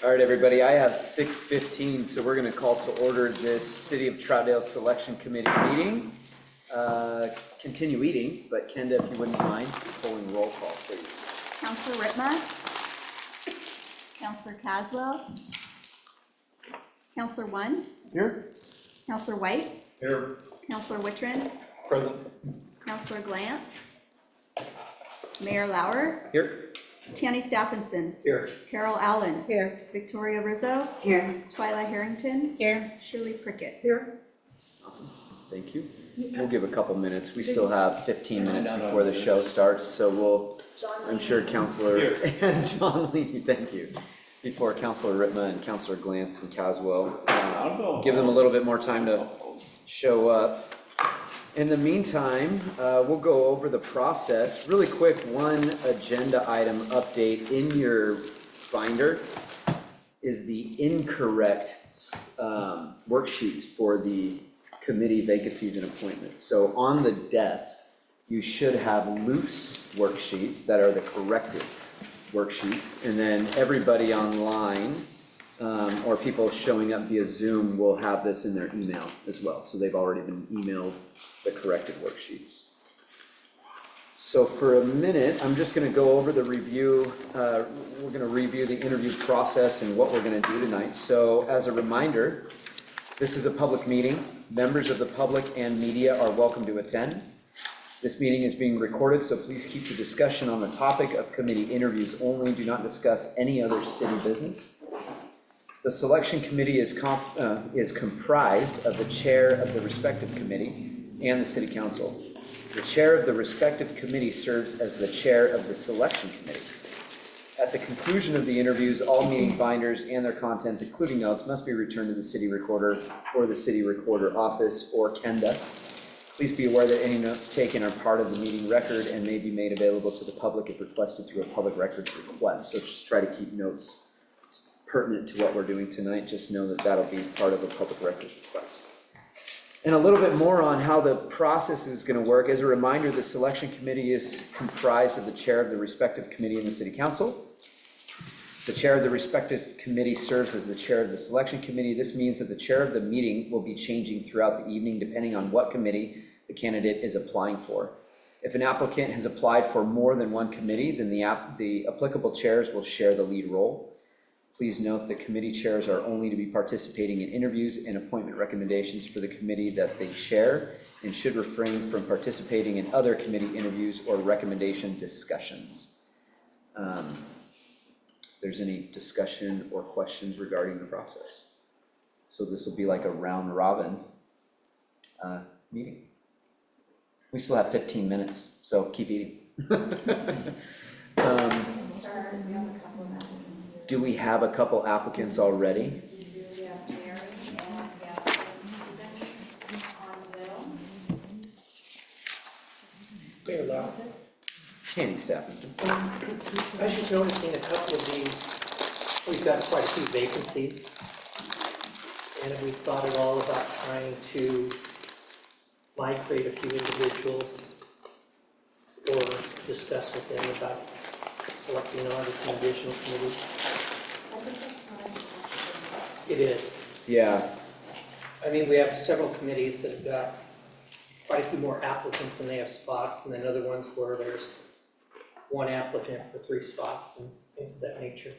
All right, everybody, I have 6:15, so we're going to call to order this City of Troutdale Selection Committee meeting. Continue eating, but Kenda, if you wouldn't mind, polling roll call, please. Councilor Whitmer, Councilor Caswell, Councilor One, Here. Councilor White, Here. Councilor Wittrin, Present. Councilor Glantz, Mayor Lauer, Here. Tierney Stephenson, Here. Carol Allen, here, Victoria Rizzo, Here. Twyla Harrington, Here. Shirley Prickett. Here. Awesome, thank you. We'll give a couple minutes. We still have 15 minutes before the show starts, so I'm sure Councilor and John Lee, thank you, before Councilor Ritma and Councilor Glantz and Caswell. Give them a little bit more time to show up. In the meantime, we'll go over the process. Really quick, one agenda item update in your binder is the incorrect worksheets for the committee vacancies and appointments. So on the desk, you should have loose worksheets that are the corrected worksheets. And then everybody online or people showing up via Zoom will have this in their email as well. So they've already been emailed the corrected worksheets. So for a minute, I'm just going to go over the review. We're going to review the interview process and what we're going to do tonight. So as a reminder, this is a public meeting. Members of the public and media are welcome to attend. This meeting is being recorded, so please keep the discussion on the topic of committee interviews only. Do not discuss any other city business. The selection committee is comprised of the chair of the respective committee and the city council. The chair of the respective committee serves as the chair of the selection committee. At the conclusion of the interviews, all meeting binders and their contents, including notes, must be returned to the city recorder or the city recorder office or Kenda. Please be aware that any notes taken are part of the meeting record and may be made available to the public if requested through a public records request. So just try to keep notes pertinent to what we're doing tonight. Just know that that'll be part of a public records request. And a little bit more on how the process is going to work. As a reminder, the selection committee is comprised of the chair of the respective committee and the city council. The chair of the respective committee serves as the chair of the selection committee. This means that the chair of the meeting will be changing throughout the evening depending on what committee the candidate is applying for. If an applicant has applied for more than one committee, then the applicable chairs will share the lead role. Please note that committee chairs are only to be participating in interviews and appointment recommendations for the committee that they chair and should refrain from participating in other committee interviews or recommendation discussions. If there's any discussion or questions regarding the process. So this will be like a round robin meeting. We still have 15 minutes, so keep eating. Do we have a couple applicants already? We have Mary and we have Stevens on Zoom. Mayor Lau. Tierney Stephenson. I was just noticing a couple of these, we've got quite a few vacancies. And we've thought at all about trying to migrate a few individuals or discuss with them about selecting on some additional committees. I think that's fine. It is. Yeah, I mean, we have several committees that have got quite a few more applicants than they have spots, and then other ones where there's one applicant for 3 spots and things of that nature.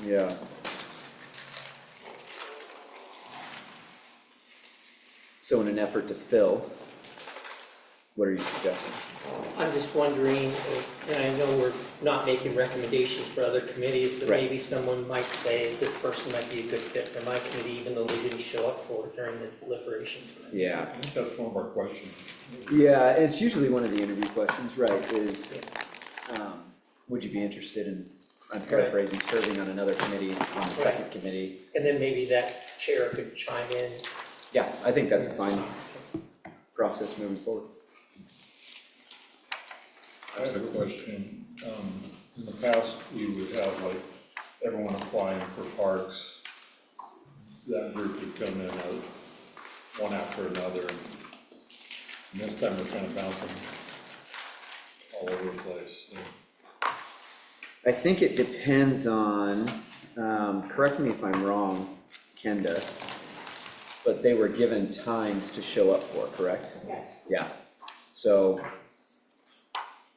yeah. So in an effort to fill, what are you suggesting? I'm just wondering, and I know we're not making recommendations for other committees, but Right. maybe someone might say, this person might be a good fit for my committee, even though they didn't show up for it during the deliberation. Yeah. I think that's one of our questions. Yeah, it's usually one of the interview questions, right, is would you be interested in, I'm paraphrasing, serving on another committee, on the second committee? And then maybe that chair could chime in. Yeah, I think that's a fine process moving forward. I have a question. In the past, we would have like everyone applying for parks. That group would come in one after another. And this time we're kind of bouncing all over the place, so. I think it depends on, correct me if I'm wrong, Kenda, but they were given times to show up for, correct? Yes. Yeah, so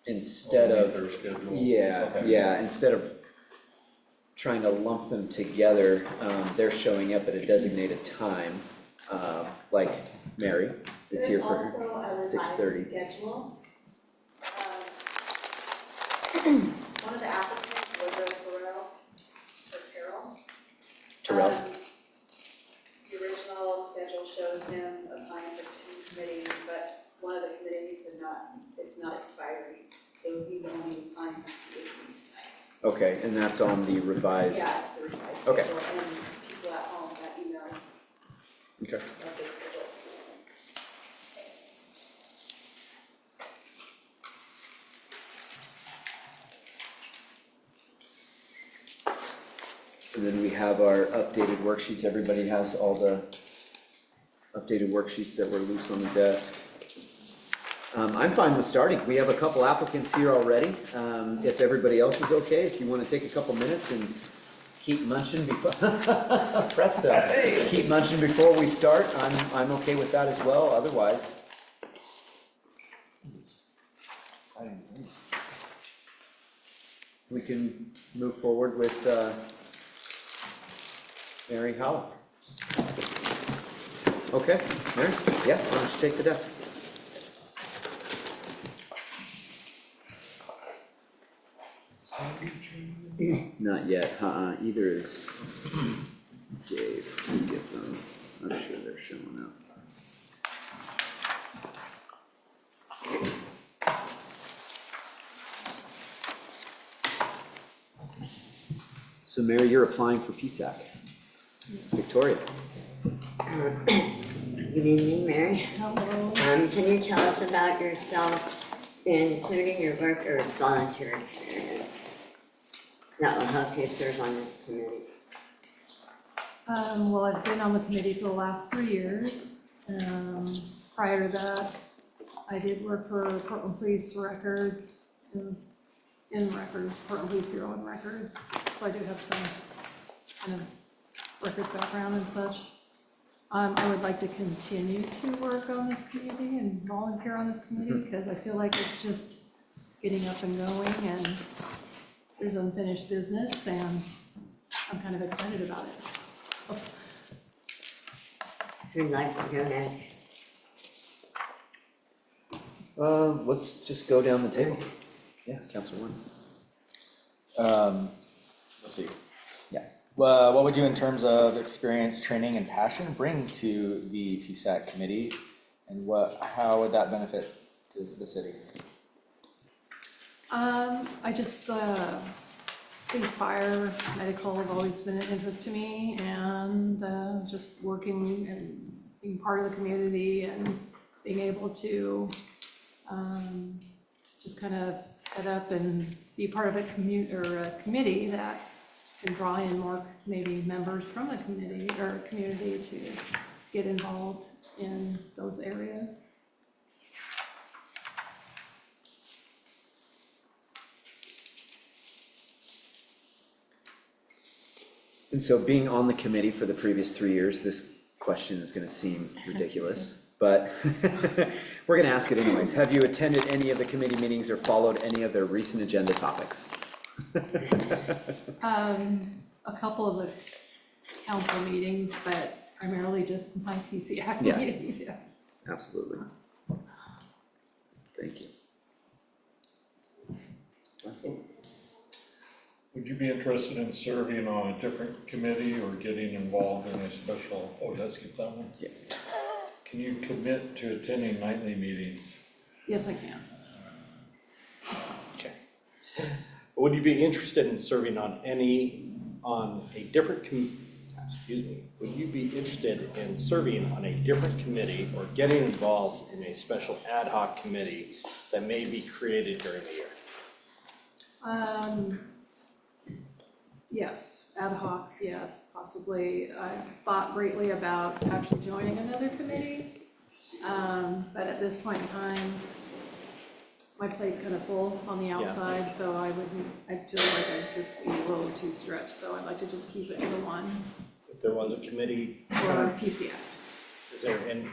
instead of, Their schedule. yeah, Okay. yeah, instead of trying to lump them together, they're showing up at a designated time, like Mary is here for There's also a 6:30. revised schedule. One of the applicants was Terrell. Terrell. The original schedule showed him applying for 2 committees, but one of the committees it's not expiring, so he's only applying for CAC tonight. Okay, and that's on the revised, Yeah, the revised Okay. schedule, and people at home got emails okay. of this schedule. And then we have our updated worksheets. Everybody has all the updated worksheets that were loose on the desk. I'm fine with starting. We have a couple applicants here already. If everybody else is okay, if you want to take a couple minutes and keep munching before, presto. Keep munching before we start, I'm okay with that as well, otherwise. Exciting things. We can move forward with, Mary Howell. Okay, Mary, yeah, why don't you take the desk? Not yet, either is Dave. Let me get them. I'm sure they're showing up. So Mary, you're applying for PSAC. Victoria. Good evening, Mary. Hello. Can you tell us about yourself, including your work or volunteer experience? That will help you serve on this committee. Well, I've been on the committee for the last 3 years. Prior to that, I did work for Portland Police Records, in records, Portland Police Bureau in records. So I do have some kind of records background and such. I would like to continue to work on this committee and volunteer on this committee because I feel like it's just getting up and going and there's unfinished business and I'm kind of excited about it. So. Who'd like to go next? Let's just go down the table. Yeah, Councilor Warren. Let's see. Yeah. Well, what would you in terms of experience, training, and passion bring to the PSAC committee? And how would that benefit to the city? I just, police, fire, medical have always been an interest to me and just working and being part of the community and being able to just kind of head up and be part of a committee that can draw in more maybe members from the committee or community to get involved in those areas. And so being on the committee for the previous 3 years, this question is gonna seem ridiculous, but we're gonna ask it anyways. Have you attended any of the committee meetings or followed any of their recent agenda topics? A couple of the council meetings, but primarily just my PCAC Yeah. meetings, yes. Absolutely. Thank you. Would you be interested in serving on a different committee or getting involved in a special, let's skip that one. Yeah. Can you commit to attending nightly meetings? Yes, I can. Okay. Would you be interested in serving on a different would you be interested in serving on a different committee or getting involved in a special ad hoc committee that may be created during the year? Yes, ad hocs, yes, possibly. I thought greatly about actually joining another committee, but at this point in time, my plate's kind of full on the outside, so I feel like I'd just be a little too stretched, so I'd like to just keep it to the one If there was a committee, for PCF. is there, and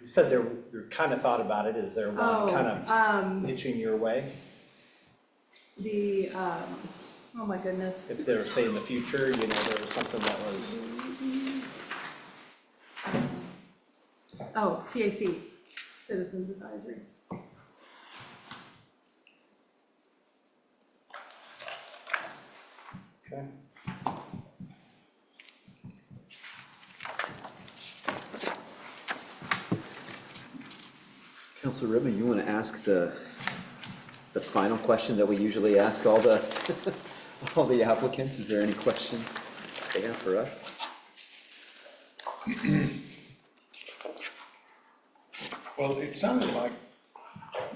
you said there, you kind of thought about it, is there one kind of itching your way? The, oh my goodness, If there, say in the future, there was something that was, CAC, Citizens Advisory. okay. Counselor Ribman, you want to ask the final question that we usually ask all the, all the applicants? Is there any questions they have for us? Well, it sounded like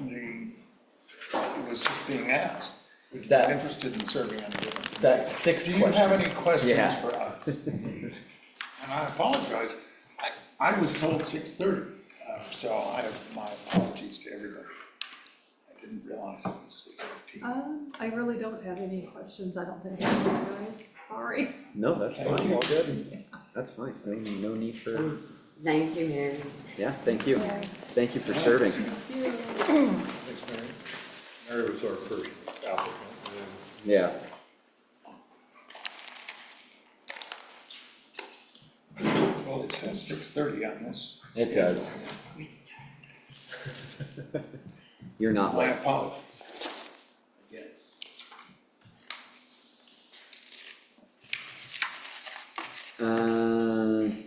it was just being asked. Would you be interested in serving on a different committee? That sixth Do you have question. any questions Yeah. for us? And I apologize, I was told 6:30, so I have my apologies to everybody. I didn't realize it was 6:15. I really don't have any questions, I don't think, guys, sorry. No, that's Thank fine. you. All good. That's fine. No need for, Thank you, Mary. yeah, thank you. Thank you for serving. Thanks, Mary. Mary was our first applicant, Yeah. Well, it says 6:30 on this. It does. You're not My late. apologies.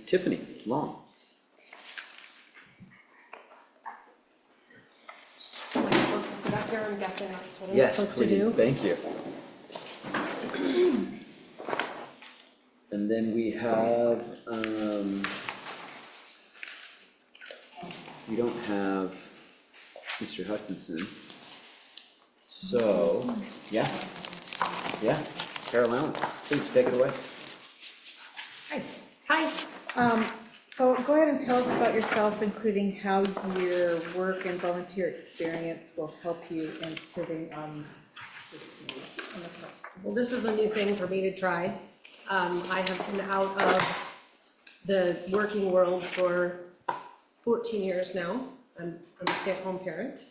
Tiffany Long. Am I supposed to sit up here? I'm guessing that's what I'm Yes, supposed to do. please, thank you. And then we have, we don't have Mr. Hutchinson. So, yeah, Carol Allen, please take it away. Hi. So go ahead and tell us about yourself, including how your work and volunteer experience will help you in serving on this committee. Well, this is a new thing for me to try. I have been out of the working world for 14 years now. I'm a stay-at-home parent.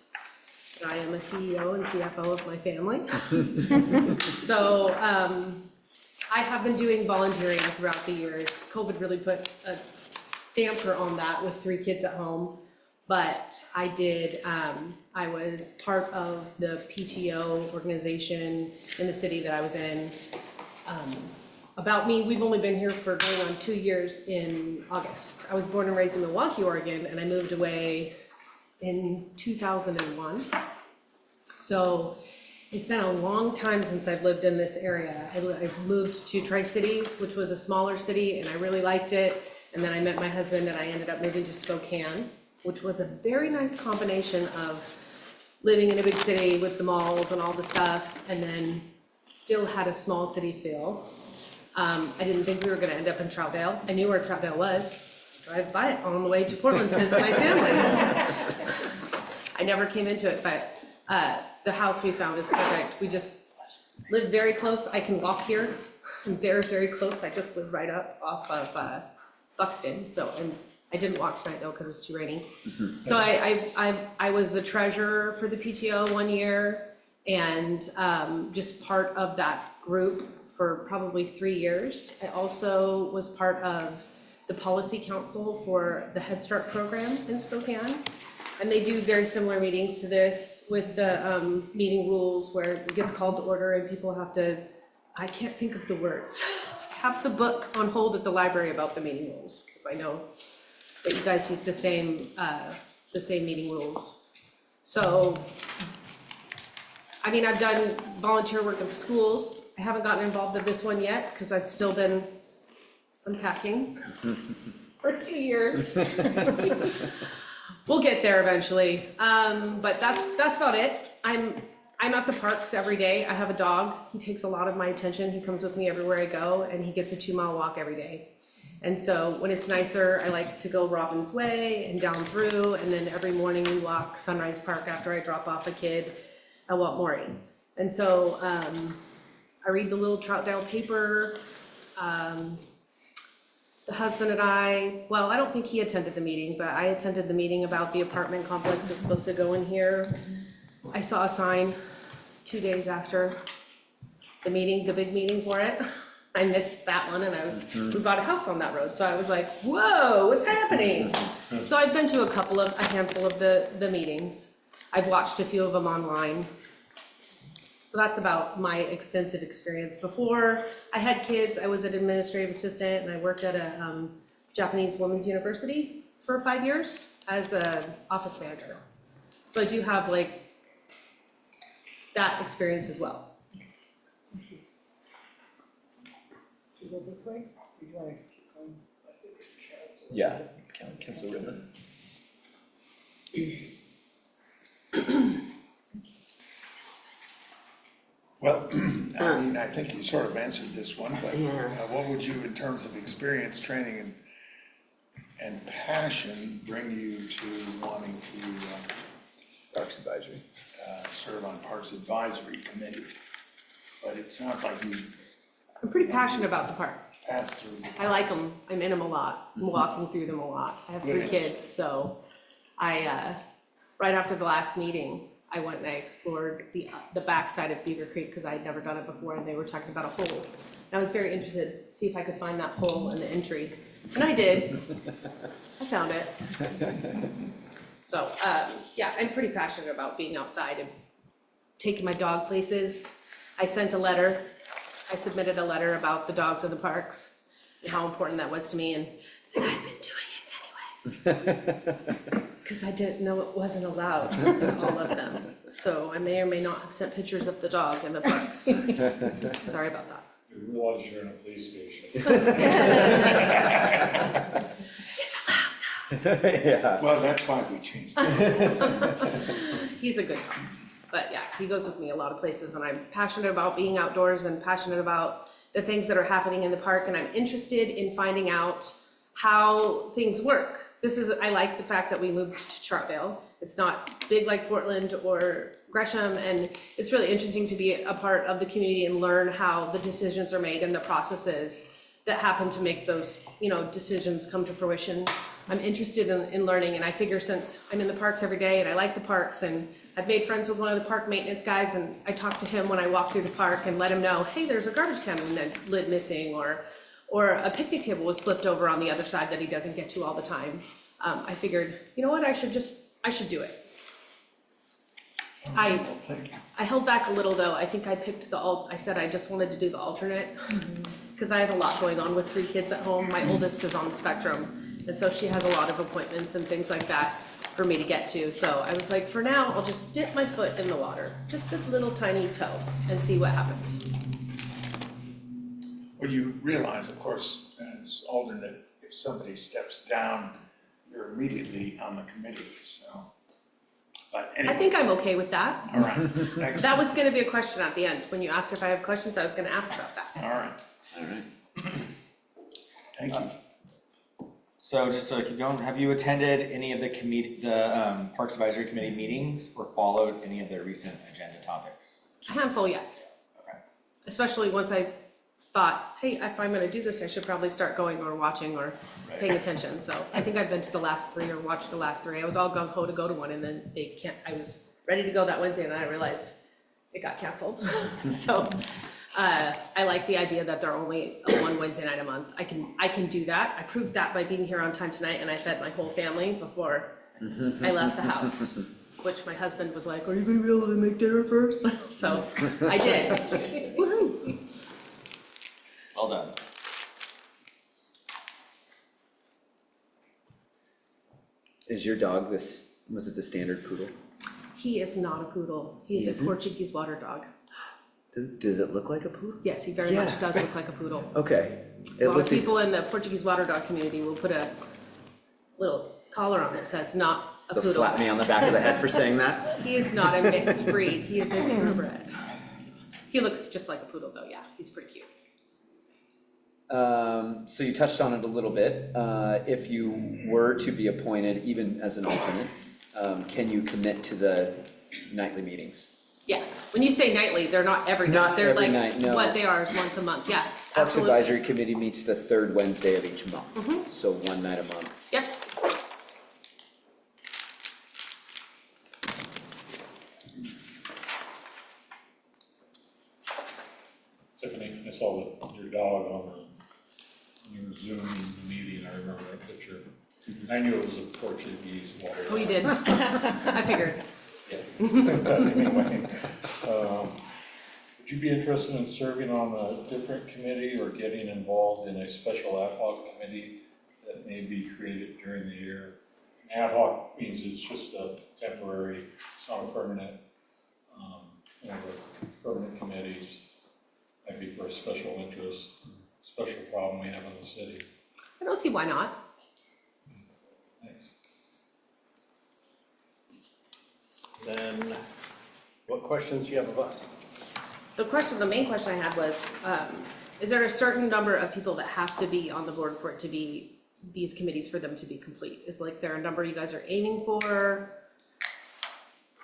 I am a CEO and CFO of my family. So, I have been doing volunteering throughout the years. COVID really put a damper on that with 3 kids at home. But I did, I was part of the PTO organization in the city that I was in. About me, we've only been here for going on 2 years in August. I was born and raised in Milwaukee, Oregon, and I moved away in 2001. So it's been a long time since I've lived in this area. I moved to Tri-Cities, which was a smaller city, and I really liked it. And then I met my husband and I ended up moving to Spokane, which was a very nice combination of living in a big city with the malls and all the stuff, and then still had a small city feel. I didn't think we were gonna end up in Troutdale. I knew where Troutdale was. Drive by it on the way to Portland to visit my family. I never came into it, but the house we found is perfect. We just live very close. I can walk here. They're very close. I just live right up off of Buxton. So, and I didn't walk tonight though because it's too rainy. So I was the treasurer for the PTO 1 year and just part of that group for probably 3 years. I also was part of the policy council for the Head Start program in Spokane. And they do very similar meetings to this with the meeting rules where it gets called to order and people have to, I can't think of the words, have the book on hold at the library about the meeting rules, because I know that you guys use the same meeting rules. So, I mean, I've done volunteer work at the schools. I haven't gotten involved in this one yet because I've still been unpacking for 2 years. We'll get there eventually, but that's about it. I'm at the parks every day. I have a dog. He takes a lot of my attention. He comes with me everywhere I go, and he gets a 2-mile walk every day. And so when it's nicer, I like to go Robin's Way and down through, and then every morning we walk Sunrise Park after I drop off a kid at Walt Mooring. And so, I read the little Troutdale paper. The husband and I don't think he attended the meeting, but I attended the meeting about the apartment complex that's supposed to go in here. I saw a sign 2 days after the meeting, the big meeting for it. I missed that one, and we bought a house on that road, so I was like, whoa, what's happening? So I've been to a handful of the meetings. I've watched a few of them online. So that's about my extensive experience. Before I had kids, I was an administrative assistant, and I worked at a Japanese women's university for 5 years as an office manager. So I do have like that experience as well. Do you go this way? Do you want to keep going? I think it's council. Yeah, Council Ribbon. Well, I mean, I think you sort of answered this one, but Yeah. what would you, in terms of experience, training, and passion, bring you to wanting to Parks Advisory. serve on Parks Advisory Committee? But it sounds like you I'm pretty passionate about the parks. passed through. the I like parks. them. I'm in them a lot. I'm walking through them a lot. I have 3 Yes. kids, so I, right after the last meeting, I went and I explored the backside of Beaver Creek because I had never done it before, and they were talking about a hole. And I was very interested to see if I could find that hole in the entry, and I did. I found it. So, yeah, I'm pretty passionate about being outside and taking my dog places. I submitted a letter about the dogs in the parks and how important that was to me, and that I've been doing it anyways. Because I didn't know it wasn't allowed, all of them. So I may or may not have sent pictures of the dog in the parks. Sorry about that. You realize you're in a police station. Yeah. Well, that's why we changed it. He's a good dog. But yeah, he goes with me a lot of places, and I'm passionate about being outdoors and passionate about the things that are happening in the park, and I'm interested in finding out how things work. I like the fact that we moved to Troutdale. It's not big like Portland or Gresham, and it's really interesting to be a part of the community and learn how the decisions are made and the processes that happen to make those, decisions come to fruition. I'm interested in learning, and I figure since I'm in the parks every day and I like the parks, and I've made friends with one of the park maintenance guys, and I talk to him when I walk through the park and let him know, hey, there's a garbage can lid missing, or a picnic table was flipped over on the other side that he doesn't get to all the time. I figured, you know what, I should do it. I held back a little though. I think I picked I said I just wanted to do the alternate because I have a lot going on with 3 kids at home. My oldest is on the spectrum, and so she has a lot of appointments and things like that for me to get to. So I was like, for now, I'll just dip my foot in the water, just a little tiny toe, and see what happens. Well, you realize, of course, as alternate, if somebody steps down, you're immediately on the committee, so. But I anyway, think I'm okay with that. all right, excellent. That was gonna be a question at the end. When you asked if I have questions, I was gonna ask about that. All right, All right. thank you. So just to keep going, have you attended any of the Parks Advisory Committee meetings or followed any of their recent agenda topics? A handful, yes. Okay. Especially once I thought, hey, if I'm gonna do this, I should probably start going or watching or paying attention. So I think I've been to the last 3 or watched the last 3. I was all gung ho to go to one, and then I was ready to go that Wednesday, and then I realized it got canceled. So I like the idea that they're only one Wednesday night a month. I can do that. I proved that by being here on time tonight, and I fed my whole family before I left the house, which my husband was like, are you gonna be able to make dinner first? So I did. Woohoo! Well done. Is your dog was it the standard poodle? He is not a poodle. He's a Portuguese water dog. Does it look like a poodle? Yes, he very much does look like a poodle. Okay. A lot of people in the Portuguese water dog community will put a little collar on that says not a They'll poodle. slap me on the back of the head for saying that. He is not a mixed breed. He is a purebred. He looks just like a poodle though, yeah. He's pretty cute. So you touched on it a little bit. If you were to be appointed, even as an alternate, can you commit to the nightly meetings? Yeah, when you say nightly, they're not every night, Not they're every like, night, no. what they are is once a month, yeah, Parks absolutely. Advisory Committee meets the third Wednesday of each month, so one night a month. Yep, Tiffany, I saw your dog on your Zoom meeting, I remember that picture. I knew it was a Portuguese water. oh, you did, I figured. But anyway, would you be interested in serving on a different committee or getting involved in a special ad hoc committee that may be created during the year? Ad hoc means it's just a temporary, it's not a permanent, permanent committees, might be for a special interest, special problem we have in the city. I don't see why not. Thanks. Then, what questions do you have of us? The main question I had was, is there a certain number of people that have to be on the board for it to be, these committees for them to be complete? Is like there a number you guys are aiming for?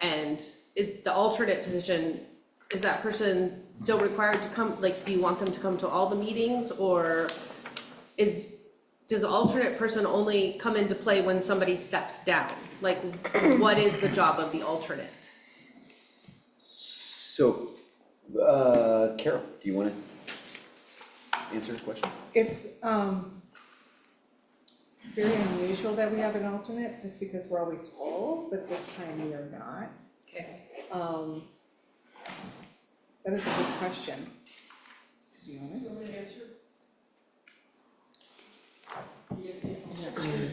And is the alternate position, is that person still required to come, like, do you want them to come to all the meetings? Or does the alternate person only come into play when somebody steps down? Like, what is the job of the alternate? So, Carol, do you wanna answer the question? It's, very unusual that we have an alternate, just because we're always full, but this time we are not. Okay. That is a good question, to be honest.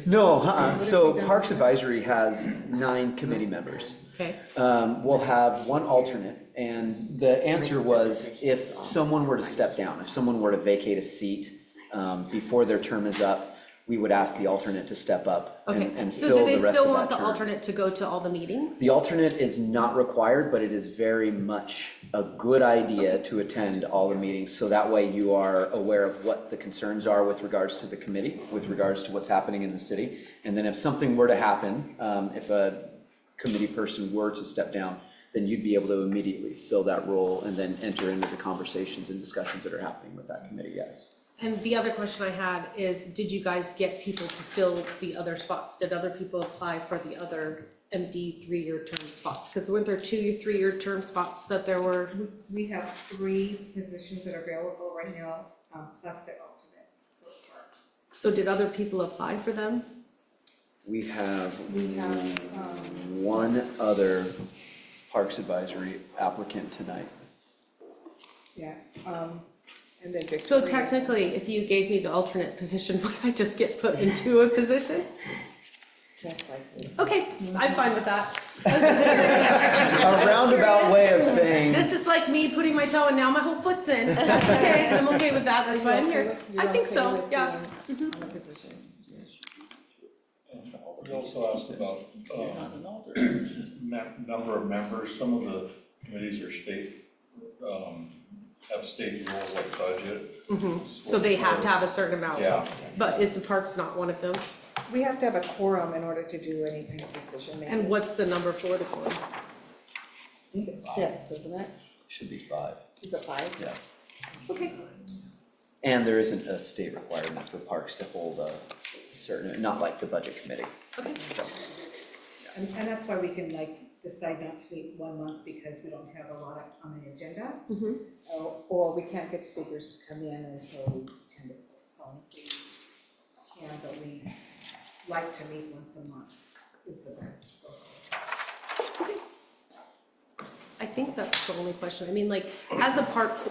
No, so Parks Advisory has 9 committee members. Okay. We'll have one alternate, and the answer was if someone were to step down, if someone were to vacate a seat before their term is up, we would ask the alternate to step up Okay, and so fill do the they rest of still want that the term. alternate to go to all the meetings? The alternate is not required, but it is very much a good idea to attend all the meetings, so that way you are aware of what the concerns are with regards to the committee, with regards to what's happening in the city. And then if something were to happen, if a committee person were to step down, then you'd be able to immediately fill that role and then enter into the conversations and discussions that are happening with that committee, yes. And the other question I had is, did you guys get people to fill the other spots? Did other people apply for the other MD 3-year term spots? Because weren't there 2 3-year term spots that there were? We have 3 positions that are available right now, plus the alternate for parks. So did other people apply for them? We have We one other Parks Advisory applicant tonight. Yeah, and then Victoria. So technically, if you gave me the alternate position, would I just get put into a position? Most likely. Okay, I'm fine with that. A roundabout way of saying. This is like me putting my toe and now my whole foot's in. Okay, I'm okay with that, that's why I'm here. I think so, yeah. On the position. And we also asked about, number of members, some of the committees are state, have state rules like budget. So they have to have a certain amount. Yeah. But is the parks not one of those? We have to have a quorum in order to do any kind of decision making. And what's the number for the quorum? I think it's 6, isn't it? Should be 5. Is it 5? Yeah. Okay. And there isn't a state requirement for parks to hold a certain, not like the budget committee. Okay. So, And that's why we can like decide not to meet 1 month because we don't have a lot on the agenda. Or we can't get speakers to come in, and so we tend to postpone if we can, but we like to meet once a month is the best. I think that's the only question. I mean, like, as a parks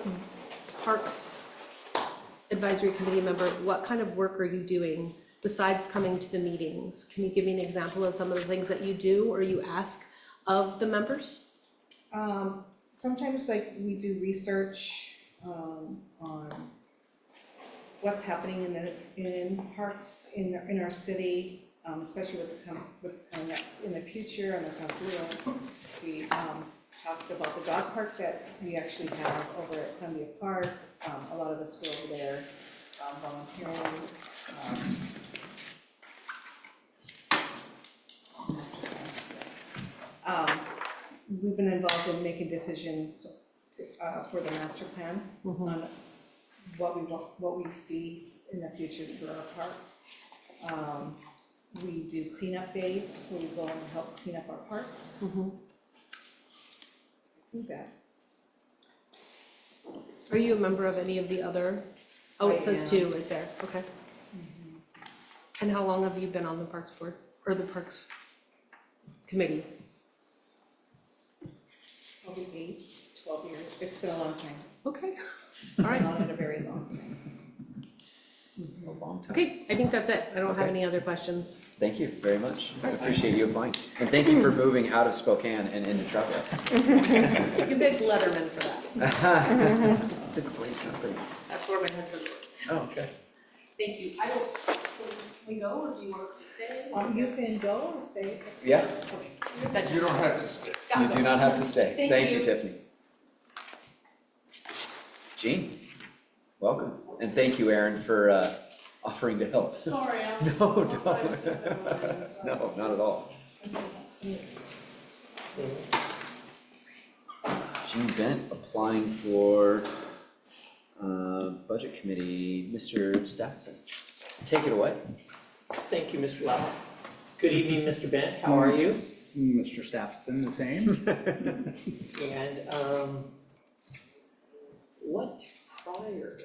advisory committee member, what kind of work are you doing besides coming to the meetings? Can you give me an example of some of the things that you do or you ask of the members? Sometimes like we do research on what's happening in parks in our city, especially what's coming up in the future and the confluence. We talked about the dog park that we actually have over at Columbia Park. A lot of us go over there volunteering, we've been involved in making decisions for the master plan on what we see in the future for our parks. We do cleanup days where we go and help clean up our parks. I think that's, Are you a member of any of the other? Oh, I it says am. 2 right there, okay. And how long have you been on the Parks Board, or the Parks Committee? probably 8, 12 years. It's been a long time. Okay, all right. Not in a very long time. A long time. Okay, I think that's it. I don't have Okay. any other questions. Thank you very much. I appreciate you applying. And thank you for moving out of Spokane and into Troutdale. You can thank Letterman for that. It's a great company. That's where my husband works. Oh, okay. Thank you. I don't, can we go, or do you want us to stay? You can go or stay. Yeah, You don't have to stay. you do not have to stay. Thank Thank you, you. Tiffany. Jean, welcome. And thank you, Aaron, for offering to help. Sorry, I'm. No, don't. No, not at all. Jean Bent applying for Budget Committee. Mr. Stafford, take it away. Thank you, Mr. Lau. Good evening, Mr. Bent, how are you? Mr. Stafford, the same. And, what prior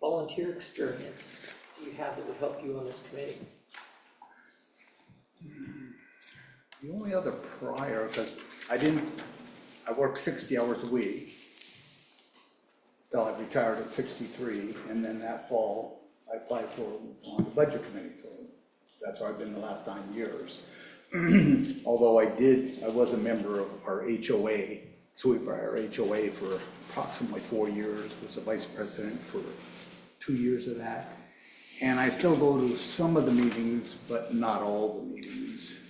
volunteer experience do you have that would help you on this committee? The only other prior, because I worked 60 hours a week till I retired at 63, and then that fall, I applied for, on the Budget Committee, so that's where I've been the last 9 years. Although I was a member of our HOA, Sweetbriar HOA for approximately 4 years, was the vice president for 2 years of that. And I still go to some of the meetings, but not all the meetings.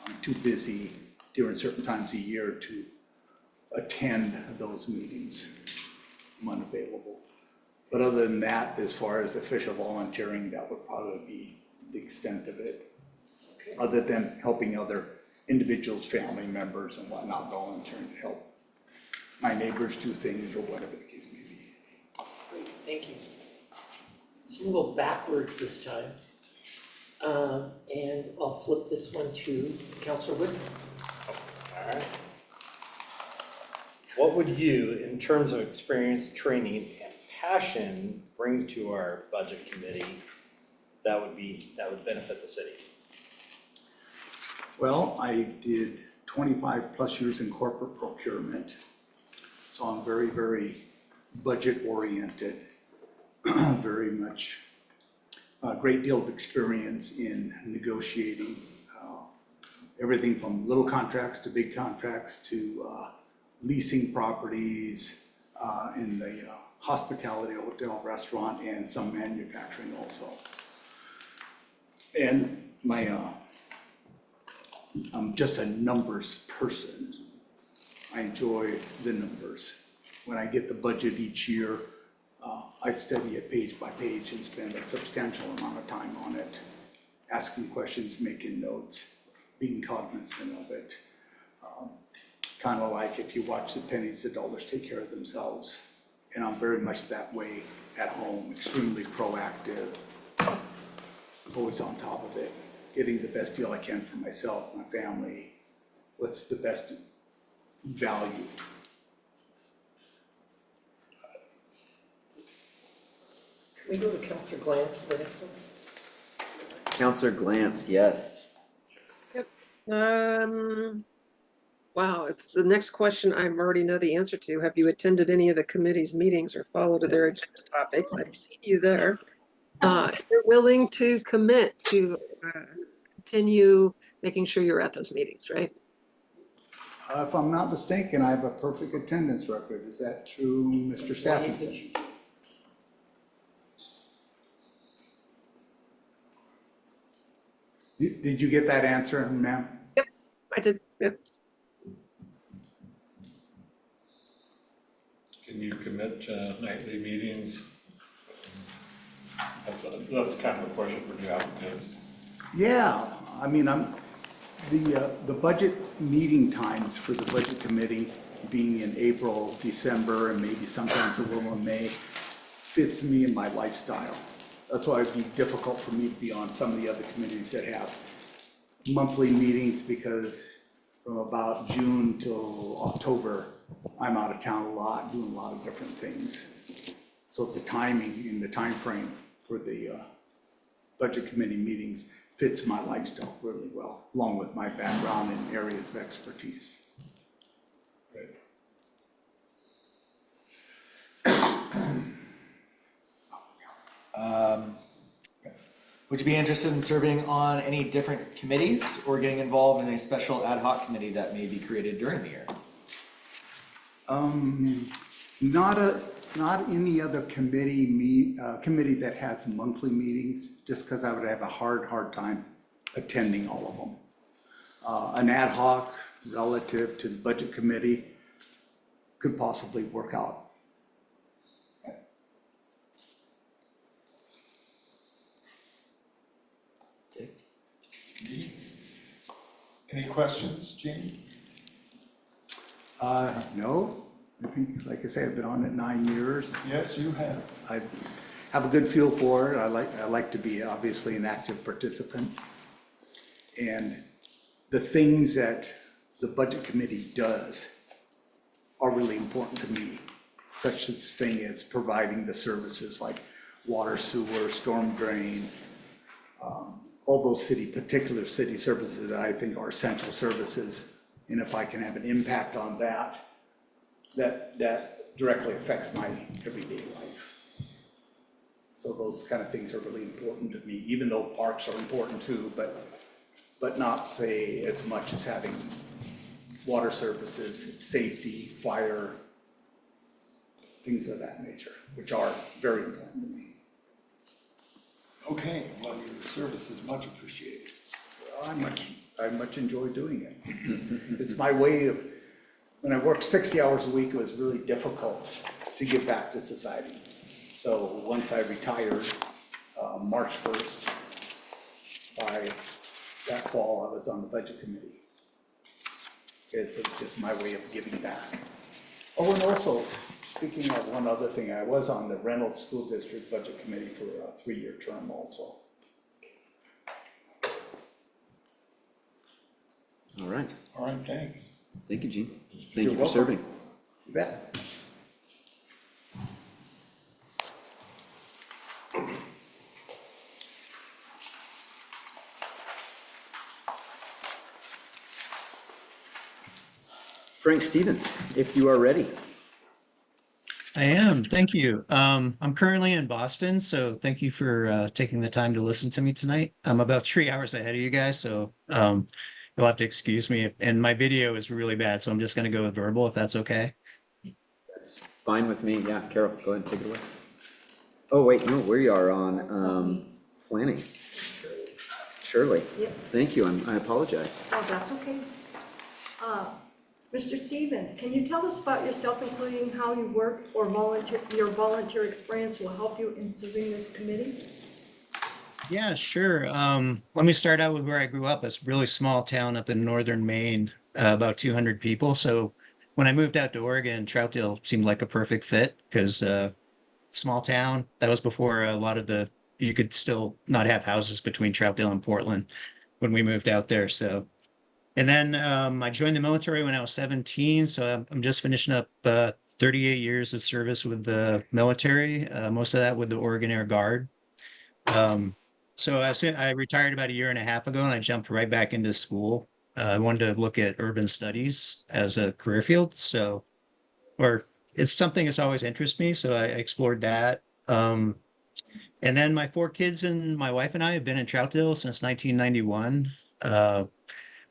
I'm too busy during certain times a year to attend those meetings. I'm unavailable. But other than that, as far as official volunteering, that would probably be the extent of it. Other than helping other individuals, family members and whatnot, volunteering to help my neighbors do things or whatever the case may be. Great, thank you. So we'll go backwards this time. And I'll flip this one to Councilor Wisdom. Alright. What would you, in terms of experience, training, and passion, bring to our budget committee that would benefit the city? Well, I did 25 plus years in corporate procurement, so I'm very, very budget oriented, very much a great deal of experience in negotiating everything from little contracts to big contracts to leasing properties in the hospitality, hotel, restaurant, and some manufacturing also. And I'm just a numbers person. I enjoy the numbers. When I get the budget each year, I study it page by page and spend a substantial amount of time on it, asking questions, making notes, being cognizant of it. Kind of like if you watch the pennies, the dollars take care of themselves. And I'm very much that way at home, extremely proactive, always on top of it, getting the best deal I can for myself, my family, what's the best value. Can we go to Councilor Glantz for the next one? Counselor Glantz, yes. Wow, it's the next question I already know the answer to. Have you attended any of the committee's meetings or followed their agenda topics? I've seen you there. You're willing to commit to continue making sure you're at those meetings, right? If I'm not mistaken, I have a perfect attendance record. Is that true, Mr. Stafford? Did you get that answer, ma'am? Yep, I did. Yep. Can you commit to nightly meetings That's kind of a question for new applicants. Yeah, I mean, the budget meeting times for the budget committee being in April, December, and maybe sometimes a little in May, fits me and my lifestyle. That's why it'd be difficult for me to be on some of the other committees that have monthly meetings, because from about June till October, I'm out of town a lot, doing a lot of different things. So the timing and the time frame for the budget committee meetings fits my lifestyle really well, along with my background in areas of expertise. Would you be interested in serving on any different committees or getting involved in a special ad hoc committee that may be created during the year? Not any other committee committee that has monthly meetings, just because I would have a hard time attending all of them. An ad hoc relative to the budget committee could possibly work out. Any questions, Jamie? No, I think, like I say, I've been on it 9 years. Yes, you have. I have a good feel for it. I like to be obviously an active participant. And the things that the budget committee does are really important to me, such a thing as providing the services like water, sewer, storm drain, all those particular city services that I think are essential services. And if I can have an impact on that directly affects my everyday life. So those kind of things are really important to me, even though parks are important too, but not say as much as having water services, safety, fire, things of that nature, which are very important to me. Okay, well, your service is much appreciated. I much enjoy doing it. It's my way of, when I worked 60 hours a week, it was really difficult to give back to society. So once I retired, March 1st, by that fall, I was on the budget committee. It's just my way of giving back. Oh, and also, speaking of one other thing, I was on the Reynolds School District Budget Committee for a 3-year term also. All right. All right, thanks. Thank you, Gene. Thank You're you for welcome. serving. You bet. Frank Stevens, if you are ready. I am, thank you. I'm currently in Boston, so thank you for taking the time to listen to me tonight. I'm about 3 hours ahead of you guys, so you'll have to excuse me. And my video is really bad, so I'm just gonna go with verbal if that's okay. That's fine with me. Yeah, Carol, go ahead and take it away. Oh, wait, no, we are on planning. Shirley, Yes. thank you. I apologize. Oh, that's okay. Mr. Stevens, can you tell us about yourself, including how you work or your volunteer experience will help you in serving this committee? Yeah, sure. Let me start out with where I grew up. It's a really small town up in northern Maine, about 200 people. So when I moved out to Oregon, Troutdale seemed like a perfect fit because small town. That was before a lot of you could still not have houses between Troutdale and Portland when we moved out there. So, and then I joined the military when I was 17. So I'm just finishing up 38 years of service with the military, most of that with the Oregon Air Guard. So I retired about 1.5 years ago, and I jumped right back into school. I wanted to look at urban studies as a career field. So, or it's something that's always interested me. So I explored that. And then my 4 kids and my wife and I have been in Troutdale since 1991.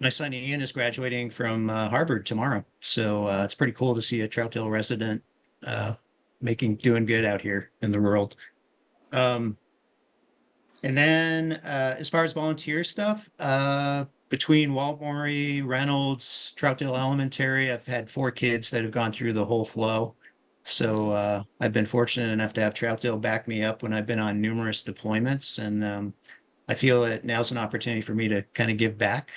My son Ian is graduating from Harvard tomorrow. So it's pretty cool to see a Troutdale resident doing good out here in the world. And then as far as volunteer stuff, between Waltmore, Reynolds, Troutdale Elementary, I've had 4 kids that have gone through the whole flow. So I've been fortunate enough to have Troutdale back me up when I've been on numerous deployments, and I feel that now's an opportunity for me to kind of give back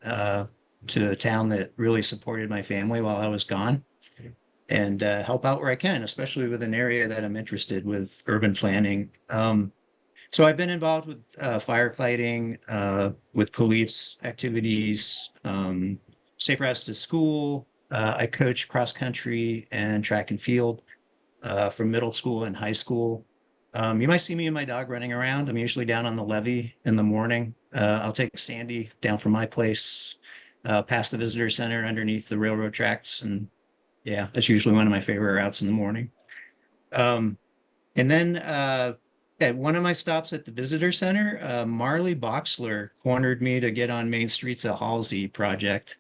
to a town that really supported my family while I was gone, and help out where I can, especially with an area that I'm interested with urban planning. So I've been involved with firefighting, with police activities, safe routes to school. I coach cross country and track and field from middle school and high school. You might see me and my dog running around. I'm usually down on the levee in the morning. I'll take Sandy down from my place, past the visitor center underneath the railroad tracks. And yeah, that's usually one of my favorite routes in the morning. And then at one of my stops at the visitor center, Marley Boxler cornered me to get on Main Street's a Halsey project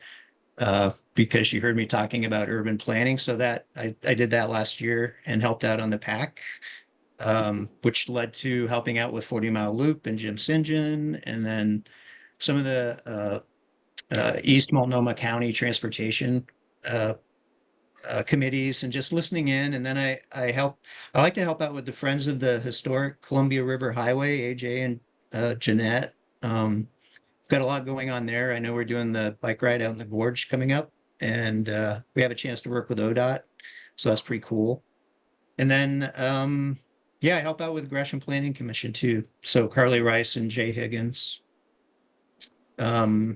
because she heard me talking about urban planning. So that I did that last year and helped out on the pack, which led to helping out with 40 Mile Loop and Jim St. John, and then some of the East Multnomah County transportation committees and just listening in. And then I like to help out with the Friends of the Historic Columbia River Highway, AJ and Jeanette. We've got a lot going on there. I know we're doing the bike ride out in the gorge coming up, and we have a chance to work with ODOT. So that's pretty cool. And then, yeah, I help out with Gresham Planning Commission too. So Carly Rice and Jay Higgins. Yeah,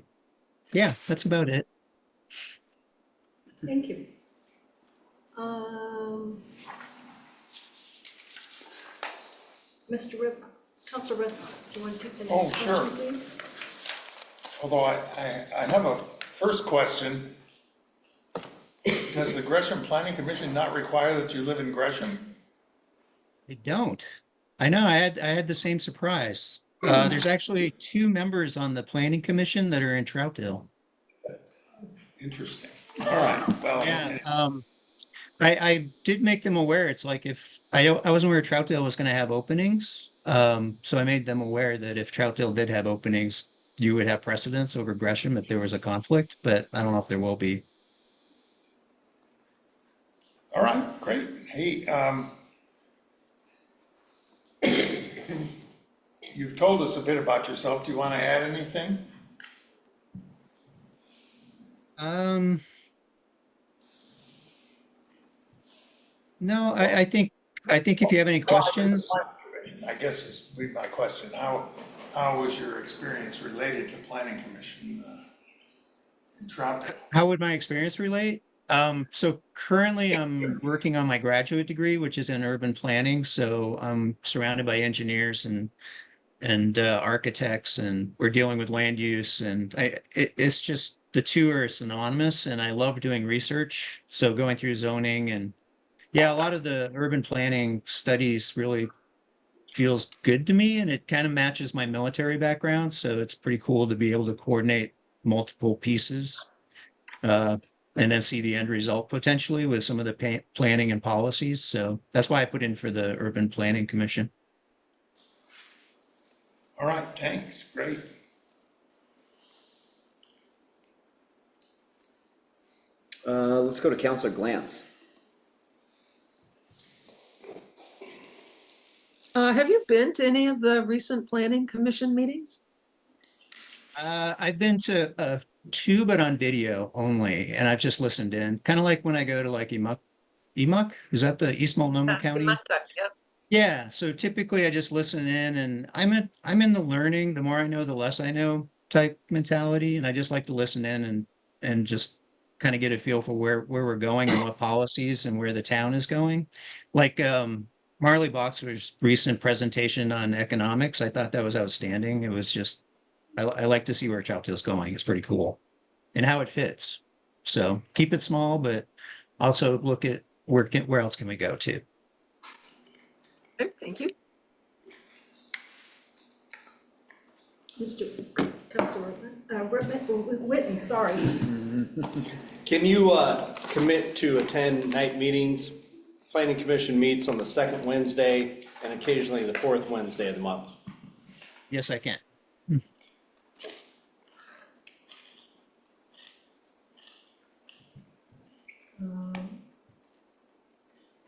that's about it. Thank you. Mr. Rip, Councilor Rip, do you want to take the next question, sure. please? Although I have a first question. Does the Gresham Planning Commission not require that you live in Gresham? I don't. I know. I had the same surprise. There's actually 2 members on the planning commission that are in Troutdale. Interesting. All right, well. Yeah. I did make them aware. It's like if I wasn't aware Troutdale was going to have openings, so I made them aware that if Troutdale did have openings, you would have precedence over Gresham if there was a conflict. But I don't know if there will be. All right, great. Hey, you've told us a bit about yourself. Do you want to add anything? No, I think if you have any questions, I guess is my question. How was your experience related to planning commission in Troutdale? how would my experience relate? So currently I'm working on my graduate degree, which is in urban planning. So I'm surrounded by engineers and architects, and we're dealing with land use, and it's just the two are synonymous, and I love doing research. So going through zoning and yeah, a lot of the urban planning studies really feels good to me, and it kind of matches my military background. So it's pretty cool to be able to coordinate multiple pieces and then see the end result potentially with some of the planning and policies. So that's why I put in for the Urban Planning Commission. All right, thanks, great. Let's go to Councilor Glantz. Have you been to any of the recent planning commission meetings? I've been to 2, but on video only, and I've just listened in. Kind of like when I go to like Emuc, is that the East Multnomah County? Yep. Yeah, so typically I just listen in, and I'm in the learning, the more I know, the less I know type mentality, and I just like to listen in and just kind of get a feel for where we're going and what policies and where the town is going. Like Marley Boxer's recent presentation on economics, I thought that was outstanding. It was just I like to see where Troutdale's going. It's pretty cool and how it fits. So keep it small, but also look at where else can we go to. Okay, thank you. Mr. Councilor Whitten, sorry. Can you commit to attend night meetings? Planning Commission meets on the 2nd Wednesday and occasionally the 4th Wednesday of the month. Yes, I can.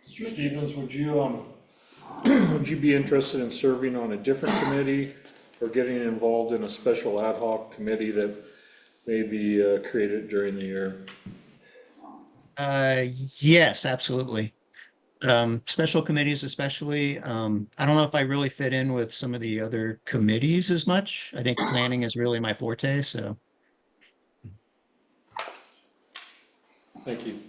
Mr. Mr. Stevens, would you be interested in serving on a different committee or getting involved in a special ad hoc committee that may be created during the year? Yes, absolutely. Special committees especially. I don't know if I really fit in with some of the other committees as much. I think planning is really my forte, so. Thank you.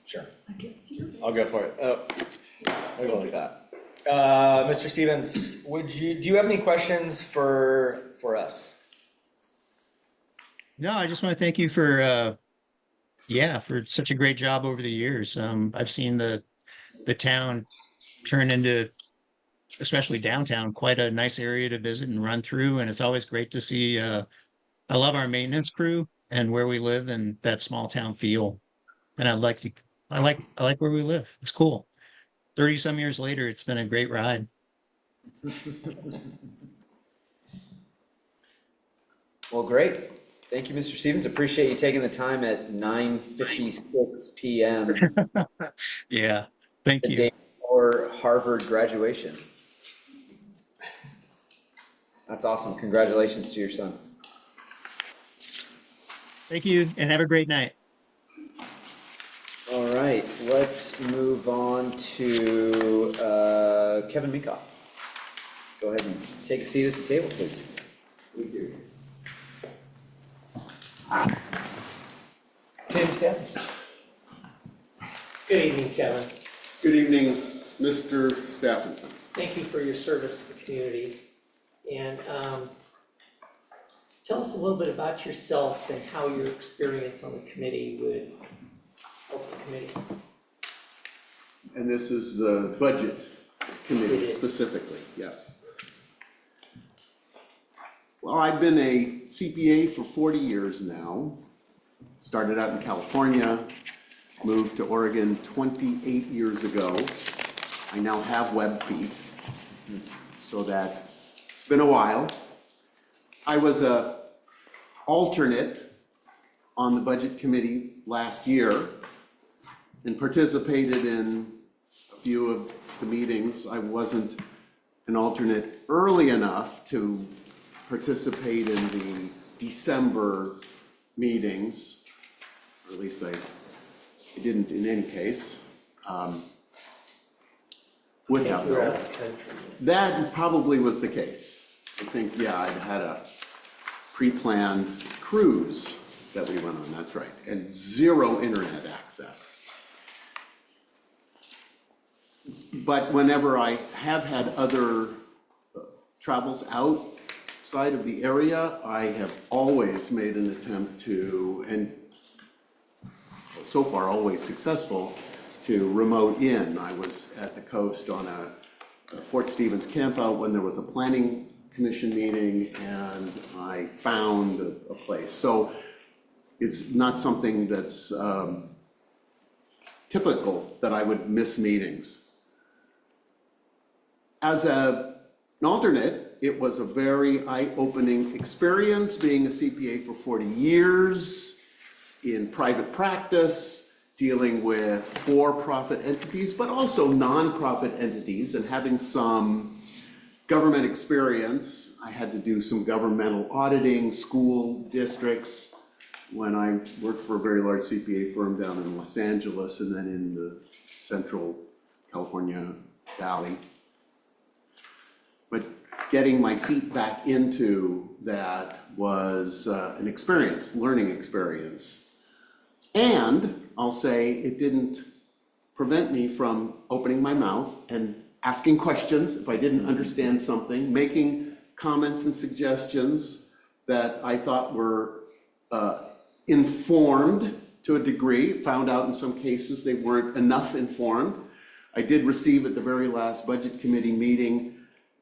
Sure, I can't see your. I'll go for it. Oh, I'll go like that. Mr. Stevens, do you have any questions for us? No, I just want to thank you for, for such a great job over the years. I've seen the town turn into, especially downtown, quite a nice area to visit and run through. And it's always great to see, I love our maintenance crew and where we live and that small town feel. And I like where we live. It's cool. 30 some years later, it's been a great ride. Well, great. Thank you, Mr. Stevens. Appreciate you taking the time at 9:56 p.m. Yeah, thank the you. day before Harvard graduation. That's awesome. Congratulations to your son. Thank you and have a great night. All right, let's move on to Kevin Minkoff. Go ahead and take a seat at the table, please. Thank you. Tim Stevens. Good evening, Kevin. Good evening, Mr. Stephenson. Thank you for your service to the community. And tell us a little bit about yourself and how your experience on the committee would help the committee. And this is the budget committee specifically, yes. Well, I've been a CPA for 40 years now. Started out in California, moved to Oregon 28 years ago. I now have web feet, so that it's been a while. I was a alternate on the budget committee last year and participated in a few of the meetings. I wasn't an alternate early enough to participate in the December meetings, or at least I didn't in any case. Without though, that probably was the case. I think, yeah, I'd had a pre-planned cruise that we went on, that's right, and zero internet access. But whenever I have had other travels outside of the area, I have always made an attempt to, and so far always successful, to remote in. I was at the coast on a Fort Stevens campout when there was a planning commission meeting, and I found a place. So it's not something that's typical that I would miss meetings. As an alternate, it was a very eye-opening experience being a CPA for 40 years in private practice, dealing with for-profit entities, but also non-profit entities, and having some government experience. I had to do some governmental auditing, school districts, when I worked for a very large CPA firm down in Los Angeles and then in the Central California Valley. But getting my feet back into that was an experience, learning experience. And I'll say it didn't prevent me from opening my mouth and asking questions if I didn't understand something, making comments and suggestions that I thought were informed to a degree. Found out in some cases they weren't enough informed. I did receive at the very last budget committee meeting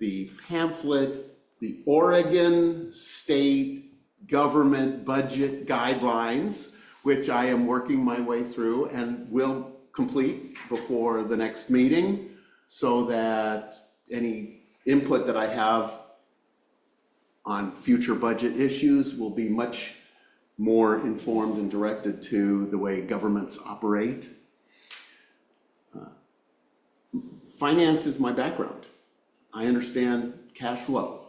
the pamphlet, the Oregon State Government Budget Guidelines, which I am working my way through and will complete before the next meeting, so that any input that I have on future budget issues will be much more informed and directed to the way governments operate. Finance is my background. I understand cash flow.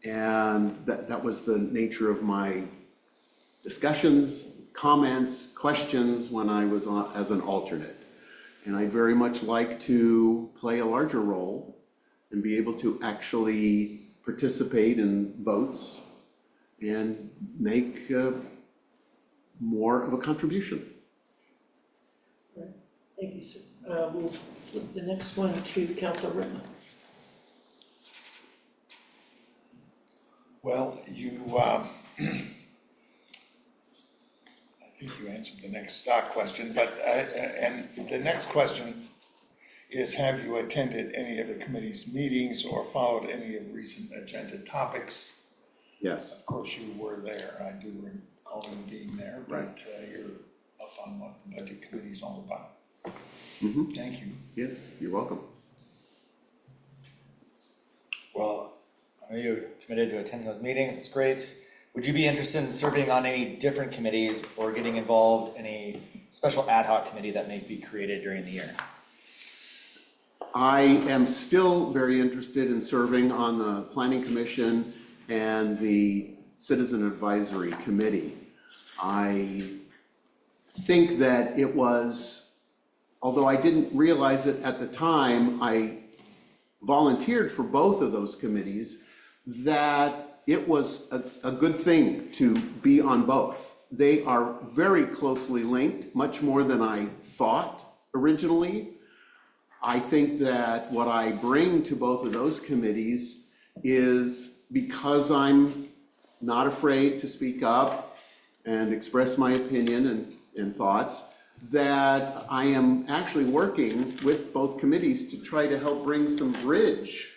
And that was the nature of my discussions, comments, questions when I was on as an alternate. And I'd very much like to play a larger role and be able to actually participate in votes and make more of a contribution. Thank you, sir. We'll flip the next one to Councilor Rittman. Well, I think you answered the next question, but, and the next question is, have you attended any of the committee's meetings or followed any of recent agenda topics? Yes. Of course, you were there. I do recall you being there, but you're up on what the budget committee is all about. Mm-hmm. Thank you. Yes, you're welcome. Well, I know you're committed to attending those meetings, it's great. Would you be interested in serving on any different committees or getting involved in a special ad hoc committee that may be created during the year? I am still very interested in serving on the Planning Commission and the Citizen Advisory Committee. I think that it was, although I didn't realize it at the time, I volunteered for both of those committees, that it was a good thing to be on both. They are very closely linked, much more than I thought originally. I think that what I bring to both of those committees is, because I'm not afraid to speak up and express my opinion and thoughts, that I am actually working with both committees to try to help bring some bridge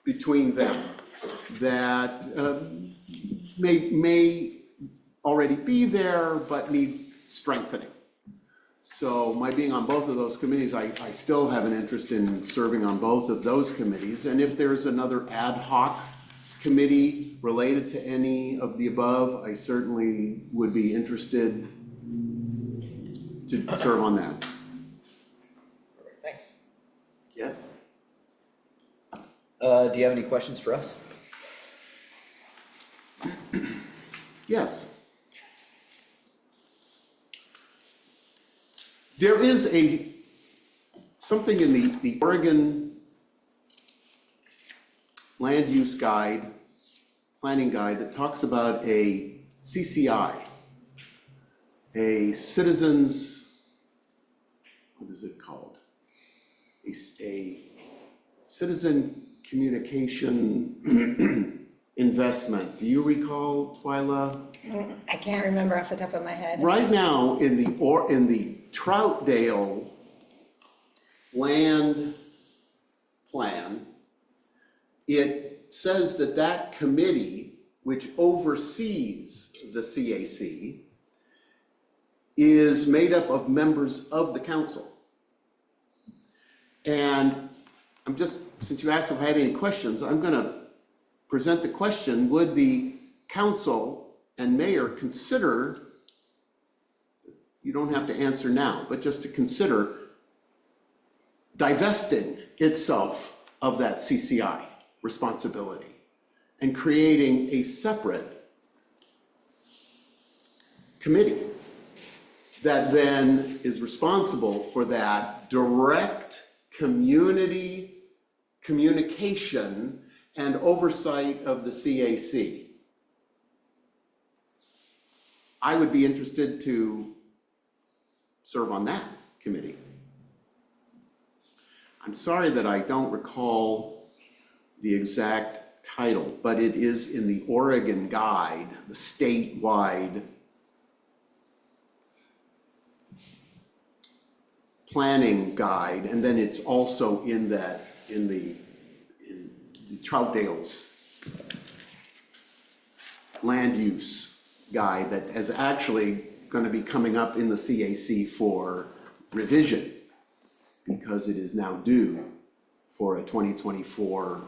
between them that may already be there but need strengthening. So my being on both of those committees, I still have an interest in serving on both of those committees. And if there's another ad hoc committee related to any of the above, I certainly would be interested to serve on that. Thanks. Yes. Do you have any questions for us? Yes. There is something in the Oregon land use guide, planning guide, that talks about a CCI, a citizens, what is it called? A citizen communication investment. Do you recall, Twyla? I can't remember off the top of my head. Right now, in the Troutdale land plan, it says that committee, which oversees the CAC, is made up of members of the council. And since you asked if I had any questions, I'm gonna present the question: would the council and mayor consider, you don't have to answer now, but just to consider divesting itself of that CCI responsibility and creating a separate committee that then is responsible for that direct community communication and oversight of the CAC? I would be interested to serve on that committee. I'm sorry that I don't recall the exact title, but it is in the Oregon guide, the statewide planning guide, and then it's also in the Troutdale's land use guide that is actually going to be coming up in the CAC for revision, because it is now due for a 2024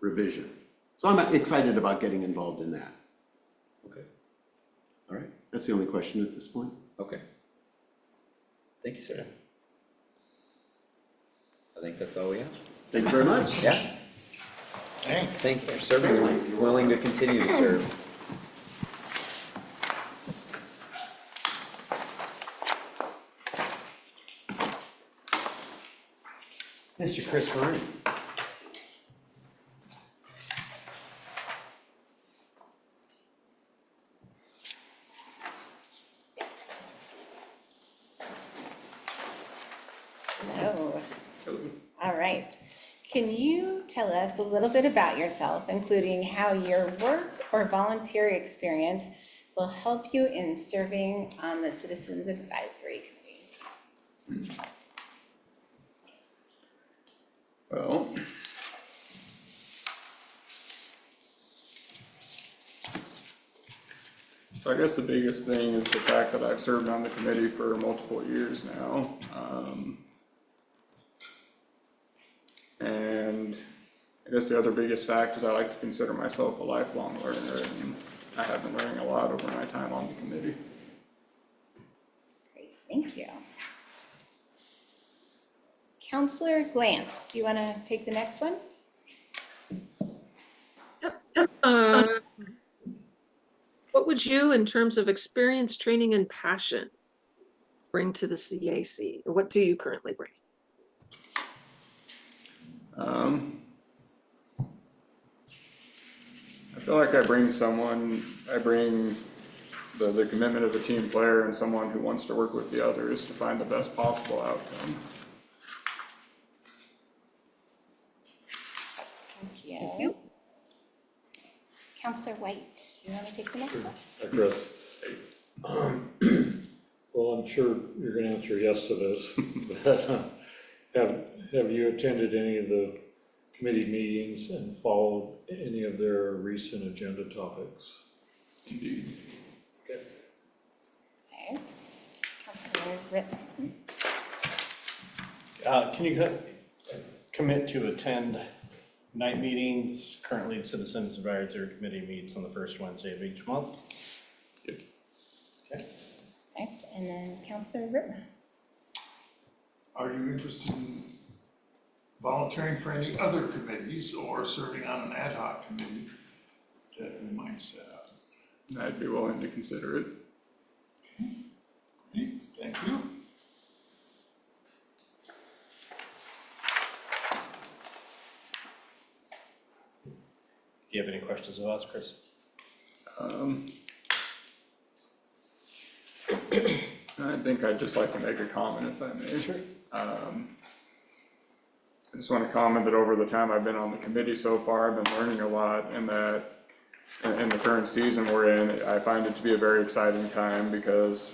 revision. So I'm excited about getting involved in that. Okay. That's the only question at this point. Okay. Thank you, sir. I think that's all we have. Thank you very much. Yeah, Thanks. thank you for serving, you're willing to continue to serve. Mr. Chris Burney. Hello. All right. Can you tell us a little bit about yourself, including how your work or volunteer experience will help you in serving on the Citizens Advisory Committee? Well, so I guess the biggest thing is the fact that I've served on the committee for multiple years now. And I guess the other biggest fact is I like to consider myself a lifelong learner, and I have been learning a lot over my time on the committee. Great, thank you. Counselor Glantz, do you want to take the next one? What would you, in terms of experience, training, and passion, bring to the CAC? Or what do you currently bring? I feel like I bring the commitment of a team player and someone who wants to work with the others to find the best possible outcome. Thank you. Counselor White, do you want to take the next one? Hi, Chris. Well, I'm sure you're gonna answer yes to this, but have you attended any of the committee meetings and followed any of their recent agenda topics? Indeed. Okay. Okay. Counselor Rittman. Can you commit to attend night meetings? Currently, the Citizens Advisory Committee meets on the first Wednesday of each month. Yep. Okay. Right, and then Counselor Rittman. Are you interested in volunteering for any other committees or serving on an ad hoc committee that we might set up? I'd be willing to consider it. Okay, thank you. Do you have any questions of us, Chris? I think I'd just like to make a comment if I may. Sure. I just want to comment that over the time I've been on the committee so far, I've been learning a lot, and that in the current season we're in, I find it to be a very exciting time because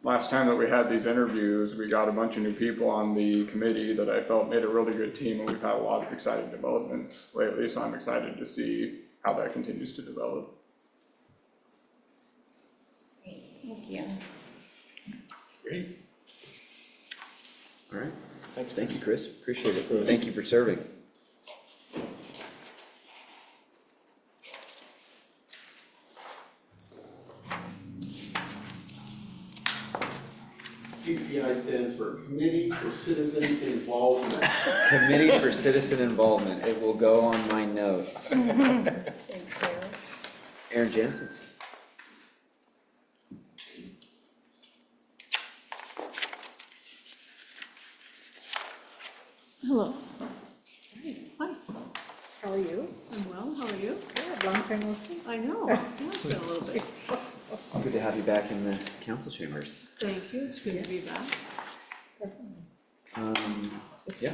last time that we had these interviews, we got a bunch of new people on the committee that I felt made a really good team, and we've had a lot of exciting developments lately, so I'm excited to see how that continues to develop. Great, thank you. Great. All right, thank you, Chris, appreciate it, thank you for serving. CCI stands for Committee for Citizen Involvement. Committee for Citizen Involvement, it will go on my notes. Thank you. Aaron Jensen. Hello. Hi. How are you? I'm well, how are you? Good, long time no see. I know, yeah, it's been a little bit. Good to have you back in the council chambers. Thank you, it's good to be back. Yeah.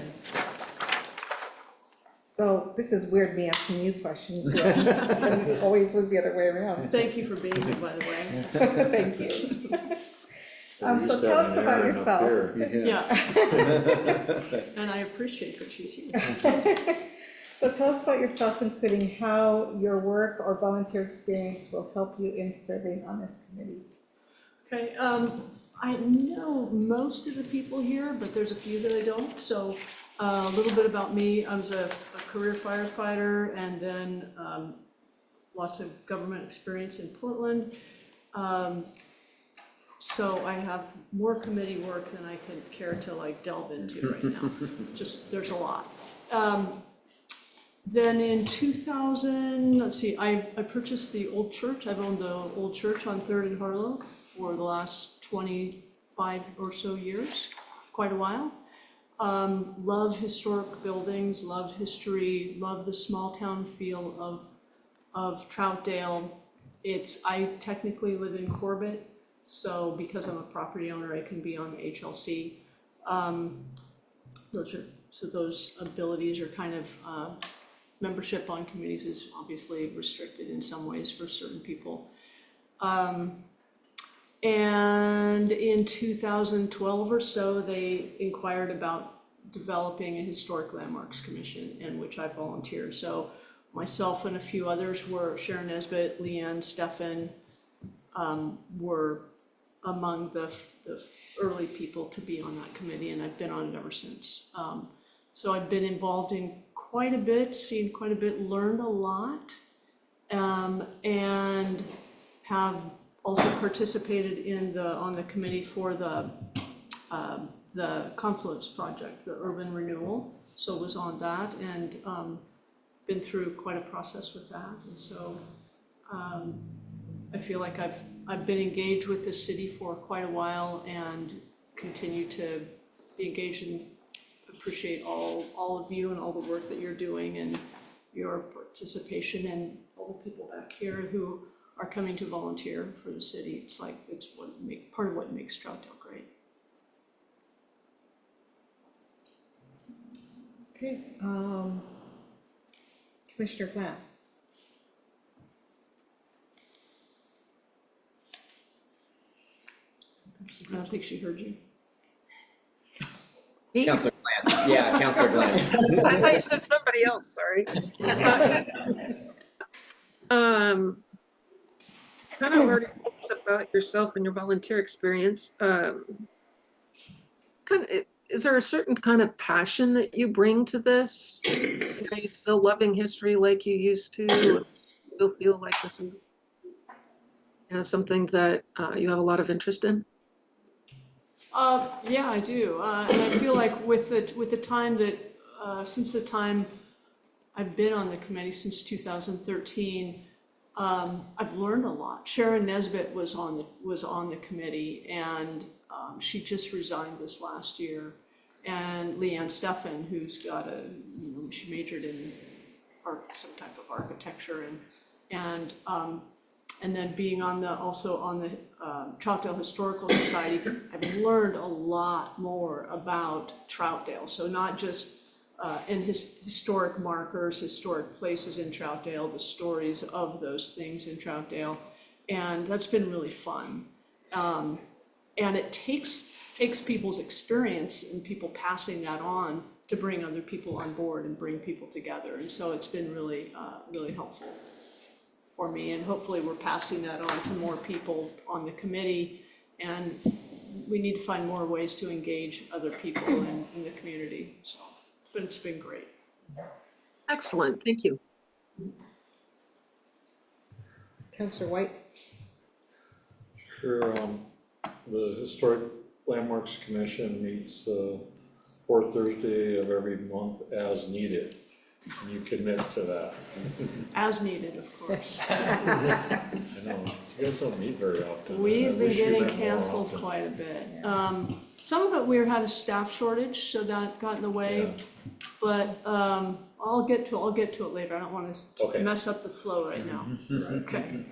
So this is weird, me asking you questions, when it always was the other way around. Thank you for being here, by the way. Thank you. So tell us about yourself. Yeah. And I appreciate that she's here. So tell us about yourself, including how your work or volunteer experience will help you in serving on this committee. Okay, I know most of the people here, but there's a few that I don't, so a little bit about me. I was a career firefighter and then lots of government experience in Portland. So I have more committee work than I can care to like delve into right now. Just, there's a lot. Then in 2000, let's see, I purchased the old church. I've owned the old church on 3rd and Harlow for the last 25 or so years, quite a while. Love historic buildings, love history, love the small town feel of Troutdale. I technically live in Corbett, so because I'm a property owner, I can be on the HLC. Those abilities are kind of, membership on committees is obviously restricted in some ways for certain people. And in 2012 or so, they inquired about developing a historic landmarks commission, in which I volunteered. So myself and a few others were, Sharon Nesbitt, Leanne, Stefan, were among the early people to be on that committee, and I've been on it ever since. So I've been involved in quite a bit, seen quite a bit, learned a lot, and have also participated on the committee for the Confluence Project, the urban renewal. So was on that and been through quite a process with that. And so I feel like I've been engaged with the city for quite a while and continue to be engaged and appreciate all of you and all the work that you're doing and your participation and all the people back here who are coming to volunteer for the city. It's like, it's part of what makes Troutdale great. Okay, Commissioner Glass. I don't think she heard you. Counselor Glantz, yeah, Counselor Glantz. I thought you said somebody else, sorry. Kind of already told us about yourself and your volunteer experience. Is there a certain kind of passion that you bring to this? Are you still loving history like you used to? Still feel like this is, something that you have a lot of interest in? Yeah, I do, and I feel like with the time that since the time I've been on the committee since 2013, I've learned a lot. Sharon Nesbitt was on the committee, and she just resigned this last year. And Leanne Stefan, who's got she majored in some type of architecture, and then being also on the Troutdale Historical Society, I've learned a lot more about Troutdale. So not just in his historic markers, historic places in Troutdale, the stories of those things in Troutdale, and that's been really fun. And it takes people's experience and people passing that on to bring other people on board and bring people together. And so it's been really, really helpful for me, and hopefully we're passing that on to more people on the committee, and we need to find more ways to engage other people in the community. So it's been great. Excellent, thank you. Councillor White. Sure, the Historic Landmarks Commission meets fourth Thursday of every month as needed. Can you commit to that? As needed, of course. I know, you guys don't meet very often. We've been getting canceled quite a bit. Some of it, we had a staff shortage, so that got in the way. Yeah. But I'll get to it later. I don't want to mess up the flow right now. Okay.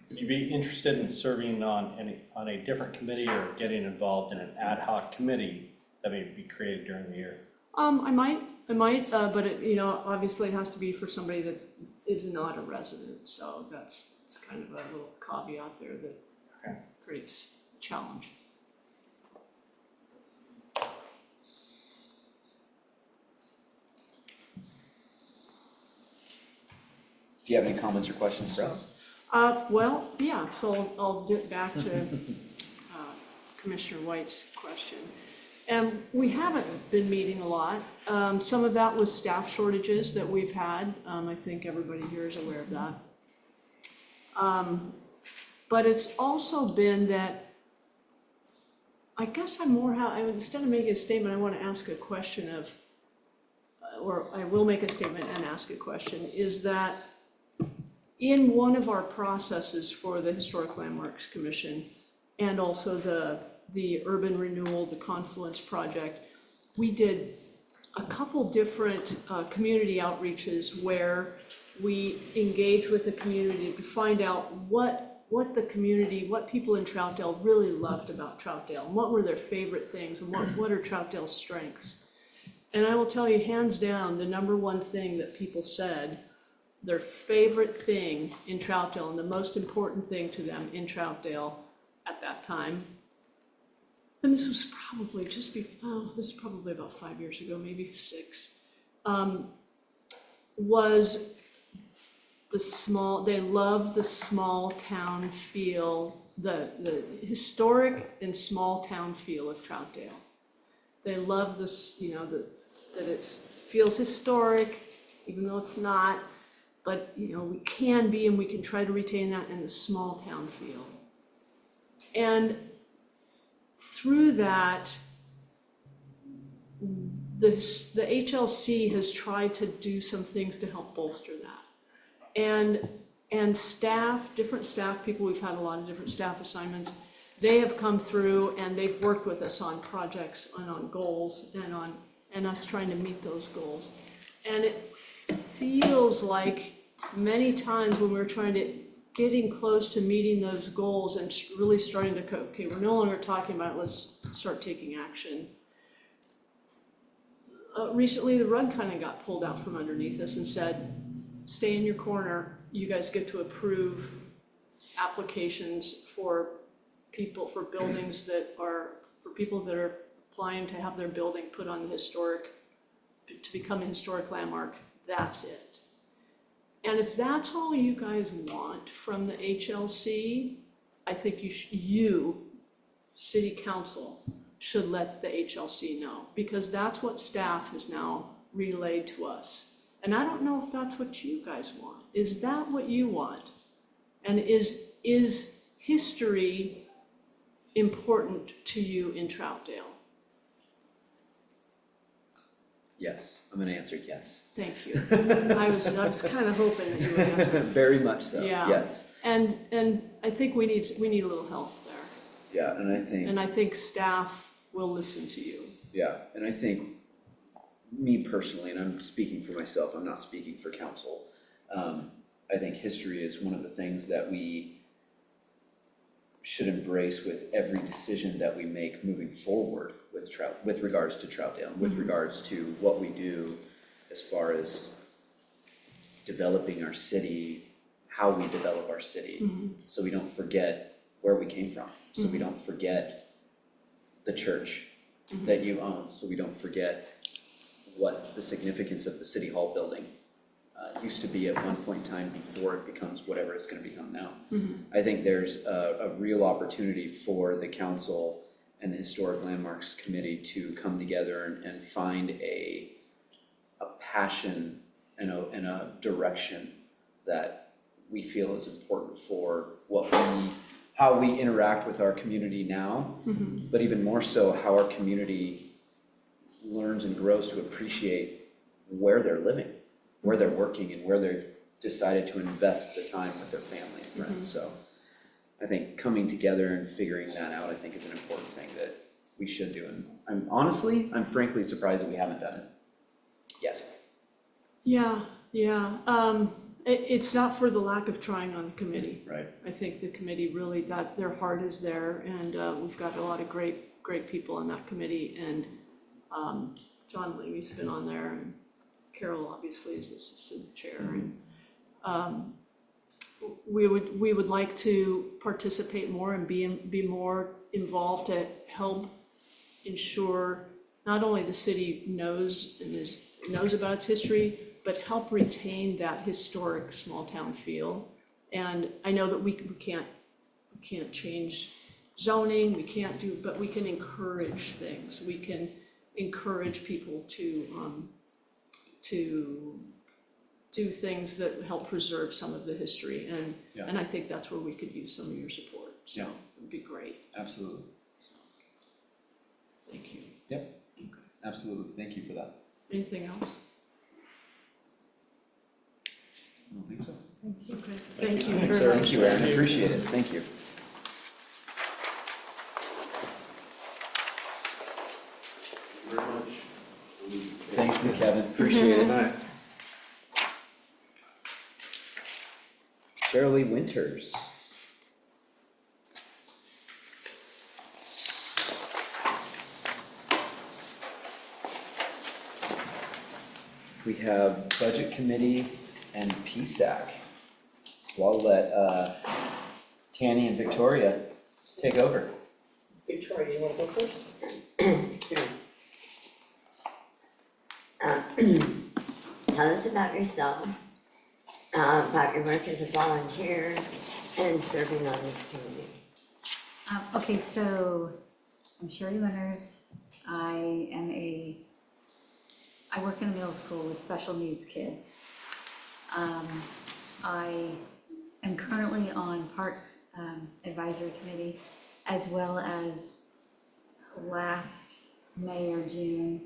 Would you be interested in serving on a different committee or getting involved in an ad hoc committee that may be created during the year? I might, but it, obviously it has to be for somebody that is not a resident. So it's kind of a little caveat there that creates a challenge. Do you have any comments or questions for us? Well, yeah, so I'll dip back to Commissioner White's question. And we haven't been meeting a lot. Some of that was staff shortages that we've had. I think everybody here is aware of that. But it's also been that, I guess I'm more instead of making a statement, I want to ask a question of, or I will make a statement and ask a question, is that in one of our processes for the Historic Landmarks Commission and also the urban renewal, the Confluence project, we did a couple different community outreaches where we engaged with the community to find out what the community, what people in Troutdale really loved about Troutdale, and what were their favorite things, and what are Troutdale's strengths. And I will tell you, hands down, the number one thing that people said, their favorite thing in Troutdale and the most important thing to them in Troutdale at that time, and this was probably this is probably about 5 years ago, maybe 6, was they loved the small town feel, the historic and small town feel of Troutdale. They love this, that it feels historic, even though it's not, but we can be, and we can try to retain that in the small town feel. And through that, the HLC has tried to do some things to help bolster that. And staff, different staff people, we've had a lot of different staff assignments, they have come through and they've worked with us on projects and on goals and us trying to meet those goals. And it feels like many times when we're getting close to meeting those goals and really starting to okay, we're no longer talking about it, let's start taking action. Recently, the rug kind of got pulled out from underneath us and said, stay in your corner, you guys get to approve applications for buildings for people that are applying to have their building put on to become a historic landmark, that's it. And if that's all you guys want from the HLC, I think you, City Council, should let the HLC know, because that's what staff has now relayed to us. And I don't know if that's what you guys want. Is that what you want? And is history important to you in Troutdale? Yes, I'm gonna answer yes. Thank you. I was kind of hoping that you would answer. Very much so, Yeah. yes. And I think we need a little help there. Yeah, and I think staff will listen to you. Yeah, and I think me personally, and I'm speaking for myself, I'm not speaking for council. I think history is one of the things that we should embrace with every decision that we make moving forward with regards to Troutdale, with regards to what we do as far as developing our city, how we develop our city, so we don't forget where we came from, so we don't forget the church that you own, so we don't forget what the significance of the City Hall building used to be at one point in time before it becomes whatever it's gonna become now. I think there's a real opportunity for the council and the Historic Landmarks Committee to come together and find a passion and a direction that we feel is important for how we interact with our community now, but even more so how our community learns and grows to appreciate where they're living, where they're working, and where they've decided to invest the time with their family and friends. So I think coming together and figuring that out, I think, is an important thing that we should do. And I'm frankly surprised that we haven't done it yet. Yeah. It's not for the lack of trying on the committee. Right. I think the committee really, that their heart is there, and we've got a lot of great people on that committee, and John Levy's been on there, and Carol obviously is the assistant chair, and we would like to participate more and be more involved to help ensure not only the city knows about its history, but help retain that historic small town feel. And I know that we can't change zoning, we can't do, but we can encourage things. We can encourage people to do things that help preserve some of the history, and I think that's where we could use some of your support, so it'd be great. Absolutely. Thank you. Yep, absolutely, thank you for that. Anything else? I don't think so. Okay, thank you very much. Thank you, Aaron, appreciate it, thank you. Very much. Thank you, Kevin, appreciate it. Shirley Winters. We have Budget Committee and PSAC. So I'll let Tanny and Victoria take over. Victoria, you wanna go first? Tell us about yourself, about your work as a volunteer and serving on this committee. Okay, so I'm Sherry Winters. I work in a middle school with special needs kids. I am currently on Parks Advisory Committee, as well as last May or June,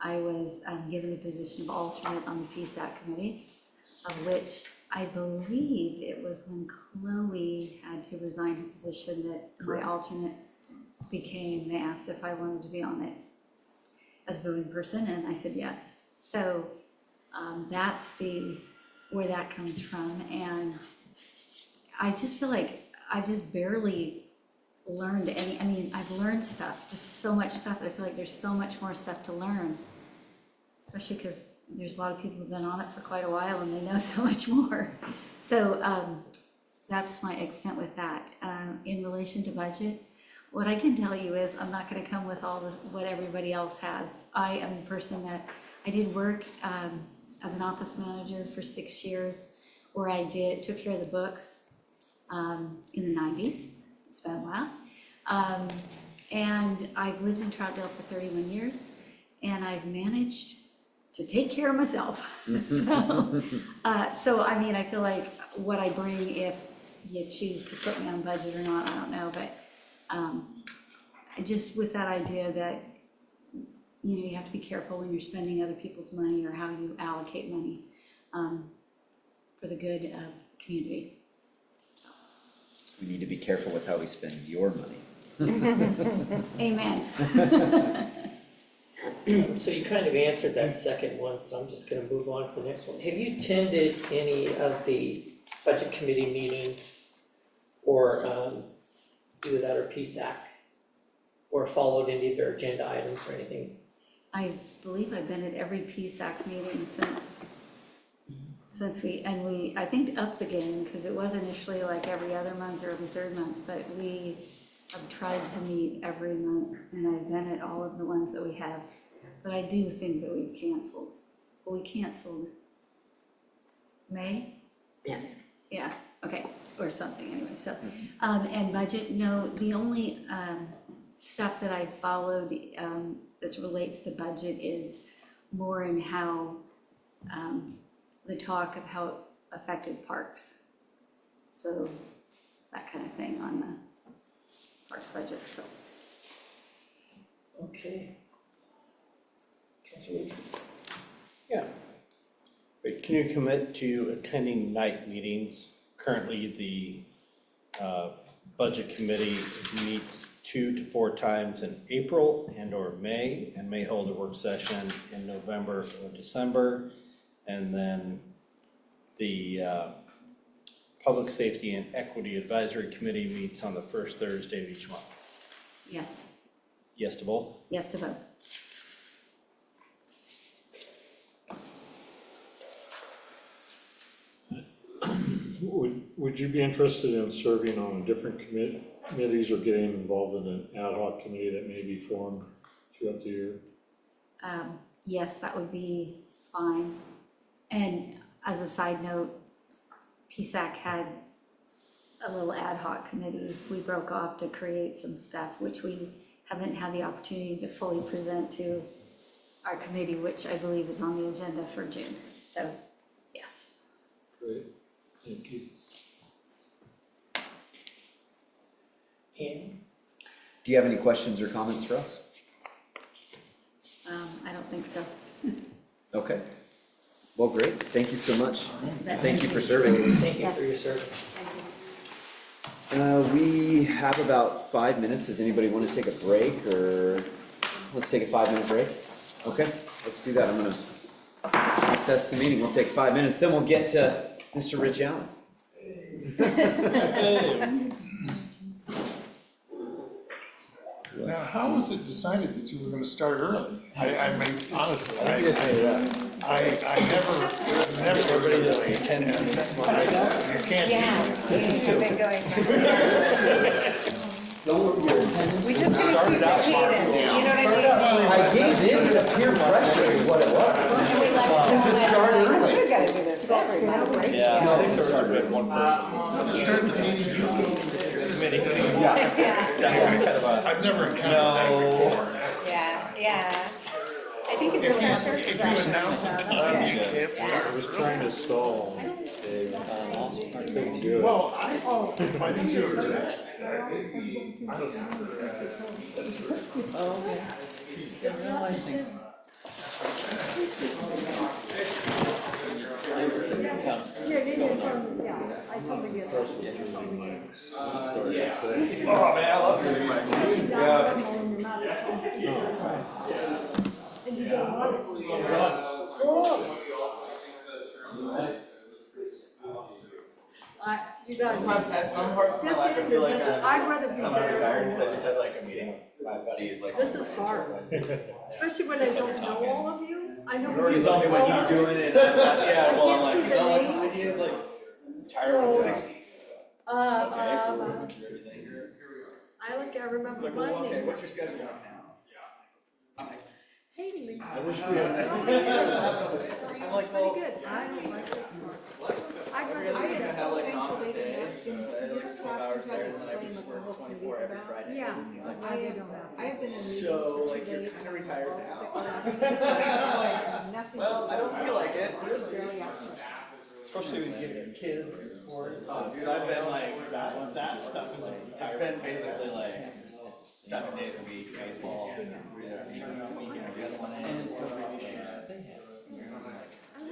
I was given the position of alternate on the PSAC committee, of which I believe it was when Chloe had to resign her position that my alternate became, they asked if I wanted to be on it as a voting person, and I said yes. So that's where that comes from, and I just feel like I just barely learned any, I mean, I've learned stuff, just so much stuff, but I feel like there's so much more stuff to learn. Especially because there's a lot of people who've been on it for quite a while and they know so much more. So that's my extent with that. In relation to budget, what I can tell you is I'm not gonna come with all what everybody else has. I am the person that, I did work as an office manager for 6 years, where I took care of the books in the 90s. It's been a while. And I've lived in Troutdale for 31 years, and I've managed to take care of myself. So I mean, I feel like what I bring, if you choose to put me on budget or not, I don't know, but just with that idea that, you know, you have to be careful when you're spending other people's money or how you allocate money for the good of the community. We need to be careful with how we spend your money. Amen. So you kind of answered that second one, so I'm just gonna move on to the next one. Have you attended any of the budget committee meetings or either that or PSAC? Or followed any of their agenda items or anything? I believe I've been at every PSAC meeting since we, I think upped the game, because it was initially like every other month or every third month, but we have tried to meet every month, and I've been at all of the ones that we have. But I do think that we've canceled. Well, we canceled May? Yeah. Yeah, okay, or something anyway, so. And budget, no, the only stuff that I've followed that relates to budget is more in how the talk of how it affected parks. So that kind of thing on the parks budget, so. Okay. Councilor Richard? Yeah. Wait, can you commit to attending night meetings? Currently, the budget committee meets 2 to 4 times in April and or May, and may hold a work session in November or December. And then the Public Safety and Equity Advisory Committee meets on the first Thursday of each month. Yes, Yes to both? yes to both. Would you be interested in serving on different committees or getting involved in an ad hoc committee that may be formed throughout the year? Yes, that would be fine. And as a side note, PSAC had a little ad hoc committee. We broke off to create some stuff, which we haven't had the opportunity to fully present to our committee, which I believe is on the agenda for June. So, yes. Great, thank you. And Do you have any questions or comments for us? I don't think so. Okay. Well, great. Thank you so much. Thank you for serving. thank you for your service. We have about 5 minutes. Does anybody want to take a break, or let's take a 5-minute break? Okay, let's do that. I'm gonna recess the meeting. We'll take 5 minutes, then we'll get to Mr. Rich Allen. Now, how was it decided that you were gonna start early? I mean, honestly, I never really attended. You can't do Have been going. We just Started gonna keep the out cadence, you know what I mean? I gave in to peer pressure is what it was. And we let To start early. We gotta do this every month, right? Yeah, I think it started with one person. Start the meeting. Yeah. Yeah, kind of a. I've never encountered that before. Yeah. I think it's a little church If you announce a time, you can't I start. was trying to stall, Dave. I couldn't do it. Well, I didn't do it. I was. I totally get it. Sorry to say. Oh, man, I love drinking my coffee. Yeah. And you get a lot of. What's going on? You guys. Sometimes at some part of my life, I feel like I'd rather I'm be semi-retired, because I there. just had like a meeting with my buddies, like. This is hard, especially when I don't know all of you. I know. You already told me what he's doing, and yeah, I well, I'm can't see like, the no, like, my names. idea is like, retired from 60. Okay, so we're looking through everything. I remember It's like, my well, okay, name. what's your schedule now? Haley. I wish we had. I'm like, well. Pretty good. I don't like this part. I realized we're gonna have like an office day, like 12 hours there, and then I could just work 24 every Friday. Yeah, He's like, I have been in meetings so for like 2 you're days. kind of retired now. Nothing. Well, I don't feel like it. Barely asked me. Especially when you get kids and sports. Oh, dude, I've been like, that stuff is like, it's been basically like 7 days a week, baseball, tournaments a weekend, the other one is.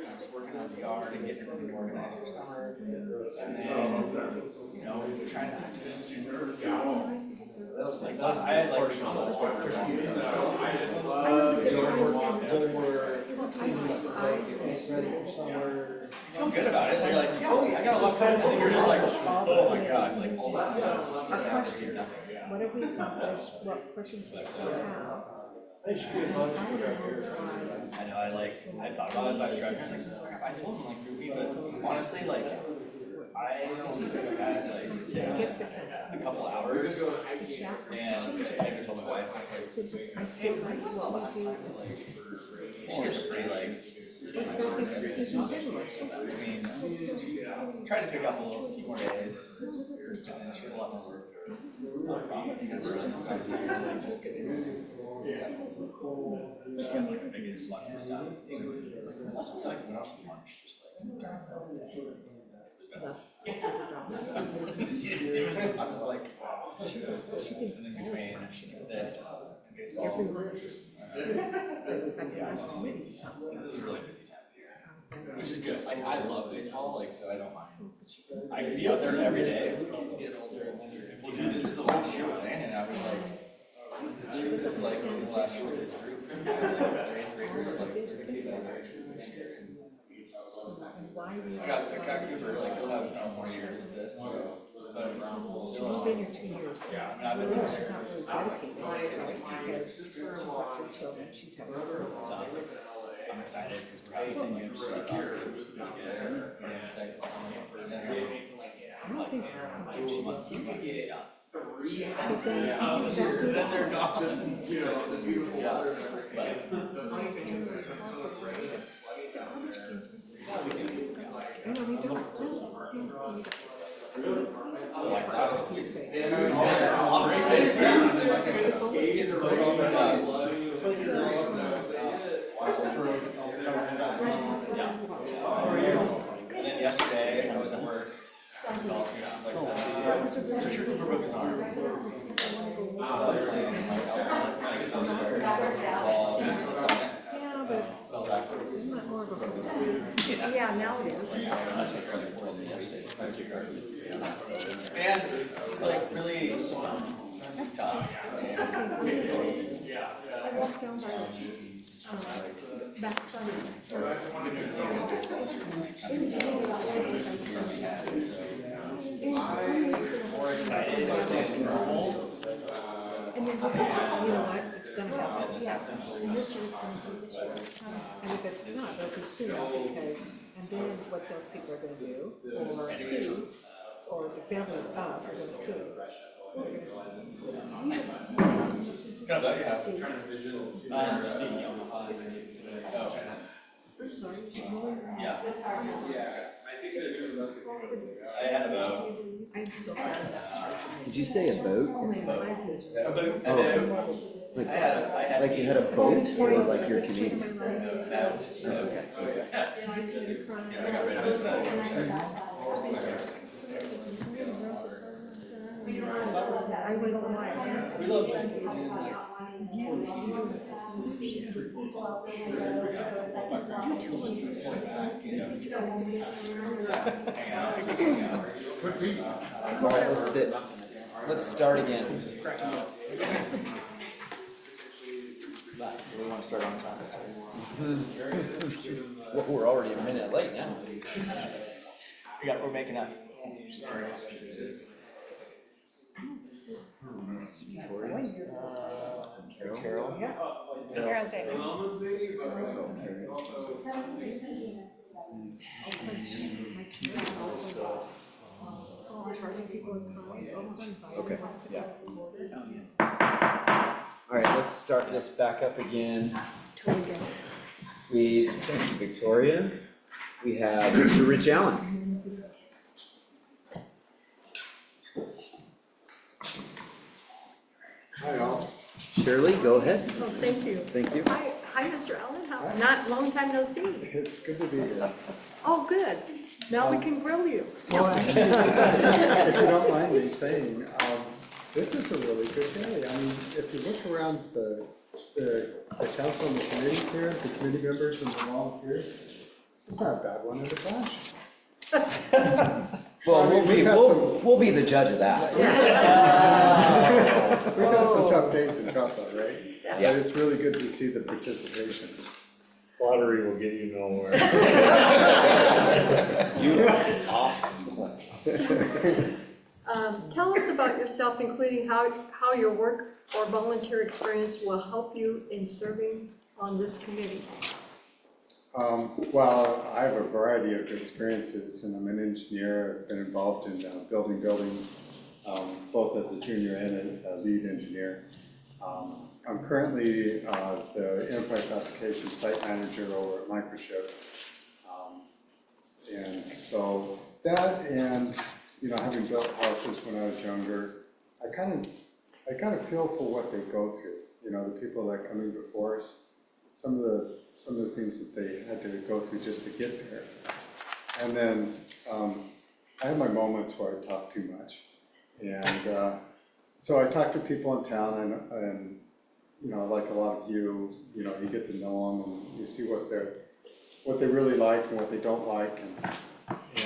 Just working on the yard and getting everything organized for summer. And then, you know, trying to just. Like, I had like. Feel good about it. They're like, oh, I got a lot of sense, and you're just like, oh my god, like all that stuff. Our question, what have we, what questions we still have? I know, I thought about it as I was driving, I was like, I told him like groupie, but honestly, like, I don't think I've had like a couple hours, and I even told my wife, I was So like, just, I feel like what we do is. she was pretty like, I mean, try to pick up a few more days, and she had a lot more work. No problem, because we're just starting to like just get into she had like a big influx of stuff. It's also like went out to lunch, just like. I was like, she was in between this and baseball. Yeah, this is a really busy time of year, which is good. Like, I love baseball, like, so I don't mind. I could be out there every day. The kids get older and older. Dude, this is the last year with Ann, and I was like, this is like his last year with his group. Like, their 8th graders, like, they're gonna see them in their 8th group this year. I got Cooper, like, he'll have 2 more years of this, so. But it was still. She's been here 2 years. Yeah, I mean, I've been She's there. not really dedicated, because she's got 3 children, she's having a girl. So I was like, I'm excited because we're having a huge stuff here. I don't think She wants to be a 3. Because Then they're gone. Yeah. No, they don't. And then yesterday, I was at work. She calls me, she's like, Richard Cooper broke his arm. So they're playing like outside, trying to get those squares. Ball, Yeah, but fell backwards. isn't that more of a, yeah, now it is. And it's like really tough. I walked down by, backside of the store. More excited than normal. And then, you know what, it's gonna happen, yeah, and this year's gonna be this year. And if it's not, it'll be soon, because, and then what those people are gonna do, or sue, or the families us are gonna sue. We're gonna sue. Kind of, yeah. I'm sorry. Yeah. I had a boat. I'm so proud of that. Did you say a boat? Oh, my glasses. A boat. Oh, like you had a boat or like you're Canadian? Boat. I went online. We love All right, let's sit. Let's start again. We want to start on time. Well, we're already a minute late now. We're making up. Carol. Carol's right. Okay, yeah. All right, let's start this back up again. Please, thank you, Victoria. We have Mr. Rich Allen. Hi, all. Shirley, go ahead. Oh, thank you. Thank you. Hi, Mr. Allen, not, long time no see. It's good to be here. Oh, good. Now we can grill you. Well, actually, if you don't mind me saying, this is a really good day. I mean, if you look around the council and the committees here, the committee members and the volunteers, it's not a bad one in the bunch. Well, we'll be the judge of that. We've had some tough days in Troutdale, right? Yeah. But it's really good to see the participation. Flattery will get you nowhere. You are awesome. Tell us about yourself, including how your work or volunteer experience will help you in serving on this committee. Well, I have a variety of experiences, and I'm an engineer. I've been involved in building buildings, both as a junior and a lead engineer. I'm currently the enterprise application site manager over at Microchip. And so that, and having built houses when I was younger, I kind of feel for what they go through. The people that come in before us, some of the things that they had to go through just to get there. And then I have my moments where I talk too much, and so I talk to people in town, and like a lot of you, you get to know them, and you see what they really like and what they don't like,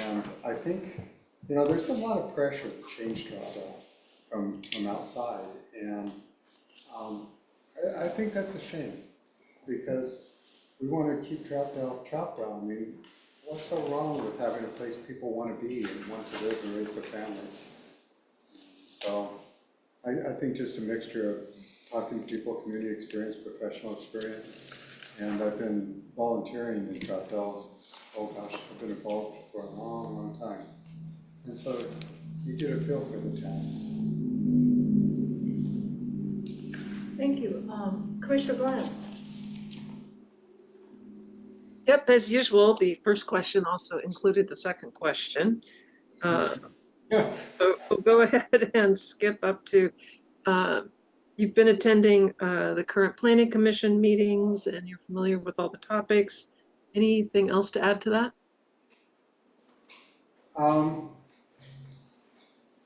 and I think there's a lot of pressure to change Troutdale from outside, and I think that's a shame, because we want to keep Troutdale. I mean, what's so wrong with having a place people want to be and want to live and raise their families? So I think just a mixture of talking to people, community experience, professional experience, and I've been volunteering in Troutdale. Oh gosh, I've been involved for a long, long time, and so you get a feel for the challenge. Thank you. Commissioner Glantz. Yep, as usual, the first question also included the second question. So we'll go ahead and skip up to, you've been attending the current planning commission meetings and you're familiar with all the topics. Anything else to add to that?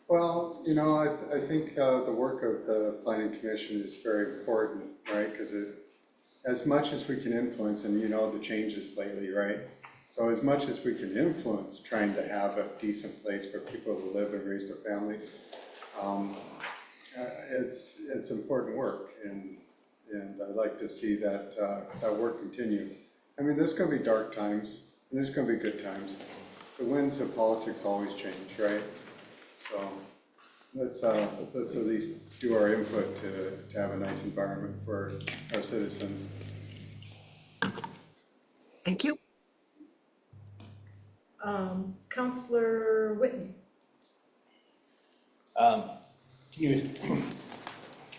Well, you know, I think the work of the planning commission is very important, right? Because as much as we can influence, and you know the changes lately, right? So as much as we can influence trying to have a decent place for people to live and raise their families, it's important work, and I'd like to see that that work continue. I mean, there's going to be dark times, and there's going to be good times. The winds of politics always change, right? So let's at least do our input to have a nice environment for our citizens. Thank you. Counselor Whitten. Can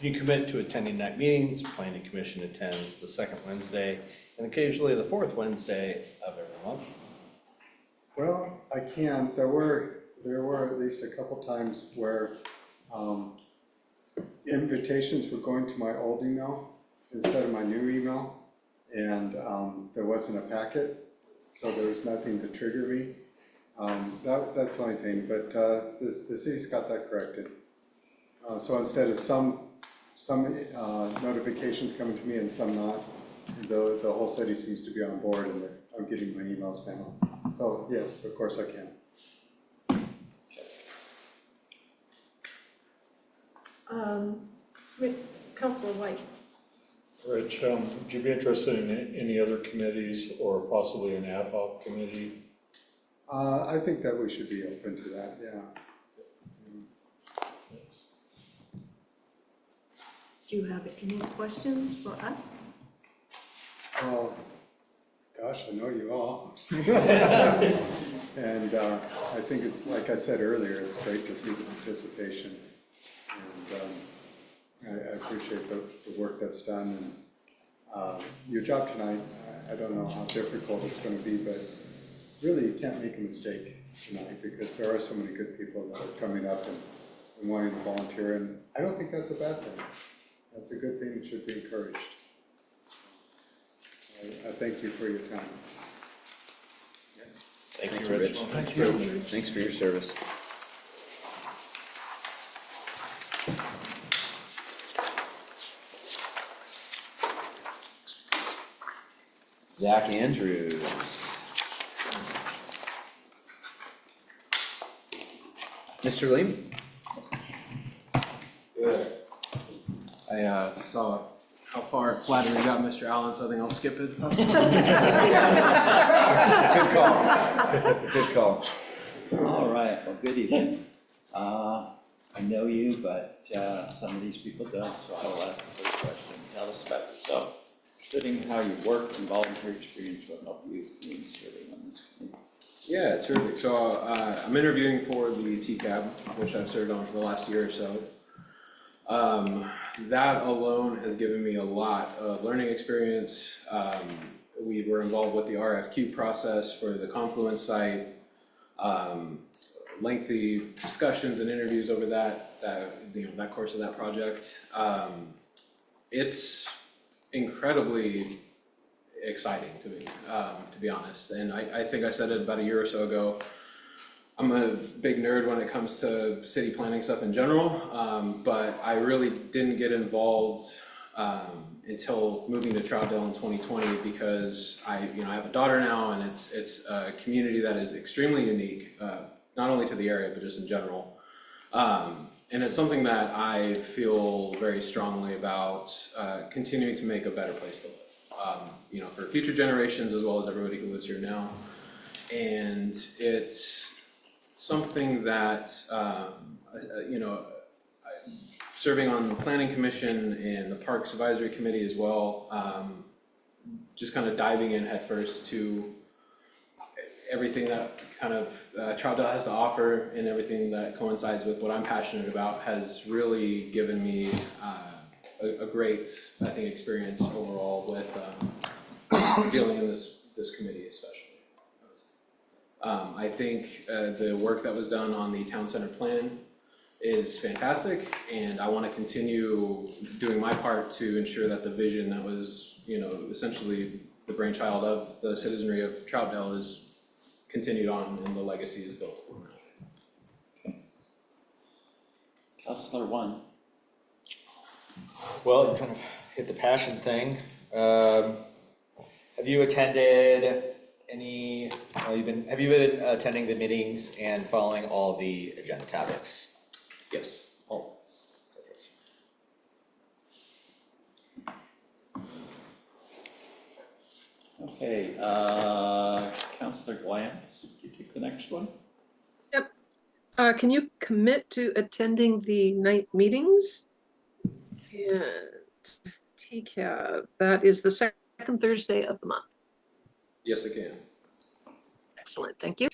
you commit to attending night meetings? Planning commission attends the second Wednesday and occasionally the fourth Wednesday of every month. Well, I can. There were at least a couple times where invitations were going to my old email instead of my new email, and there wasn't a packet, so there was nothing to trigger me. That's the only thing, but the city's got that corrected. So instead of some notifications coming to me and some not, the whole city seems to be on board, and I'm getting my emails now. So yes, of course I can. Counselor White. Rich, would you be interested in any other committees or possibly an ad hoc committee? I think that we should be open to that, yeah. Do you have any questions for us? Oh, gosh, I know you all. And I think it's, like I said earlier, it's great to see the participation. And I appreciate the work that's done. And your job tonight, I don't know how difficult it's going to be, but really you can't make a mistake tonight because there are so many good people that are coming up and wanting to volunteer. And I don't think that's a bad thing. That's a good thing. It should be encouraged. I thank you for your time. Thank you, Rich. Thanks for your service. Zach Andrews. Mr. Lehman. Good. I saw how far flattery got Mr. Allen, so I think I'll skip it. Good call. Good call. All right, well, good evening. I know you, but some of these people don't, so I will ask the first question. Tell us about yourself. Studying how you work and volunteer experience will help you in serving on this committee. Yeah, terrific. So I'm interviewing for the TCAB, which I've served on for the last year or so. That alone has given me a lot of learning experience. We were involved with the RFQ process for the Confluence site. Lengthy discussions and interviews over that course of that project. It's incredibly exciting to me, to be honest. And I think I said it about a year or so ago. I'm a big nerd when it comes to city planning stuff in general, but I really didn't get involved until moving to Troutdale in 2020 because I have a daughter now, and it's a community that is extremely unique, not only to the area but just in general. And it's something that I feel very strongly about continuing to make a better place to live, for future generations as well as everybody who lives here now. And it's something that, serving on the Planning Commission and the Parks Advisory Committee as well, just kind of diving in headfirst to everything that kind of Troutdale has to offer and everything that coincides with what I'm passionate about has really given me a great, I think, experience overall with dealing in this committee especially. I think the work that was done on the town center plan is fantastic, and I want to continue doing my part to ensure that the vision that was, essentially the brainchild of the citizenry of Troutdale is continued on and the legacy is built. Counselor One. Well, you kind of hit the passion thing. Have you attended any, have you been attending the meetings and following all the agenda topics? Yes. Oh. Okay, Counselor Glantz, you take the next one? Yep. Can you commit to attending the night meetings? And TCAB, that is the second Thursday of the month. Yes, I can. Excellent, thank you.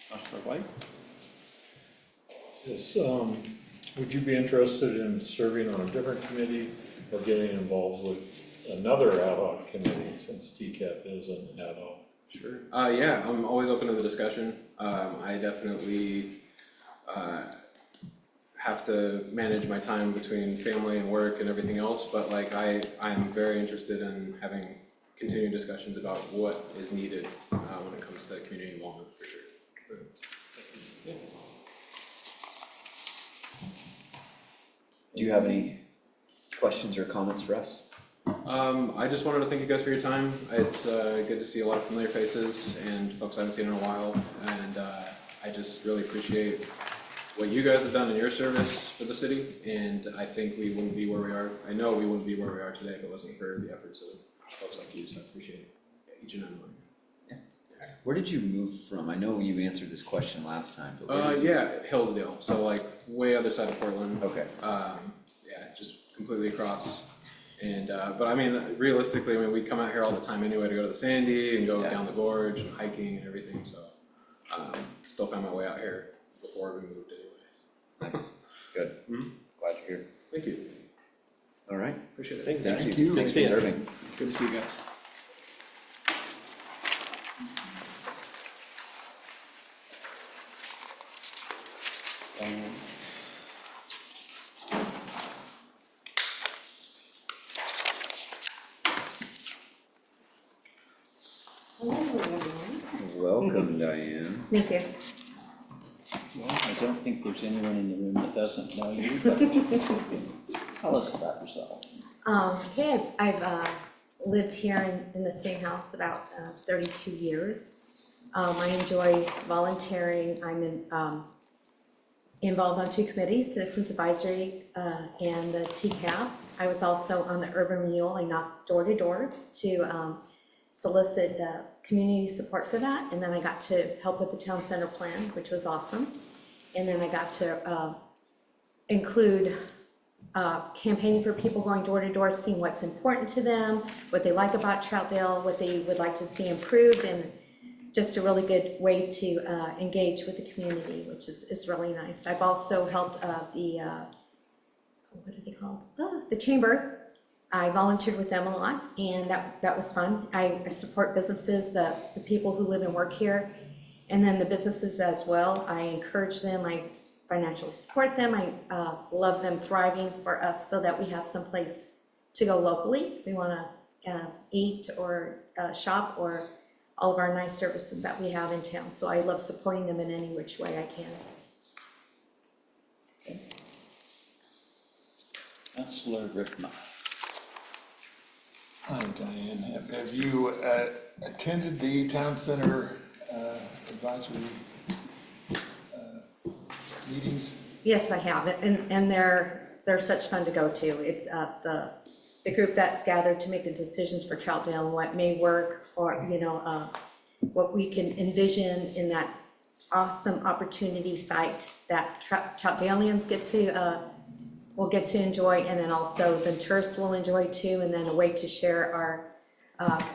Counselor White? Yes, would you be interested in serving on a different committee or getting involved with another ad hoc committee since TCAP is an ad hoc? Sure. Yeah, I'm always open to the discussion. I definitely have to manage my time between family and work and everything else, but like I'm very interested in having continued discussions about what is needed when it comes to community involvement, for sure. Do you have any questions or comments for us? I just wanted to thank you guys for your time. It's good to see a lot of familiar faces and folks I haven't seen in a while, and I just really appreciate what you guys have done in your service for the city, and I think we wouldn't be where we are. I know we wouldn't be where we are today if it wasn't for the efforts of folks like you, so I appreciate it. Each and every one. Where did you move from? I know you answered this question last time, but where did you- Yeah, Hillsdale, so like way other side of Portland. Okay. Yeah, just completely across. And, but I mean, realistically, we come out here all the time anyway to go to the Sandy and go down the gorge and hiking and everything, so still found my way out here before we moved anyways. Nice, good. Glad you're here. Thank you. All right. Appreciate it. Thank you. Thanks for serving. Good to see you guys. Hello, everyone. Welcome, Diane. Thank you. Well, I don't think there's anyone in the room that doesn't know you, but tell us about yourself. Okay, I've lived here in the same house about 32 years. I enjoy volunteering. I'm involved on two committees, Citizens Advisory and the TCAP. I was also on the Urban Renewal. I knocked door to door to solicit community support for that, and then I got to help with the town center plan, which was awesome. And then I got to include campaigning for people, going door to door, seeing what's important to them, what they like about Troutdale, what they would like to see improved, and just a really good way to engage with the community, which is really nice. I've also helped the, what are they called? The chamber. I volunteered with them a lot, and that was fun. I support businesses, the people who live and work here, and then the businesses as well. I encourage them, I financially support them. I love them thriving for us so that we have some place to go locally. We want to eat or shop, or all of our nice services that we have in town. So I love supporting them in any which way I can. Councilor Rickman. Hi, Diane. Have you attended the town center advisory meetings? Yes, I have, and they're such fun to go to. It's the group that's gathered to make the decisions for Troutdale and what may work, or what we can envision in that awesome opportunity site that Troutdalians will get to enjoy, and then also the tourists will enjoy too, and then a way to share our,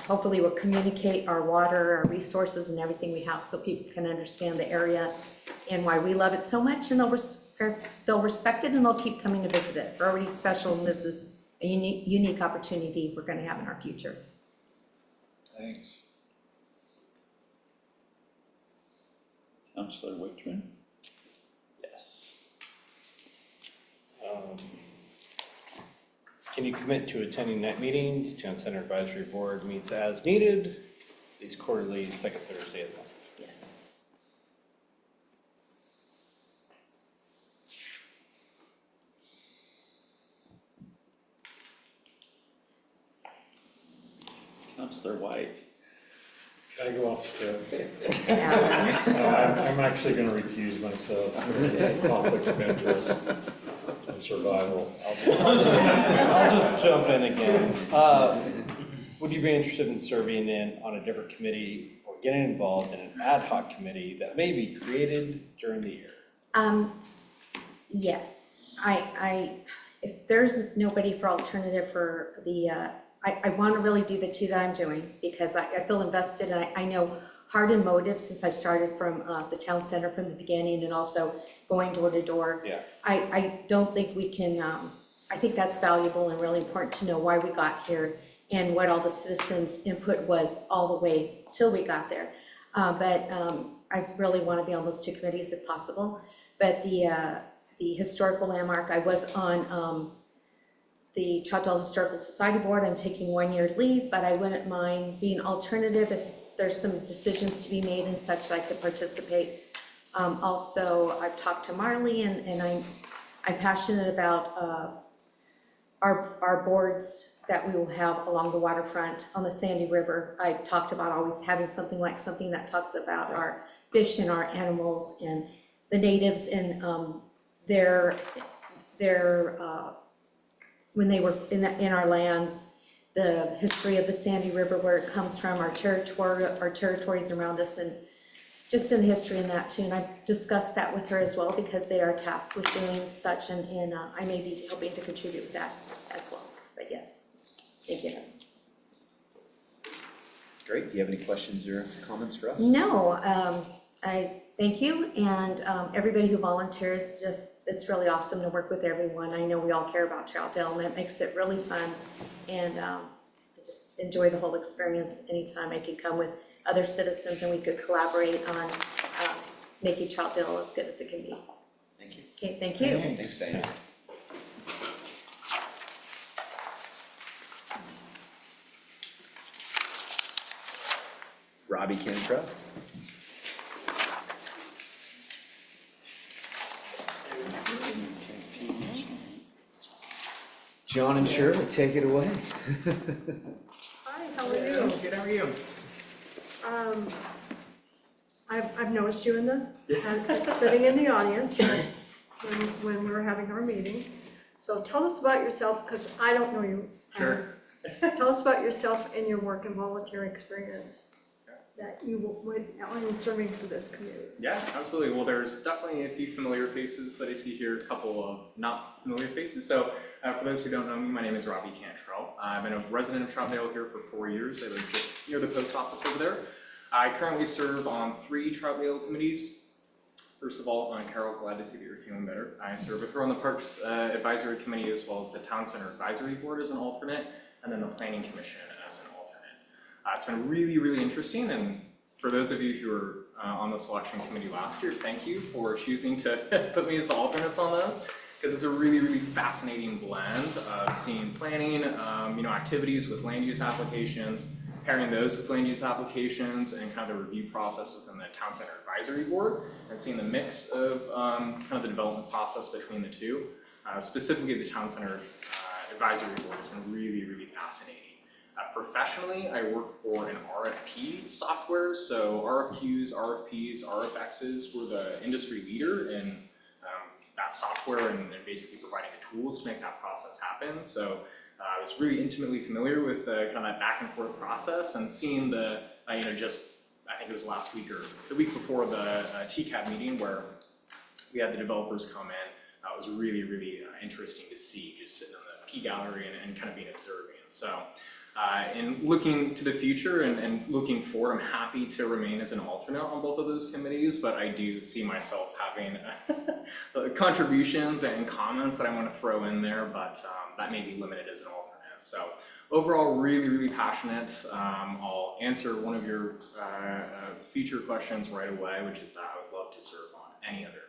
hopefully we'll communicate our water, our resources and everything we have, so people can understand the area and why we love it so much, and they'll respect it, and they'll keep coming to visit it. We're already special, and this is a unique opportunity we're gonna have in our future. Thanks. Counselor Wichman? Yes. Can you commit to attending night meetings? Town Center Advisory Board meets as needed, these quarterly, second Thursday of the month. Yes. Counselor White? Can I go off script? I'm actually gonna recuse myself, conflict of interest and survival. I'll just jump in again. Would you be interested in serving on a different committee or getting involved in an ad hoc committee that may be created during the year? Yes, if there's nobody for alternative for the, I want to really do the two that I'm doing because I feel invested and I know heart and motive since I started from the town center from the beginning and also going door to door. Yeah. I don't think we can, I think that's valuable and really important to know why we got here and what all the citizens' input was all the way till we got there. But I really want to be on those two committees if possible. But the historical landmark, I was on the Troutdale Historical Society Board. I'm taking 1 year leave, but I wouldn't mind being alternative if there's some decisions to be made and such, I could participate. Also, I've talked to Marley and I'm passionate about our boards that we will have along the waterfront on the Sandy River. I talked about always having something that talks about our fish and our animals and the natives and their when they were in our lands, the history of the Sandy River, where it comes from, our territories around us, and just in history in that too. And I've discussed that with her as well because they are tasked with doing such, and I may be helping to contribute with that as well. But yes, thank you. Great. Do you have any questions or comments for us? No, I thank you, and everybody who volunteers, it's really awesome to work with everyone. I know we all care about Troutdale, and that makes it really fun, and I just enjoy the whole experience anytime I can come with other citizens and we could collaborate on making Troutdale as good as it can be. Thank you. Okay, thank you. Thanks, Diane. Robbie Cantrell. John and Shirley, take it away. Hi, how are you? Good, how are you? I've noticed you sitting in the audience when we were having our meetings. So tell us about yourself, because I don't know you. Sure. Tell us about yourself and your work and volunteer experience that you would, in serving for this community. Yeah, absolutely. Well, there's definitely a few familiar faces that I see here, a couple of not familiar faces. So for those who don't know me, my name is Robbie Cantrell. I've been a resident of Troutdale here for 4 years. I live just near the post office over there. I currently serve on 3 Troutdale committees. First of all, Carol, glad to see that you're feeling better. I serve with her on the Parks Advisory Committee as well as the Town Center Advisory Board as an alternate, and then the Planning Commission as an alternate. It's been really, really interesting, and for those of you who were on the selection committee last year, thank you for choosing to put me as the alternates on those, because it's a really, really fascinating blend of seeing planning, activities with land use applications, pairing those with land use applications, and kind of the review process within the Town Center Advisory Board, and seeing the mix of kind of the development process between the two. Specifically, the Town Center Advisory Board has been really, really fascinating. Professionally, I work for an RFP software, so RFQs, RFPs, RFXs, we're the industry leader in that software and basically providing the tools to make that process happen. So I was really intimately familiar with kind of that back and forth process, and seeing the, I think it was last week or the week before the TCAB meeting where we had the developers come in. It was really, really interesting to see, just sitting in the P gallery and kind of being observing. So in looking to the future and looking forward, I'm happy to remain as an alternate on both of those committees, but I do see myself having contributions and comments that I want to throw in there, but that may be limited as an alternate. So overall, really, really passionate. I'll answer one of your future questions right away, which is that I would love to serve on any other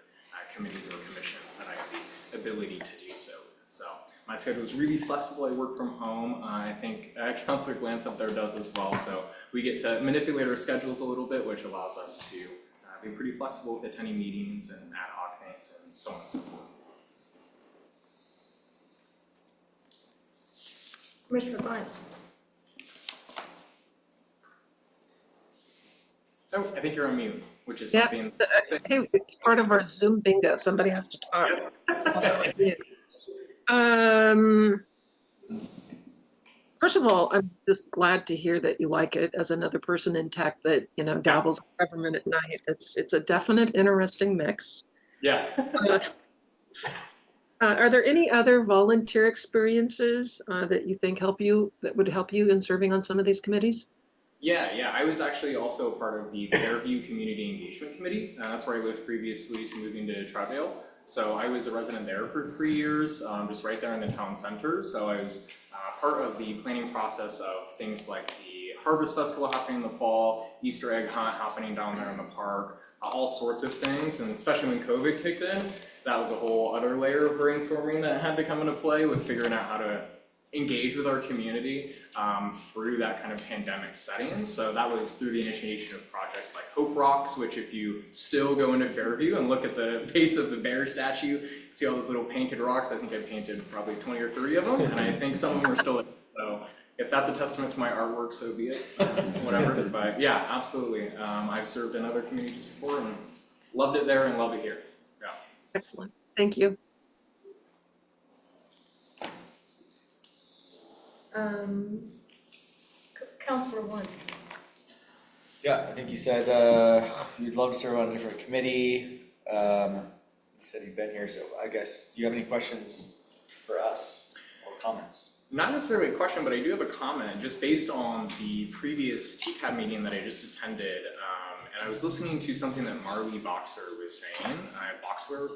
committees or commissions that I have the ability to do so with. So my schedule is really flexible. I work from home. I think Councilor Glantz up there does as well. So we get to manipulate our schedules a little bit, which allows us to be pretty flexible with attending meetings and ad hoc things and so on and so forth. Commissioner Blunt. Oh, I think you're on mute, which is Yep. something. Hey, it's part of our Zoom bingo. Somebody has to talk. First of all, I'm just glad to hear that you like it as another person in tech that, you know, dabbles in government at night. It's a definite interesting mix. Yeah. Are there any other volunteer experiences that you think that would help you in serving on some of these committees? Yeah, I was actually also part of the Fairview Community Engagement Committee. That's where I lived previously to moving to Troutdale. So I was a resident there for 3 years, just right there in the town center. So I was part of the planning process of things like the Harvest Festival happening in the fall, Easter egg hunt happening down there in the park, all sorts of things. And especially when COVID kicked in, that was a whole other layer of brainstorming that had to come into play with figuring out how to engage with our community through that kind of pandemic setting. So that was through the initiation of projects like Hope Rocks, which if you still go into Fairview and look at the base of the bear statue, you see all those little painted rocks. I think I painted probably 20 or 30 of them, and I think some of them are still there. So if that's a testament to my artwork, so be it, whatever. But yeah, absolutely. I've served in other communities before and loved it there and love it here. Yeah. Excellent. Thank you. Councilor One. Yeah, I think you said you'd love to serve on a different committee. You said you've been here, so I guess, do you have any questions for us or comments? Not necessarily a question, but I do have a comment just based on the previous TCAB meeting that I just attended. And I was listening to something that Marley Boxer was saying. Boxler,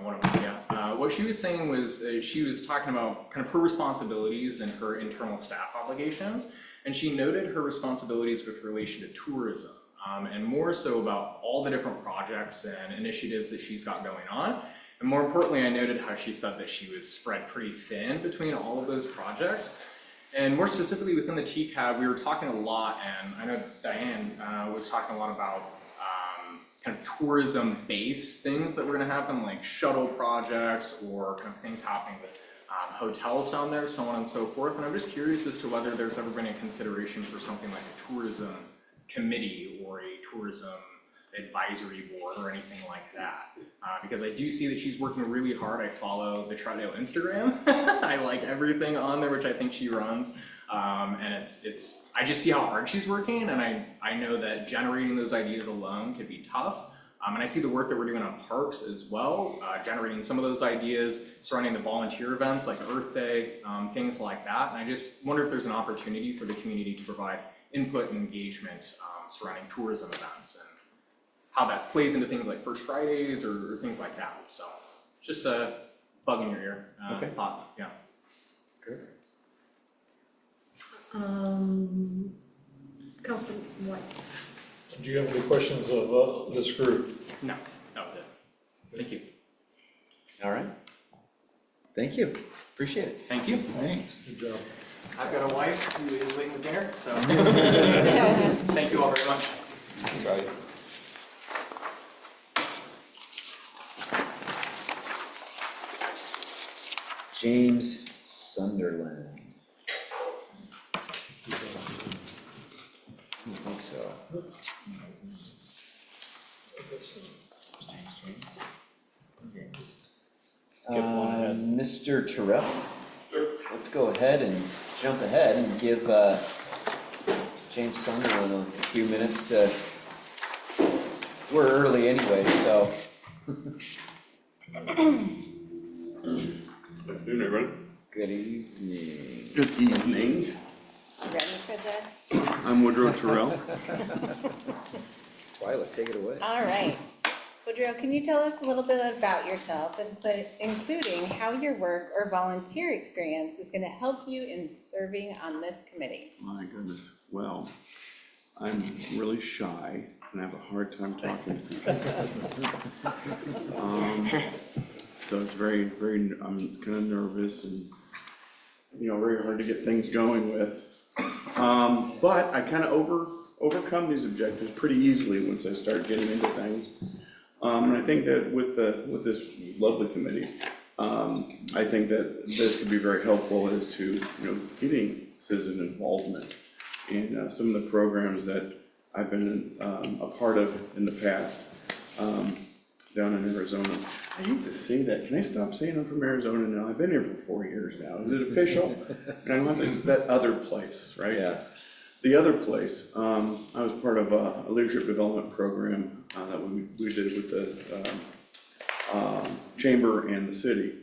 one of them, yeah. What she was saying was she was talking about kind of her responsibilities and her internal staff obligations. And she noted her responsibilities with relation to tourism. And more so about all the different projects and initiatives that she's got going on. And more importantly, I noted how she said that she was spread pretty thin between all of those projects. And more specifically within the TCAB, we were talking a lot, and I know Diane was talking a lot about kind of tourism-based things that were gonna happen, like shuttle projects or kind of things happening with hotels down there, so on and so forth. And I'm just curious as to whether there's ever been a consideration for something like a tourism committee or a tourism advisory board or anything like that. Because I do see that she's working really hard. I follow the Troutdale Instagram. I like everything on there, which I think she runs. And I just see how hard she's working, and I know that generating those ideas alone could be tough. And I see the work that we're doing on parks as well, generating some of those ideas surrounding the volunteer events like Earth Day, things like that. And I just wonder if there's an opportunity for the community to provide input and engagement surrounding tourism events and how that plays into things like First Fridays or things like that. So just a bug in your ear. Okay. Thought, yeah. Good. Councilor White. Do you have any questions of this group? No, that was it. Thank you. All right. Thank you. Appreciate it. Thank you. Thanks. Good job. I've got a wife who is waiting with dinner, so thank you all very much. That's right. James Sunderland. I don't think so. Skip one ahead. Mr. Terrell, let's go ahead and jump ahead and give James Sunderland a few minutes to, we're early anyway, so. Good afternoon, everyone. Good evening. Good evening. Ready for this? I'm Woodrow Terrell. Twyla, take it away. All right. Woodrow, can you tell us a little bit about yourself, including how your work or volunteer experience is going to help you in serving on this committee? My goodness, well, I'm really shy and I have a hard time talking to people. So it's very, I'm kind of nervous and, very hard to get things going with. But I kind of overcome these objectives pretty easily once I start getting into things. And I think that with this lovely committee, I think that this could be very helpful as to, getting citizen involvement in some of the programs that I've been a part of in the past down in Arizona. I hate to say that. Can I stop saying I'm from Arizona now? I've been here for 4 years now. Is it official? And I don't have to, that other place, right? Yeah. The other place, I was part of a leadership development program that we did with the chamber and the city.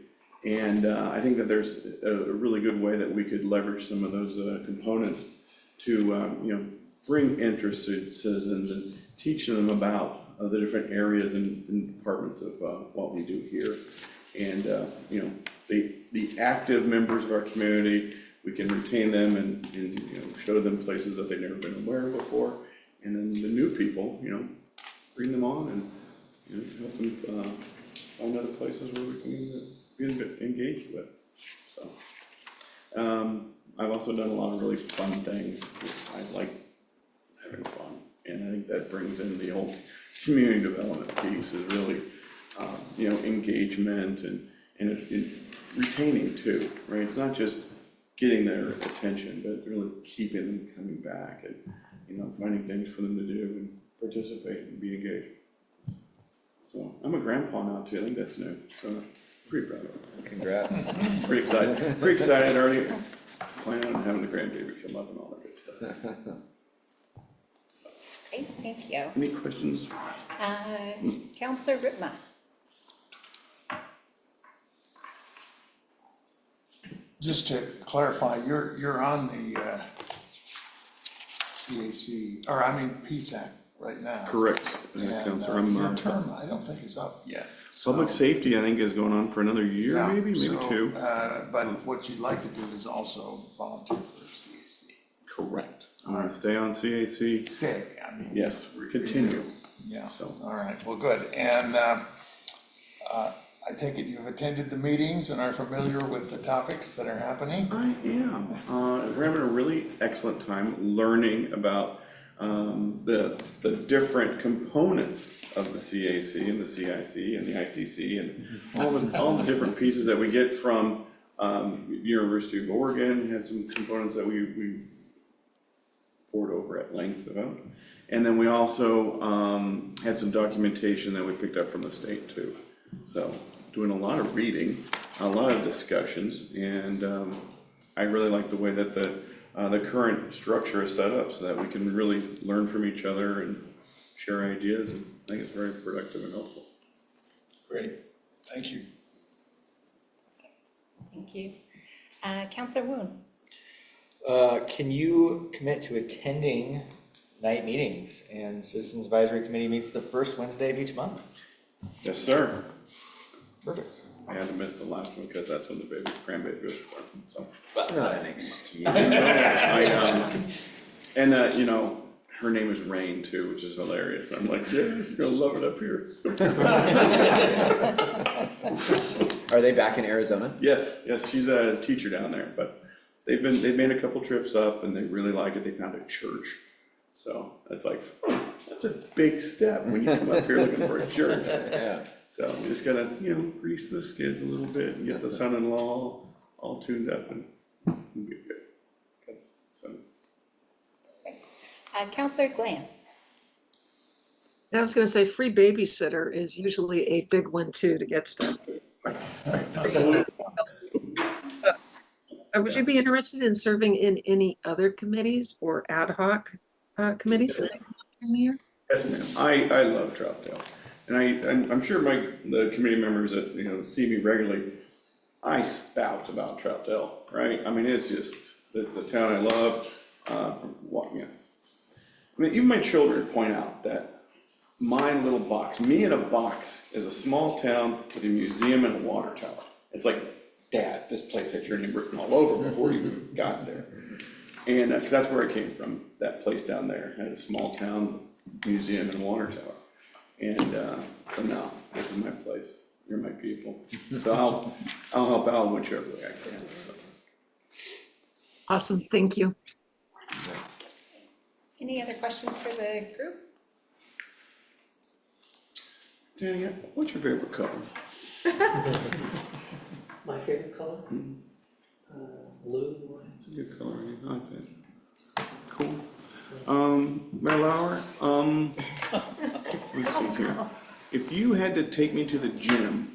And I think that there's a really good way that we could leverage some of those components to, bring interested citizens and teach them about the different areas and departments of what we do here. And, the active members of our community, we can retain them and show them places that they've never been aware of before. And then the new people, bring them on and help them find other places where we can be engaged with. So I've also done a lot of really fun things. I like having fun, and I think that brings in the whole community development piece is really engagement and retaining too, right? It's not just getting their attention, but really keeping them coming back and finding things for them to do and participate and be engaged. So I'm a grandpa now too. I think that's new. So I'm pretty proud of it. Congrats. Pretty excited. Pretty excited. Already planning on having the grandbaby come up and all that good stuff. Great, thank you. Any questions? Counselor Ritma. Just to clarify, you're on the CAC, or I mean PSAC right now. Correct. And Counselor, your term, I don't think is up yet. Public safety, I think, is going on for another year, Yeah, maybe so, 2. But what you'd like to do is also volunteer for CAC. Correct. I want to stay on CAC. Stay, I mean. Yes, continue. Yeah, So. all right, well, good. And I take it you've attended the meetings and are familiar with the topics that are happening? I am. We're having a really excellent time learning about the different components of the CAC and the CIC and the ICC and all the different pieces that we get from University of Oregon. Had some components that we poured over at length about. And then we also had some documentation that we picked up from the state too. So doing a lot of reading, a lot of discussions, and I really like the way that the current structure is set up so that we can really learn from each other and share ideas, and I think it's very productive and helpful. Great, thank you. Thank you. Counselor Woon. Can you commit to attending night meetings? And Citizens Advisory Committee meets the first Wednesday of each month. Yes, sir. Perfect. I had to miss the last one because that's when the grandbaby was born, so. It's not an excuse. Her name is Rain too, which is hilarious. I'm like, yeah, you're gonna love it up here. Are they back in Arizona? Yes, she's a teacher down there, but they've made a couple trips up and they really like it. They found a church. So that's like, that's a big step when you come up here looking for a church. Yeah. So we just gotta, grease the skids a little bit and get the son-in-law all tuned up and it'll be good. Good. So. Counselor Glantz. I was gonna say, free babysitter is usually a big one too, to get stuff. Would you be interested in serving in any other committees or ad hoc committees that come during the year? Yes, ma'am. I love Troutdale. And I'm sure the committee members that, see me regularly, I spout about Troutdale, right? I mean, it's the town I love, even my children point out that my little box. Me in a box is a small town with a museum and a water tower. It's like, Dad, this place had your name written all over before you got there. And, because that's where I came from, that place down there, had a small town museum and water tower. And, so now, this is my place, you're my people. So I'll help out whichever way I can, so. Awesome, thank you. Any other questions for the group? Danny, what's your favorite color? My favorite color? Blue. It's a good color, I like that. Cool. Mayor Lauer, let's see here. If you had to take me to the gym,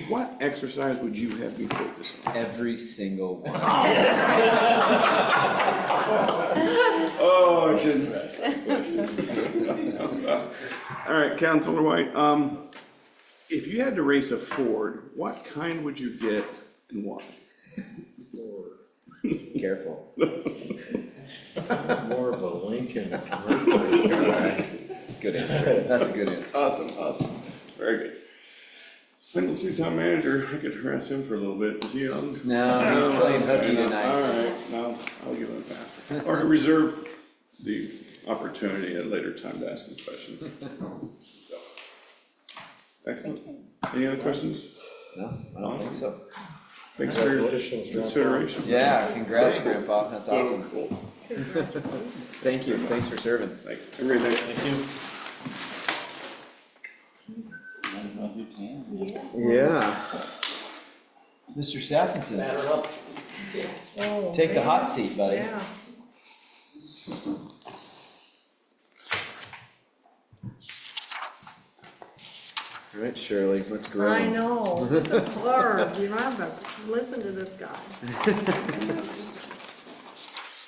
what exercise would you have me focus on? Every single one. Oh, I shouldn't have asked that question. All right, Councilor White, if you had to race a Ford, what kind would you get and why? Careful. More of a Lincoln. Good answer. That's a good answer. Awesome. Very good. Spindle's new town manager, I could harass him for a little bit. Is he on? No, he's playing hooky tonight. All right, no, I'll give him a pass. Or reserve the opportunity at a later time to ask him questions. So, excellent. Any other questions? No, I don't think so. Thanks for your consideration. Yeah, congrats, Grandpa, that's So awesome. cool. Thanks for serving. Thanks. Have a great night. Thank you. Yeah. Mr. Stephenson, Batter up. take the hot seat, buddy. Yeah. All right, Shirley, let's grill I him. know, this is hard, you know, but listen to this guy.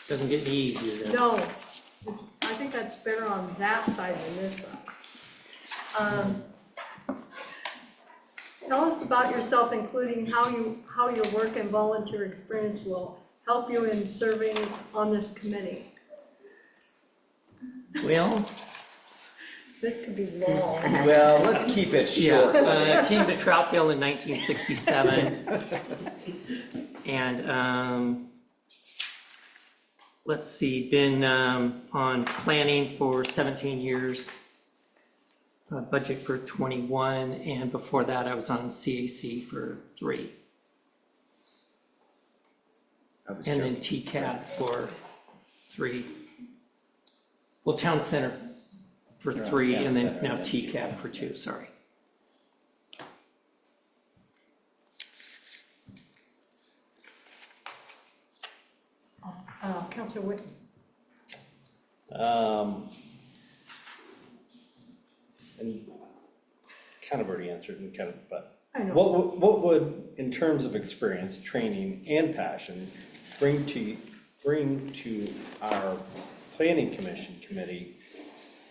Doesn't get any easier then. No, I think that's better on that side than this side. Tell us about yourself, including how your work and volunteer experience will help you in serving on this committee. Well, This could be long. Well, let's keep it short. yeah, came to Troutdale in 1967. And, let's see, been on planning for 17 years. Budget for 21, and before that I was on CAC for 3. And then TCAP for 3. Well, Town Center for 3, and then now TCAP for 2, sorry. Councilor Wood. And kind of already answered and kind of, but I know. what would, in terms of experience, training, and passion, bring to our planning commission committee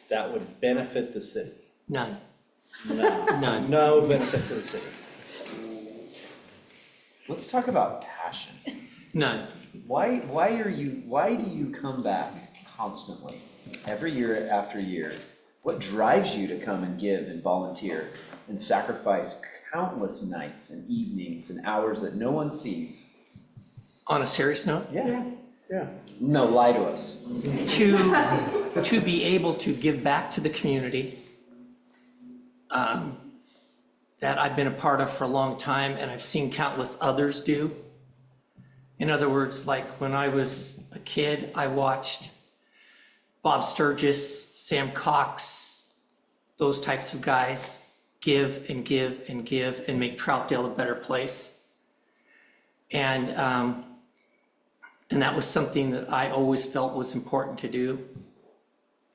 that would benefit the city? None. None. No benefit to the city. Let's talk about passion. None. Why do you come back constantly, every year after year? What drives you to come and give and volunteer and sacrifice countless nights and evenings and hours that no one sees? On a serious note? Yeah. Yeah. No, lie to us. To be able to give back to the community that I've been a part of for a long time, and I've seen countless others do. In other words, like when I was a kid, I watched Bob Sturgis, Sam Cox, those types of guys give and give and give and make Troutdale a better place. And that was something that I always felt was important to do,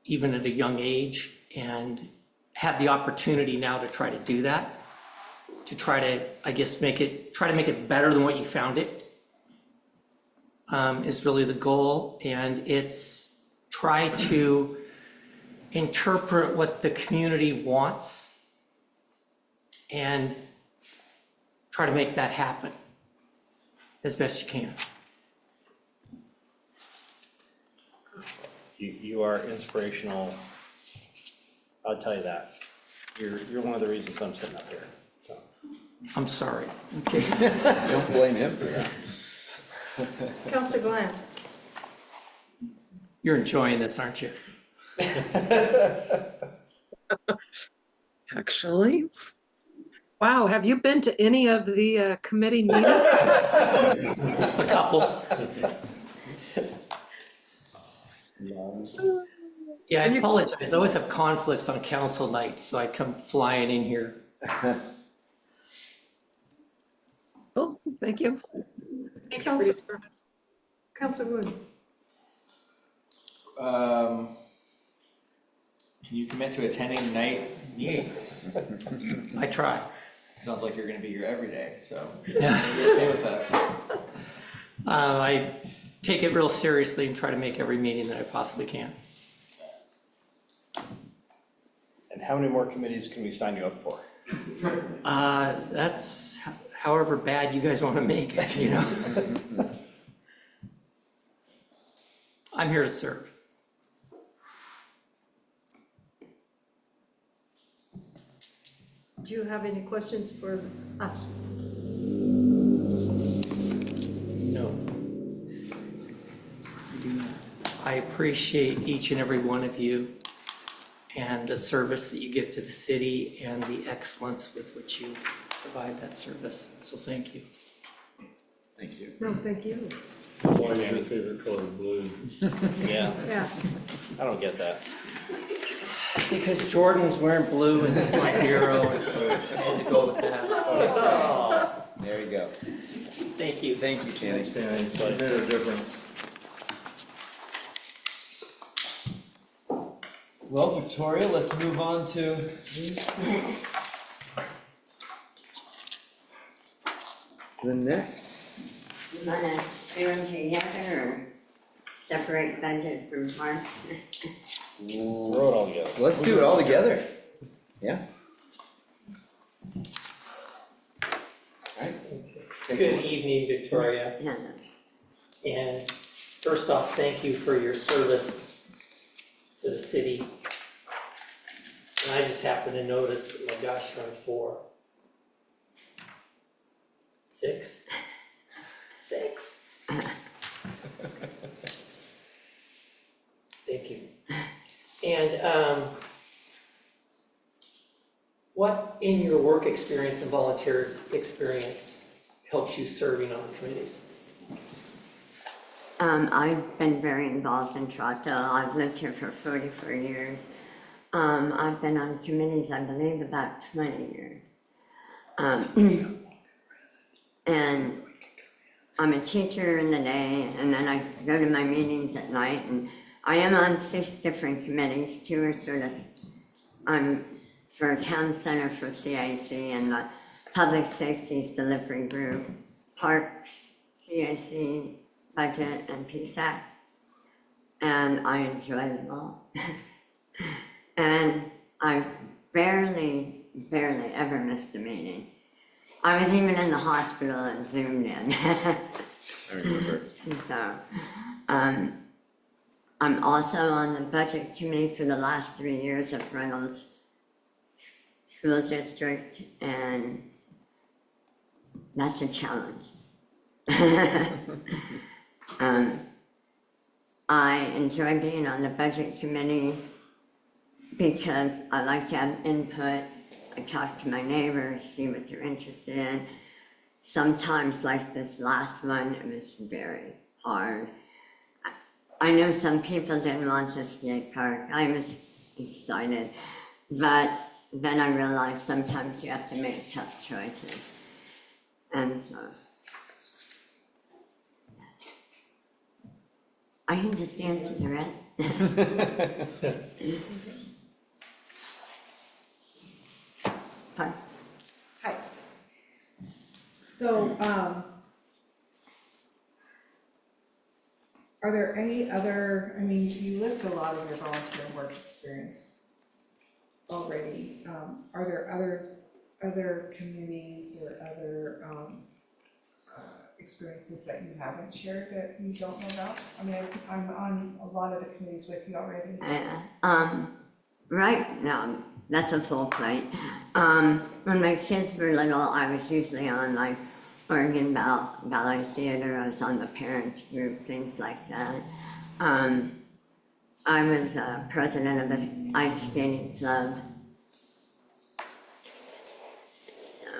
even at a young age, and had the opportunity now to try to do that, to try to, I guess, make it better than what you found it, is really the goal. And it's try to interpret what the community wants and try to make that happen as best you can. You are inspirational I'll tell you that. You're one of the reasons I'm sitting up here, so. I'm sorry, okay? Don't blame him for that. Counselor Glenn? You're enjoying this, aren't you? Actually, wow, have you been to any of the committee meetings? A couple. Yeah, I apologize. I always have conflicts on council nights, so I come flying in here. Oh, thank you. Thank you for your service. Counselor Wood? Can you commit to attending night meetings? I try. Sounds like you're gonna be here every day, so Yeah. you're okay with that. I take it real seriously and try to make every meeting that I possibly can. And how many more committees can we sign you up for? That's however bad you guys want to make it, you know? I'm here to serve. Do you have any questions for us? No. I appreciate each and every one of you and the service that you give to the city and the excellence with which you provide that service. So thank you. Thank you. No, thank you. Why is your favorite color blue? Yeah, Yeah. I don't get that. Because Jordan's wearing blue and he's my hero, and so I had to go with that. Oh, there you go. Thank you. Thank you, Tanny. It's made a difference. Well, Victoria, let's move on to the next. You wanna do them together or separate budget from parks? Throw it all together. Let's do it all together. Yeah. Alright. Good evening, Victoria. Yeah. And first off, thank you for your service to the city. And I just happened to notice that my gosh turned 4. 6? 6? Thank you. And what in your work experience and volunteer experience helps you serving on the committees? I've been very involved in Troutdale. I've lived here for 44 years. I've been on committees, I believe, about 20 years. And I'm a teacher in the day, and then I go to my meetings at night, and I am on 6 different committees. 2 are sort of, I'm for Town Center for CIC and the Public Safety's Delivery Group, Parks, CIC, Budget, and PSAC. And I enjoy them all. And I've barely ever missed a meeting. I was even in the hospital and zoomed in. I remember. So, I'm also on the budget committee for the last 3 years of Reynolds School District, and that's a challenge. I enjoy being on the budget committee because I like to have input. I talk to my neighbors, see what they're interested in. Sometimes, like this last one, it was very hard. I know some people didn't want the skate park. I was excited, but then I realized sometimes you have to make tough choices. And so, I can just answer the rest. Hi. Hi. So, are there any other, I mean, you list a lot of your volunteer work experience already. Are there other committees or other experiences that you haven't shared that you don't know about? I mean, I'm on a lot of the committees with you already. right now, that's a full plate. When my kids were little, I was usually on like Oregon Ballet Theater, I was on the parents group, things like that. I was president of an ice skating club. So,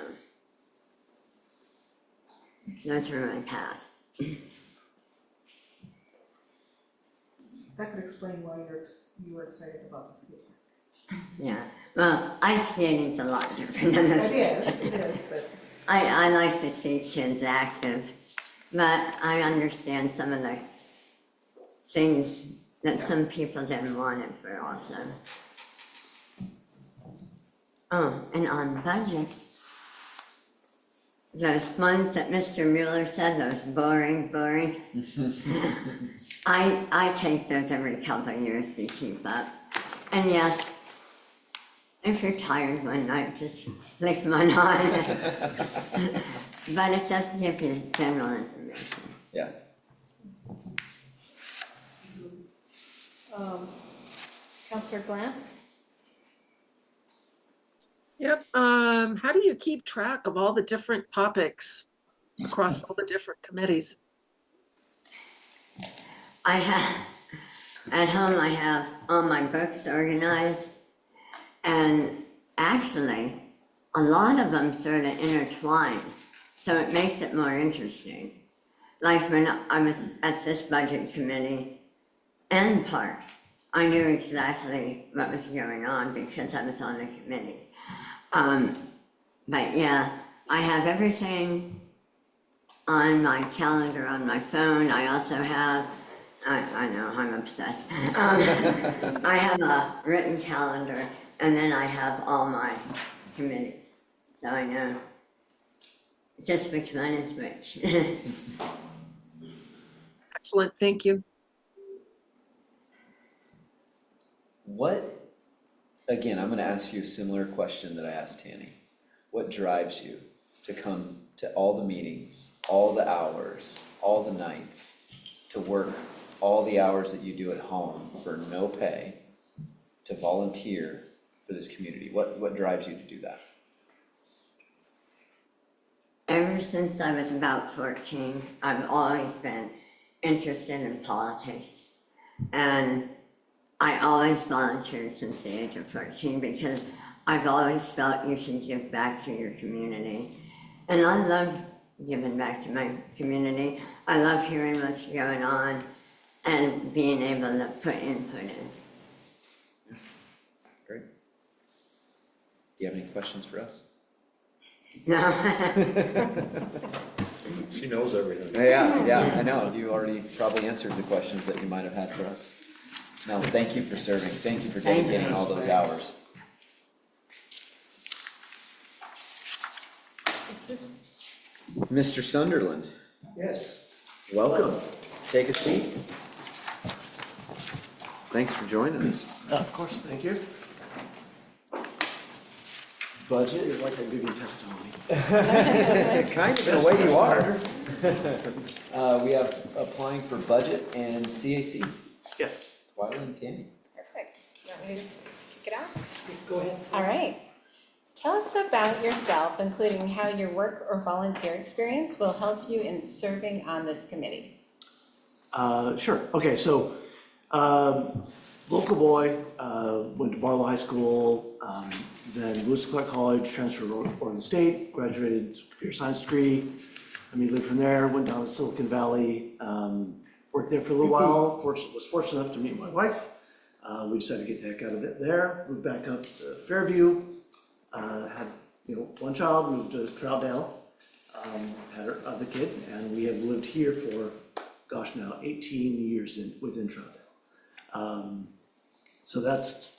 those were my past. That could explain why you were excited about the ski. Yeah, well, ice skating's a lot different than this. It is, but. I like to see kids active, but I understand some of the things that some people didn't want it for also. Oh, and on budget, those ones that Mr. Mueller said, those boring, I take those every couple of years to keep up. And yes, if you're tired one night, just flick one on. But it does give you general information. Yeah. Counselor Glantz? Yep, how do you keep track of all the different topics across all the different committees? I have, at home I have all my books organized, and actually, a lot of them sort of intertwine, so it makes it more interesting. Like when I was at this budget committee and parks, I knew exactly what was going on because I was on the committee. But yeah, I have everything on my calendar on my phone. I also have, I know, I'm obsessed. I have a written calendar, and then I have all my committees, so I know just which one is which. Excellent, thank you. What, again, I'm gonna ask you a similar question that I asked Tanny. What drives you to come to all the meetings, all the hours, all the nights, to work all the hours that you do at home for no pay, to volunteer for this community? What drives you to do that? Ever since I was about 14, I've always been interested in politics. And I always volunteered since the age of 14 because I've always felt you should give back to your community. And I love giving back to my community. I love hearing what's going on and being able to put input in. Great. Do you have any questions for us? No. She knows everything. Yeah, I know. You already probably answered the questions that you might have had for us. No, thank you for serving. Thank you for dedicating all those hours. Mr. Sunderland, Yes. welcome. Take a seat. Thanks for joining us. Of course, thank you. Budget is like I'm giving testimony. Kind of in a way you are. We have applying for budget and CAC. Yes. Wiley and Tammy. Perfect. Do you want me to kick it off? Go ahead. All right. Tell us about yourself, including how your work or volunteer experience will help you in serving on this committee. Sure. Okay, so local boy, went to Barlow High School, then Lewis Clark College, transferred to Oregon State, graduated computer science degree. Immediately from there, went down to Silicon Valley, worked there for a little while, was fortunate enough to meet my wife. We decided to get the heck out of it there, moved back up to Fairview, had one child, moved to Troutdale, had our other kid, and we have lived here for, gosh, now 18 years within Troutdale. So that's,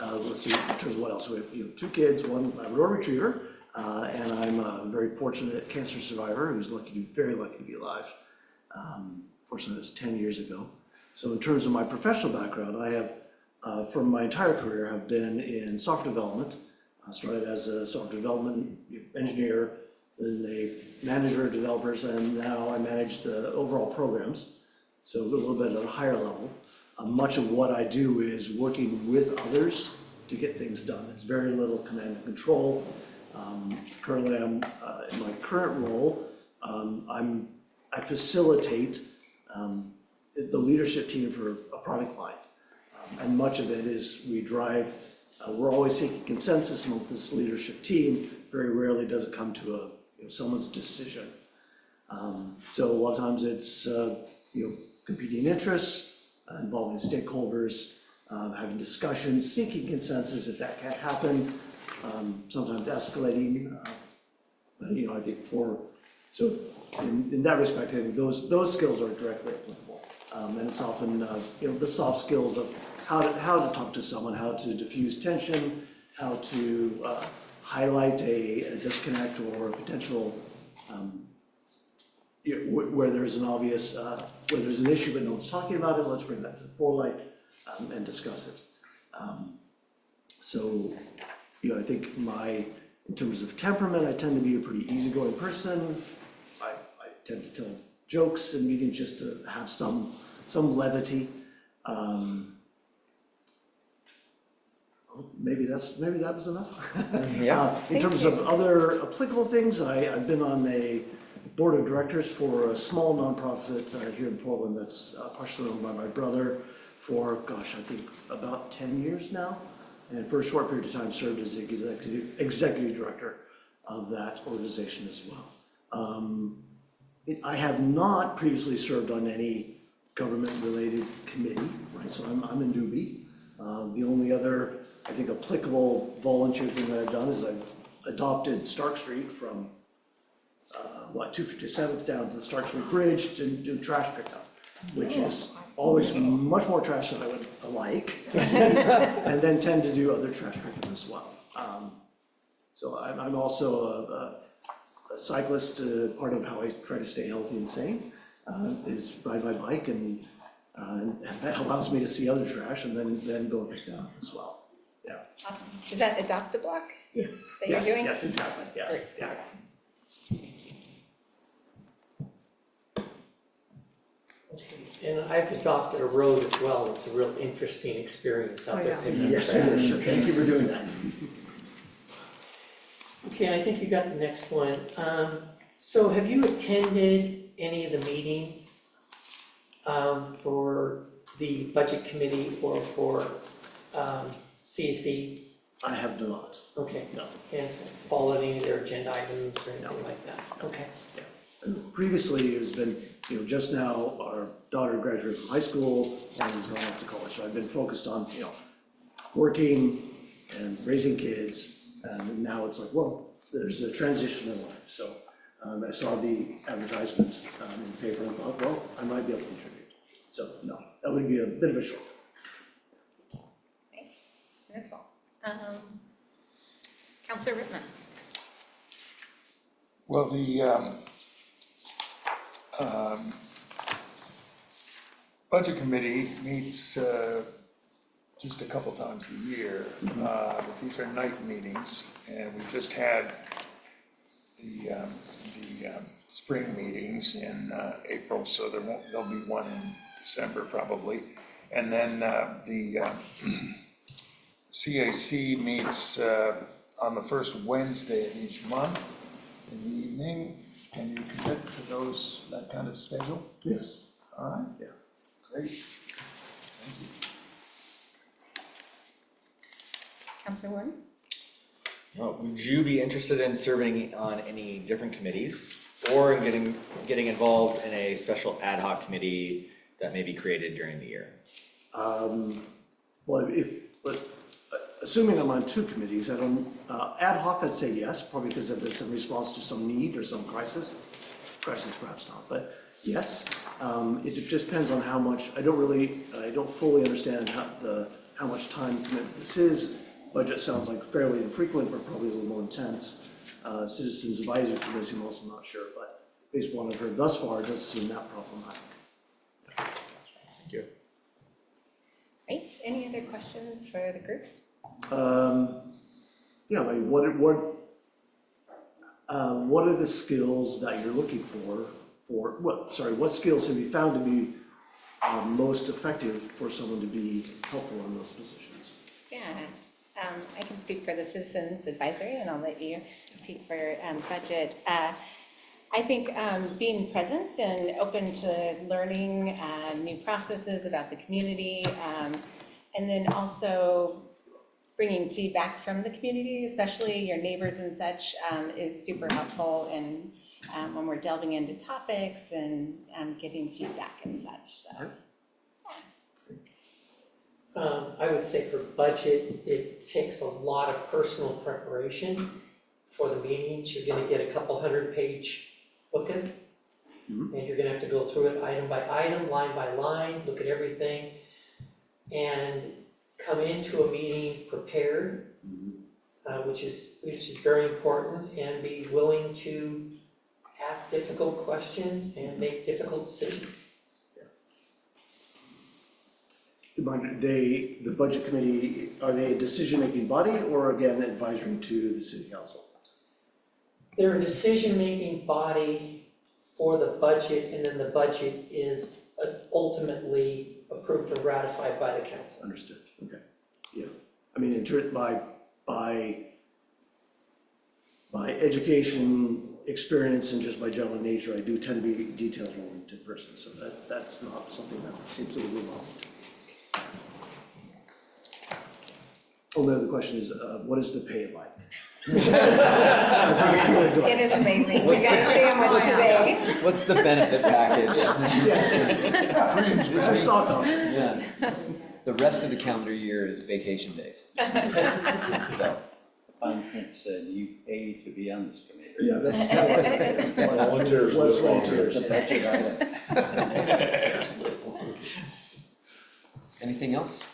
let's see, in terms of what else, we have 2 kids, 1 Labrador Retriever, and I'm a very fortunate cancer survivor who's very lucky to be alive. Fortunately, it was 10 years ago. So in terms of my professional background, I have, from my entire career, have been in software development. I started as a software development engineer, then a manager of developers, and now I manage the overall programs. So a little bit at a higher level. Much of what I do is working with others to get things done. It's very little command and control. Currently, I'm in my current role, I facilitate the leadership team for a product line. And much of it is we drive, we're always seeking consensus among this leadership team. Very rarely does it come to someone's decision. So a lot of times it's competing interests, involving stakeholders, having discussions, seeking consensus if that can't happen, sometimes escalating. But I think in that respect, I think those skills are directly applicable. And it's often the soft skills of how to talk to someone, how to diffuse tension, how to highlight a disconnect or a potential where there's an obvious, where there's an issue but no one's talking about it, let's bring that to the forelight and discuss it. So, I think in terms of temperament, I tend to be a pretty easygoing person. I tend to tell jokes in meetings just to have some levity. Maybe that was enough. Yeah. In terms of other applicable things, I've been on a board of directors for a small nonprofit here in Portland that's partially owned by my brother for, I think about 10 years now. And for a short period of time served as executive director of that organization as well. I have not previously served on any government-related committee, right? So I'm a newbie. The only other, I think, applicable volunteer thing that I've done is I've adopted Stark Street from 257th down to the Stark Street Bridge to do trash pickup, which is always much more trash than I would like, and then tend to do other trash pickup as well. So I'm also a cyclist. Part of how I try to stay healthy and sane is ride my bike, and that allows me to see other trash and then go pick it up as well. Yeah. Awesome. Is that Adopt a Block? Yeah. That you're doing? Yes, exactly. Yes. Great. Yeah. And I've adopted a road as well. It's a real interesting experience out there. Yes, it is. Thank you for doing that. Okay, I think you got the next one. So have you attended any of the meetings for the budget committee or for CAC? I have not. Okay. No. And followed any of their agenda items or anything like that? Okay. Yeah. And previously, it's been, just now, our daughter graduated from high school and has gone off to college. So I've been focused on, working and raising kids. And now it's like, well, there's a transition in life. So I saw the advertisement in the paper and thought, well, I might be able to contribute. So no, that would be a bit of a short. Thanks. Wonderful. Councilor Rittman. Well, the budget committee meets just a couple times a year. But these are night meetings, and we just had the spring meetings in April, so there'll be one in December probably. And then the CAC meets on the first Wednesday of each month in the evening. Can you commit to that kind of schedule? Yes. All right. Yeah. Great. Thank you. Councilor Warren? Would you be interested in serving on any different committees or in getting involved in a special ad hoc committee that may be created during the year? Well, assuming I'm on two committees, ad hoc, I'd say yes, probably because there's some response to some need or some crisis perhaps not, but yes. It just depends on how much, I don't fully understand how much time commitment this is. Budget sounds like fairly infrequent, but probably a little more intense. Citizens Advisory Committee, I'm also not sure, but based on what I've heard thus far, it doesn't seem that problematic. Thank you. Great. Any other questions for the group? Yeah, like what are the skills that you're looking for what skills have you found to be most effective for someone to be helpful in those positions? Yeah. I can speak for the Citizens Advisory, and I'll let you speak for budget. I think being present and open to learning new processes about the community, and then also bringing feedback from the community, especially your neighbors and such, is super helpful in when we're delving into topics and giving feedback and such, so. I would say for budget, it takes a lot of personal preparation for the meetings. You're gonna get a couple 100-page booklet, and you're gonna have to go through it item by item, line by line, look at everything, and come into a meeting prepared, which is very important, and be willing to ask difficult questions and make difficult decisions. The budget committee, are they a decision-making body or again advisory to the city council? They're a decision-making body for the budget, and then the budget is ultimately approved or ratified by the council. Understood, okay, yeah. I mean, by education, experience, and just by general nature, I do tend to be a detail-oriented person, so that's not something that seems to be wrong. Only other question is, what is the pay like? It is amazing. We got a sandwich today. What's the benefit package? Yes. These are stock options. Yeah. The rest of the calendar year is vacation days. So. Fine print said you pay to be on this committee. Yeah, that's. Volunteers live longer. It's a budget item. Anything else?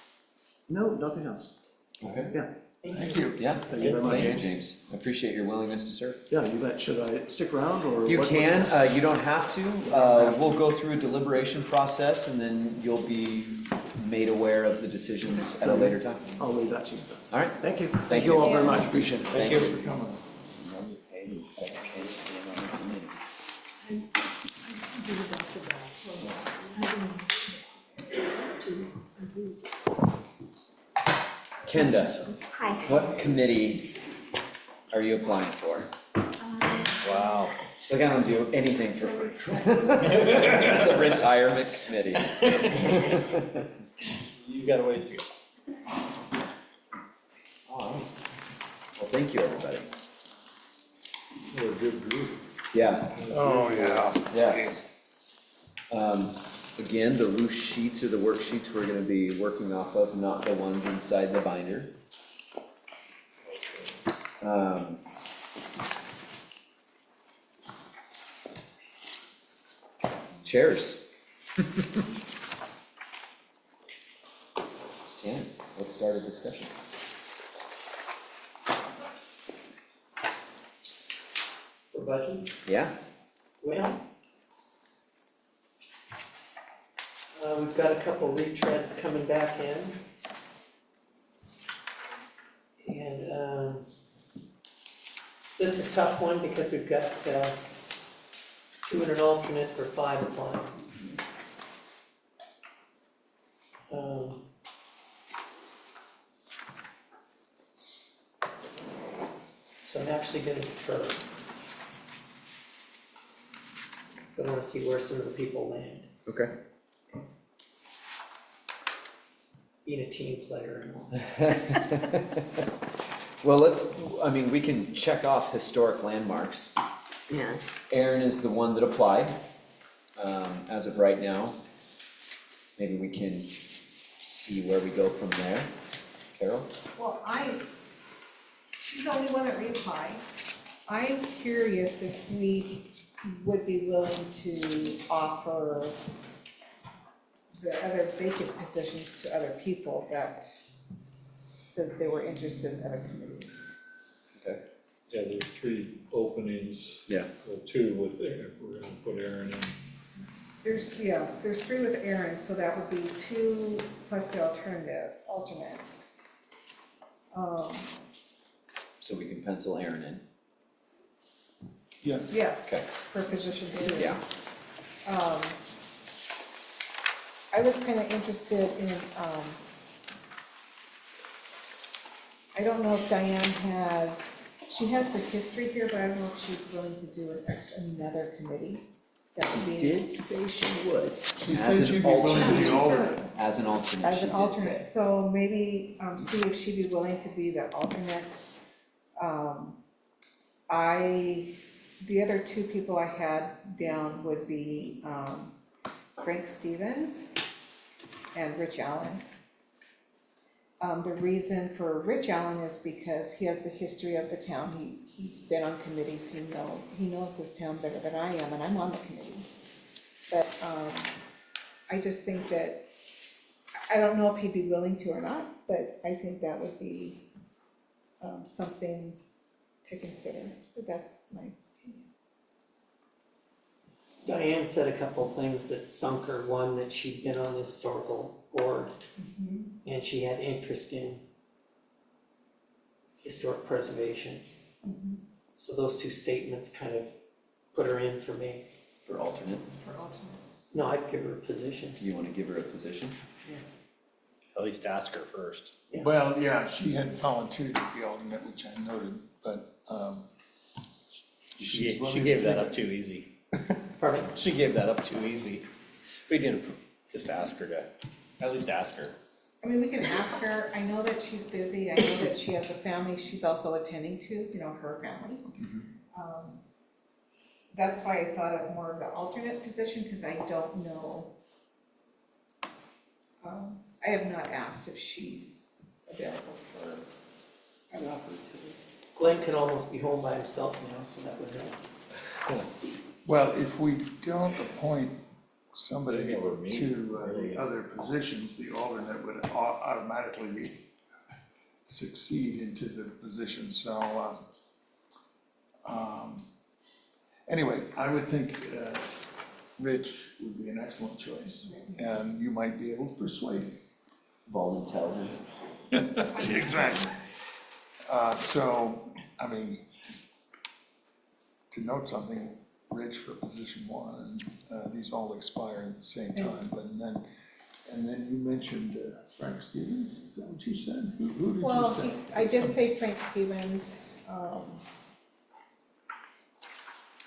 No, nothing else. Okay. Yeah. Thank you. Yeah. Thank you very much. Thank you, James. I appreciate your willingness to serve. Yeah, you bet. Should I stick around or? You what's can, next? you don't have to. We'll go through a deliberation process and then you'll be made aware of the decisions at a later time. I'll leave that to you. All right. Thank you. Thank you you. all very much. Appreciate it. Thank you. Thanks for coming. Kenda, Hi. what committee are you applying for? Wow. It's like I don't do anything for free. The retirement committee. You got a ways to go. All right. Well, thank you, everybody. What a good group. Yeah. Oh, yeah. Yeah. Again, the loose sheets are the worksheets we're gonna be working off of, not the ones inside the binder. Chairs. Yeah, let's start a discussion. For budget? Yeah. Well, we've got a couple retreads coming back in. And this is a tough one because we've got 2 and an alternate for 5 applying. So I'm actually gonna defer. So I wanna see where some of the people land, Okay. being a team player and all. Well, we can check off historic landmarks. Yeah. Aaron is the one that applied, as of right now. Maybe we can see where we go from there. Carol? Well, she's the only one that reapplied. I'm curious if we would be willing to offer the other vacant positions to other people that said they were interested in other committees. Okay. Yeah, there's 3 openings. Yeah. Well, 2 with, if we're gonna put Aaron in. There's 3 with Aaron, so that would be 2 plus the alternate. So we can pencil Aaron in. Yes, Okay. for position 2. Yeah. I was kind of interested in, I don't know if Diane she has the history here, but I don't know if she's willing to do another committee. That would be. Did say she would. She As said an she'd be willing to be alternate. alternate. As an alternate, As she an did alternate, say. so maybe, see if she'd be willing to be the alternate. The other two people I had down would be, Frank Stevens and Rich Allen. The reason for Rich Allen is because he has the history of the town, he's been on committees, he knows this town better than I am, and I'm on the committee. But, I just think that, I don't know if he'd be willing to or not, but I think that would be, something to consider, but that's my opinion. Diane said a couple of things that sunk her. One, that she'd been on the historical board and she had interest in historic preservation. So those two statements kind of put her in for me. For alternate. No, I'd give her a position. You wanna give her a position? At least ask her first. Yeah. Well, yeah, she had volunteered to be alternate, which I noted, but, she's willing She to gave that take up too easy. Pardon me? She gave that up too easy. We need to just ask her to, at least ask her. I mean, we can ask her, I know that she's busy, I know that she has a family she's also attending to, her family. That's why I thought of more of the alternate position, because I don't know. I have not asked if she's available for an offer to. Glenn can almost be home by himself now, so that would help. well, if we don't appoint somebody to the other positions, the alternate would automatically succeed into the position, so, anyway, I would think, Rich would be an excellent choice, and you might be able to persuade him. Volunteer. Exactly. So, I mean, just to note something, Rich for position one, these all expire at the same time, and then you mentioned Frank Stevens, is that what you said? Who did you say? I did say Frank Stevens,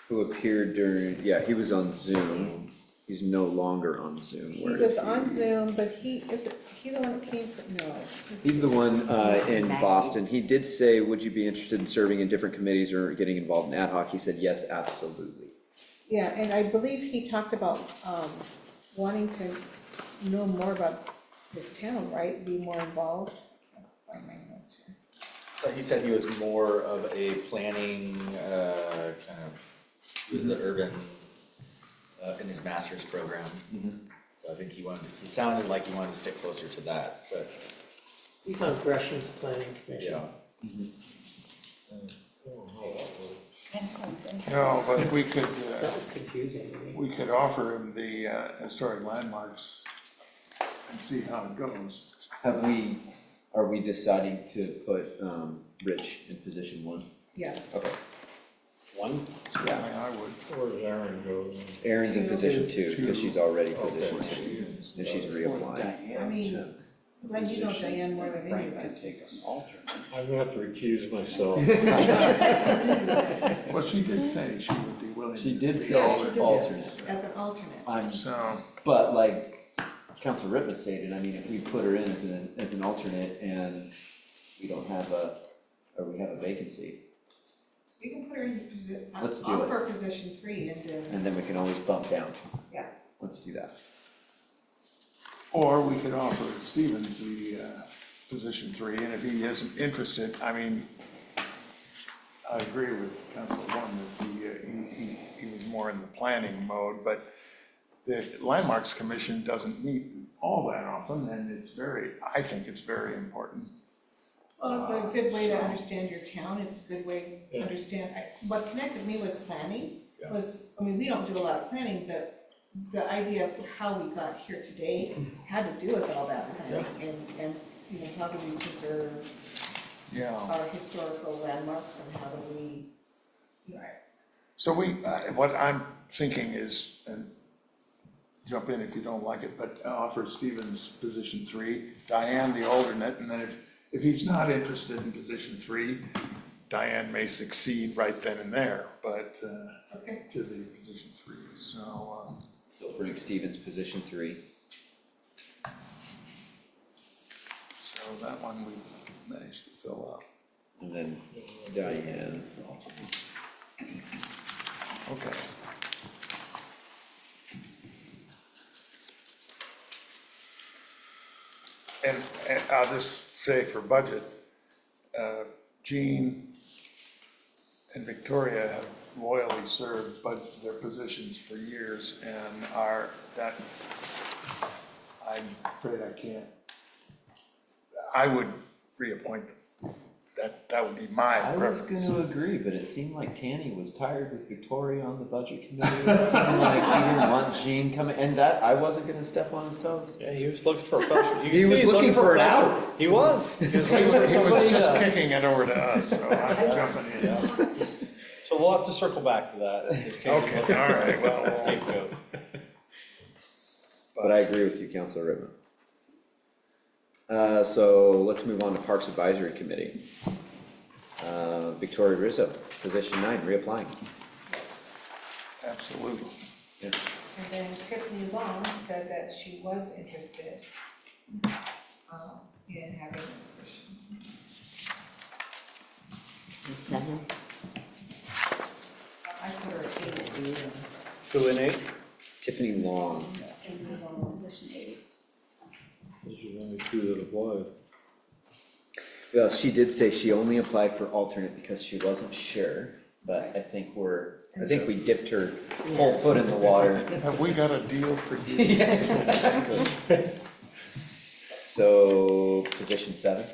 Who appeared during, yeah, he was on Zoom. He's no longer on Zoom. he Where was is he? on Zoom, but he the one that came from, no. He's the one in Boston. He did say, would you be interested in serving in different committees or getting involved in ad hoc? He said, yes, absolutely. Yeah, and I believe he talked about, wanting to know more about his town, right, be more involved. I'll find my notes here. But he said he was more of a planning, kind of, he was the urban, in his master's program. So I think he sounded like he wanted to stick closer to that, but. He's on Gresham's planning commission. No, but we could, That was confusing to me. we could offer him the historic landmarks and see how it goes. Are we deciding to put Rich in position one? Yes. Okay. One? Certainly I would. Where does Aaron go? Erin's in position two, because she's already Okay. position two, and she's reapplying. I mean, Glenn, you know Diane more than any of us. I'm gonna have to recuse myself. Well, she did say she would be willing. She to did be say alternate. alternate. As an alternate. So, But like Council Ripa stated, I mean, if we put her in as an alternate and we don't have or we have a vacancy, We can put her in position, Let's do it. offer position 3 and then we can always bump down. Yeah. Let's do that. or we could offer Stevens the position 3, and if he isn't interested, I mean, I agree with Councilor One that he was more in the planning mode, but the Landmarks Commission doesn't meet all that often, and I think it's very important. Well, it's a good way to understand your town, it's a good way to understand, what connected me was planning, we don't do a lot of planning, but the idea of how we got here today had to do with all that planning, and, how do we preserve our historical landmarks, and how do we, So what I'm thinking is, and jump in if you don't like it, but offer Stevens position 3, Diane the alternate, and then if he's not interested in position 3, Diane may succeed right then and there, but, to the position 3, so, So Frank Stevens, position 3. so that one we've managed to fill up. And then Diane. Okay. And I'll just say for budget, Jean and Victoria have loyally served their positions for years, and I'm afraid I can't. I would reappoint them. That would be my I preference. was gonna agree, but it seemed like Tanny was tired with Victoria on the budget committee. It seemed like he didn't want Jean coming, and that, I wasn't gonna step on his toes. Yeah, he was looking for a pressure. He was looking for an out. He was. He was just kicking it over to us, so I'm jumping in. So we'll have to circle back to that. Okay, all right, well, Let's keep going. But I agree with you, Councilor Rittman. So let's move on to Parks Advisory Committee. Victoria Rizzo, position 9, reapplying. Absolutely. Yeah. And then Tiffany Long said that she was interested in having a position. 7. I put her at 8. Who in 8? Tiffany Long. Tiffany Long, position 8. Those are the only 2 that applied. Well, she did say she only applied for alternate because she wasn't sure, but I think we dipped her full foot in the water. Have we got a deal for you? Yeah, exactly. So, position 7?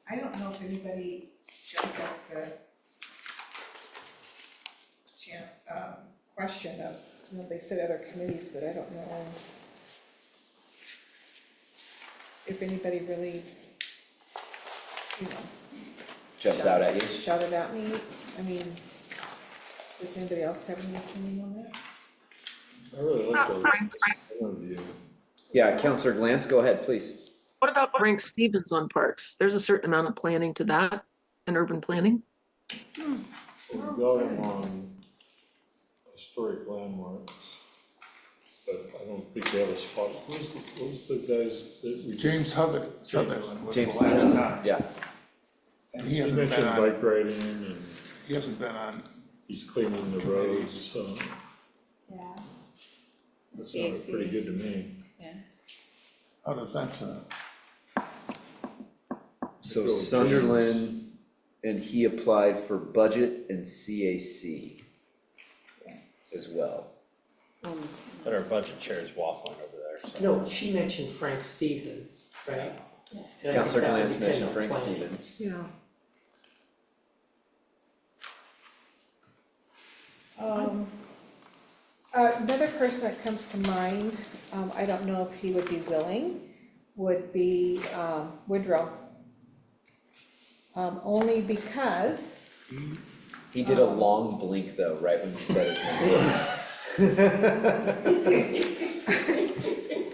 I don't know if anybody jumped up the question of, they said other committees, but I don't know if anybody really, Jumps out at you? shouted at me. I mean, does anybody else have any opinion on that? I really like the overview. Yeah, Councilor Glantz, go ahead, please. What about Frank Stevens on parks? There's a certain amount of planning to that and urban planning. Well, we got him on historic landmarks, but I don't think we have a spot. Who's the guys that we? James Sutherland was the James last Sutherland, guy. yeah. And He he hasn't been mentioned on, bike riding and he hasn't been on, he's cleaning the roads, so Yeah. that sounded pretty good to me. Yeah. how does that sound? So Go with Sunderland, and he applied for budget and CAC as well. But our budget chair is waffling over there, so. No, she mentioned Frank Stevens, right? And I think Councilor that would Glantz depend mentioned on Frank planning. Stevens. Yeah. Another person that comes to mind, I don't know if he would be willing, would be Woodrow. Only because, He did a long blink though, right when you said his name.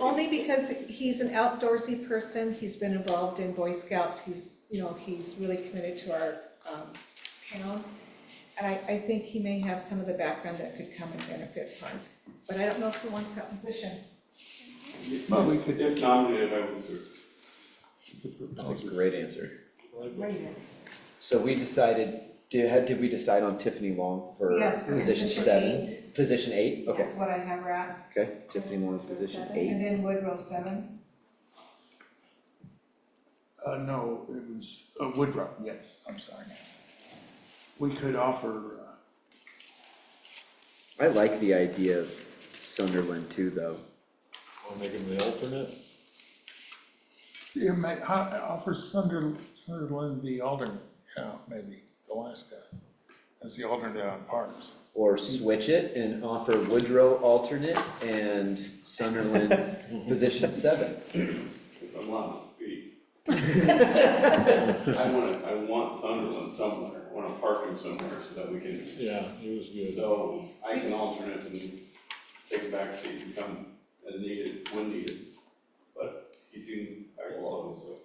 only because he's an outdoorsy person, he's been involved in Boy Scouts, he's really committed to our town. And I think he may have some of the background that could come and benefit Park, but I don't know if he wants that position. But we could, if nominated, I would serve. That's a great answer. Right. So we decided, did we decide on Tiffany Long for Yes, for position position 7? 8. Position 8, okay, That's what I have her at. okay, Tiffany Long, position And 8. then Woodrow 7. No, it was Woodruff, yes, I'm sorry. We could offer, I like the idea of Sunderland too, though. Wanna make him the alternate? offer Sunderland the alternate, yeah, maybe, the last guy, as the alternate on Parks. Or switch it and offer Woodrow alternate and Sunderland position 7. If I'm allowed to speak. I want Sunderland somewhere, I wanna park him somewhere so that we can. Yeah, he was good. So I can alternate and take a back seat and come as needed, when needed. But he seemed high quality, so.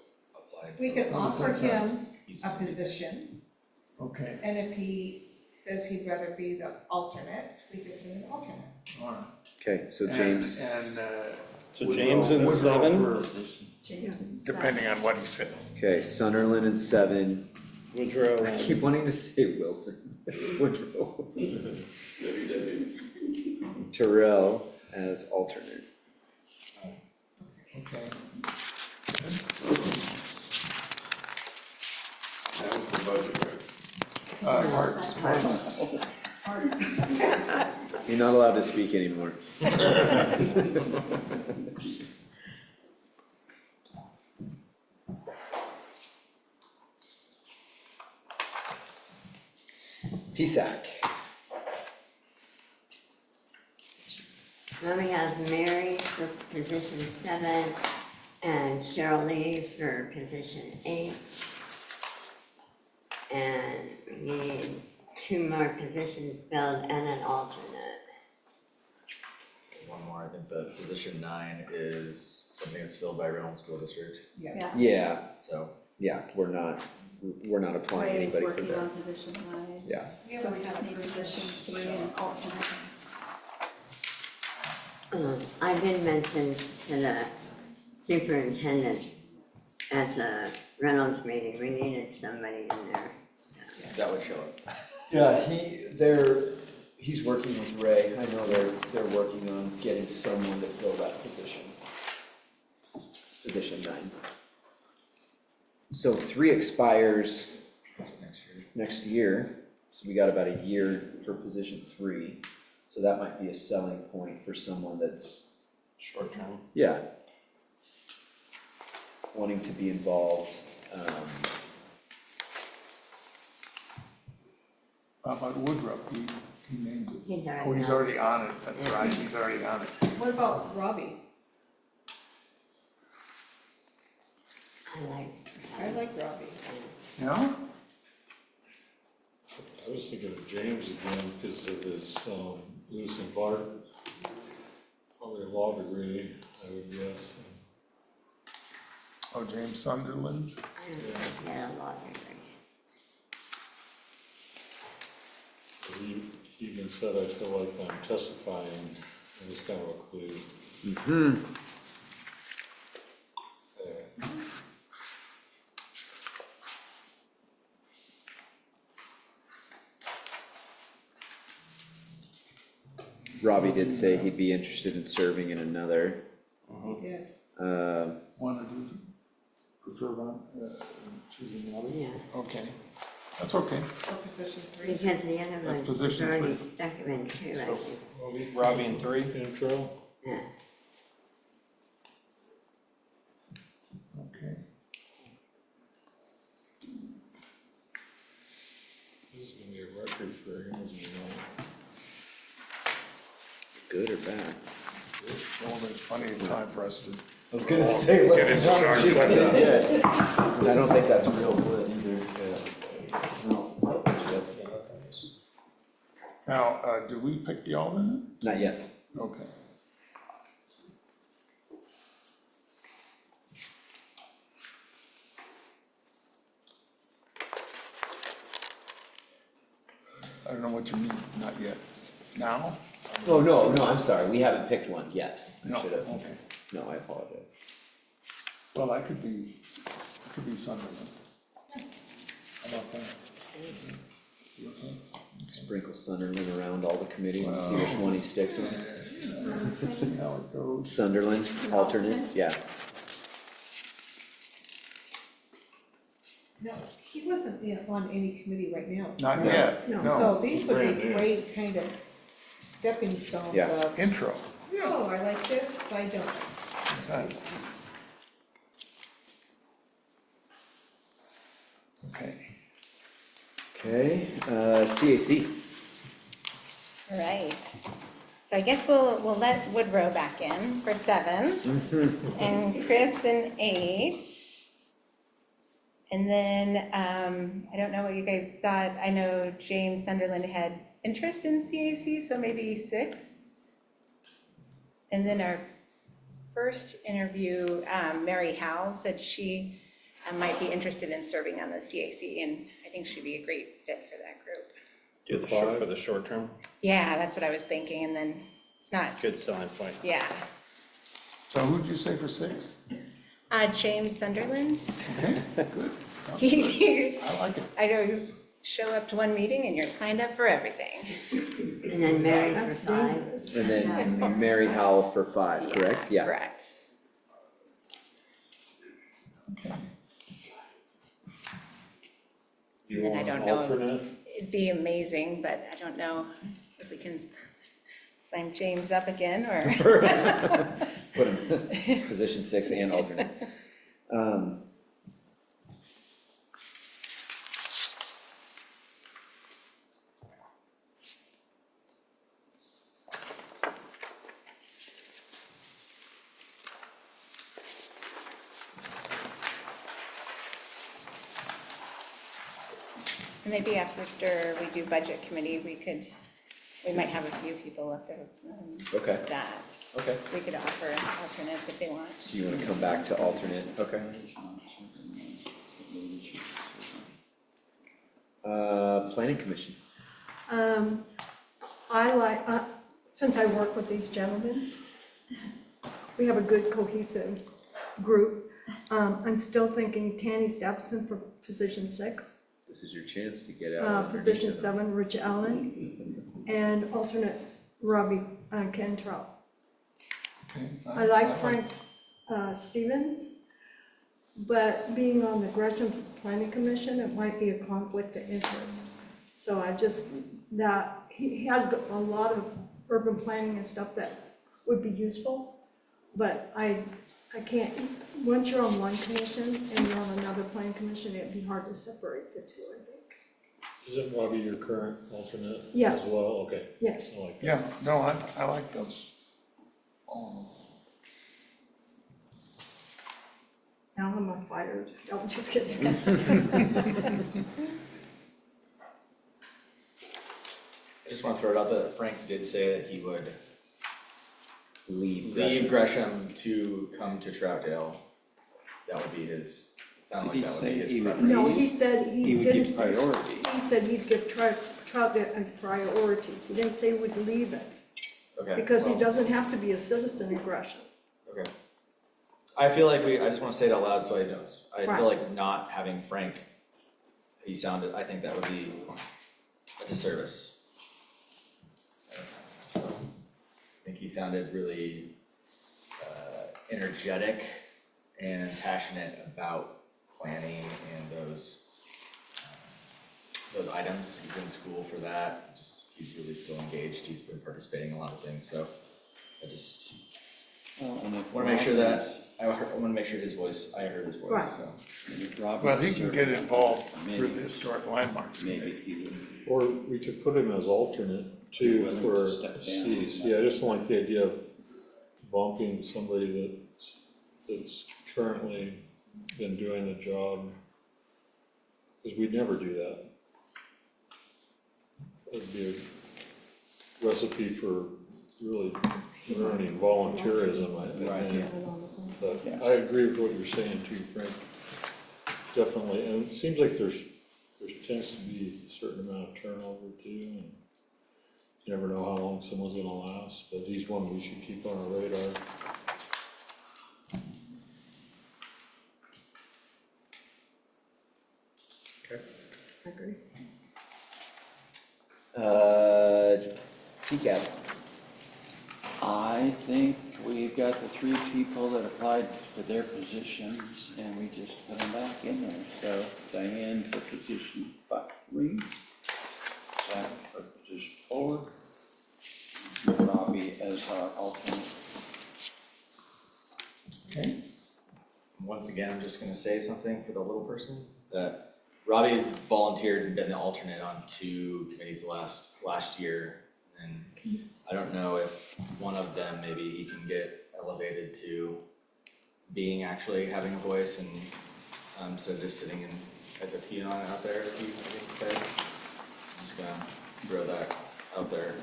We could offer him a position, Okay, and if he says he'd rather be the alternate, we could do an alternate. all right. Okay, so And- James, So James in Woodrow 7? for- James and Seth. Depending on what he says. okay, Sunderland in 7. Woodrow. I keep wanting to say Wilson. Woodrow. Terrell as alternate. Okay. That was the budget, right? You're not allowed to speak anymore. PSAC. Well, we have Mary for position 7 and Cheryl Lee for position 8. And we need 2 more positions filled and an alternate. One more, I think the position 9 is something that's filled by Reynolds School District, Yeah. Yeah, so. yeah, we're not applying Ryan's anybody for working that. on position 9. Yeah. So we just need position 3 and an alternate. I did mention to the superintendent at the Reynolds meeting, we needed somebody in there. That would show up. Yeah, he's working with Ray. I know they're working on getting someone to fill that position. Position 9. So 3 expires next year, so we got about a year for position 3. So that might be a selling point for someone that's, Short term. yeah, wanting to be involved. How about Woodruff? He named it. He's already Oh, he's on. already on it, that's right, he's already on it. What about Robbie? I like Robbie. No? I was thinking of James again because of his Lewis and Clark, probably a law degree, I would guess. Oh, James Sunderland? I don't think he's got a law degree. He even said, I feel like I'm testifying, it was kind of a clue. Mm-hmm. Robbie did say he'd be interested in serving in another. He did. Want to do, prefer choosing the other? Yeah. Okay, that's okay. For position 3. Because the other That's one, position we've already 3. stuck him in 2, I think. Robbie in 3? Intro, Yeah. Okay. this is gonna be a record for him, as you know. Good or bad? Well, there's plenty of time for us to. I was gonna say, let's Get into not our jinx session. it yet. I don't think that's real wood either. Now, do we pick the alternate? Not yet. Okay. I don't know what you mean, not yet. Now? Oh, no, I'm sorry, we haven't picked one yet. I No, should have. okay. No, I apologize. Well, that could be Sunderland. How about that? You okay? Sprinkle Sunderland around all the committees and see which one he sticks in. See how it goes. Sunderland, alternate, yeah. No, he wasn't on any committee right now. Not yet, No, no. so these would brand be new. great kind of stepping stones Yeah. of, Intro. oh, I like this, I don't. Exactly. Okay. Okay, CAC. All right. So I guess we'll let Woodrow back in for 7 and Chris in 8. And then, I don't know what you guys thought. I know James Sunderland had interest in CAC, so maybe 6. And then our first interview, Mary Howe said she might be interested in serving on the CAC, and I think she'd be a great fit for that group. Do the short for the short term, Yeah, that's what I was thinking, and then it's not, good selling point. yeah. So who'd you say for 6? James Sunderland. Okay, good. Sounds He- good. I like it. I always show up to one meeting and you're signed up for everything. And then Mary for That's 5. dangerous. And then Mary Howell for 5, correct? Yeah. Correct. You Then I want an don't know. alternate? It'd be amazing, but I don't know if we can sign James up again or. Put him position 6 and alternate. Maybe after we do budget committee, we might have a few people left over Okay. that. Okay. We could offer alternates if they want. So you want to come back to alternate? Okay. Planning commission. Since I work with these gentlemen, we have a good cohesive group. I'm still thinking Tanny Stephenson for position 6. This is your chance to get out. Position 7, Rich Allen, and alternate Robbie Cantrell. Okay. I like Frank Stevens, but being on the Gresham Planning Commission, it might be a conflict of interest. So he had a lot of urban planning and stuff that would be useful, but I can't, once you're on one commission and you're on another planning commission, it'd be hard to separate the two, I think. Isn't Robbie your current alternate Yes. as well? Okay. Yes. I like that. Yeah, no, I like those. Now I'm fired. No, I'm just kidding. I just want to throw it out that Frank did say that he would Leave. leave Gresham to come to Troutdale. That would be his, it sounded like that would be his preference. No, he said He would give priority. He said he'd give Troutdale a priority. He didn't say he would leave it, Okay. because he well, doesn't have to be a citizen of Gresham. Okay. I feel like I just want to say it out loud so I know. I Right. feel like not having Frank, I think that would be a disservice. So, I think he sounded really energetic and passionate about planning and those items. He's in school for that, he's really still engaged, he's been participating in a lot of things, so I just Well, and if wanna make sure Rob that, is- I wanna make sure I heard his Right. voice, so. and if Rob Well, is he can serving get on involved that through committee, the historic landmarks. maybe he would. Or we could put him as alternate too Willing for to step down. C's. Yeah, I just don't like the idea of bumping somebody that's currently been doing the job. Because we'd never do that. It'd be a recipe for really learning volunteerism, I think. But I agree with what you're saying too, Frank. Definitely, and it seems like there tends to be a certain amount of turnover too, and you never know how long someone's gonna last, but he's one we should keep on our radar. I agree. TCAP. I think we've got the 3 people that applied for their positions, and we just put them back in there. So Diane for position 3, Zach for position 4, Robbie as our alternate. Okay. Once again, I'm just gonna say something for the little person, that Robbie's volunteered and been the alternate on 2 committees last year. And I don't know if one of them, maybe he can get elevated to being actually having a voice and so just sitting in as a peon out there, as he, I think he said. I'm just gonna throw that out there.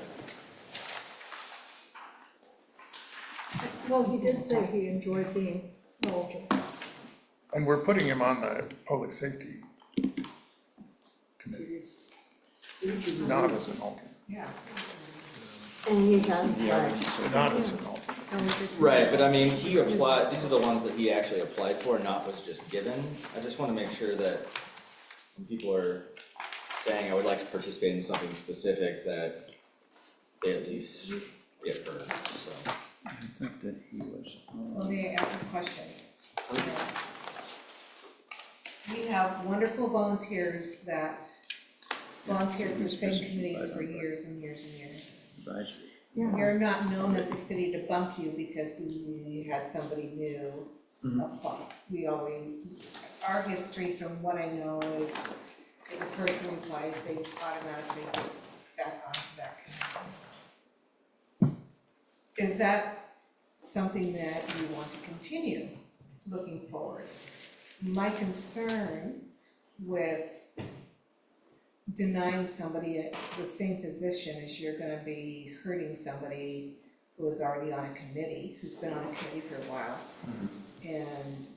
Well, he did say he enjoyed being the alternate. And we're putting him on the public safety committee, not as an alternate. Yeah. And he's on Not as an alternate. Right, but I mean, he applied, these are the ones that he actually applied for, not was just given. I just wanna make sure that when people are saying, I would like to participate in something specific, that they at least get heard, so. I think that he was. So let me ask a question. We have wonderful volunteers that volunteered for the same committees for years and years and years. Advisory. We're not known as a city to bump you because we had somebody new apply. We always, our history from what I know is if a person applies, they automatically go back onto that committee. Is that something that you want to continue looking forward? My concern with denying somebody the same position is you're gonna be hurting somebody who is already on a committee, who's been on a committee for a while. And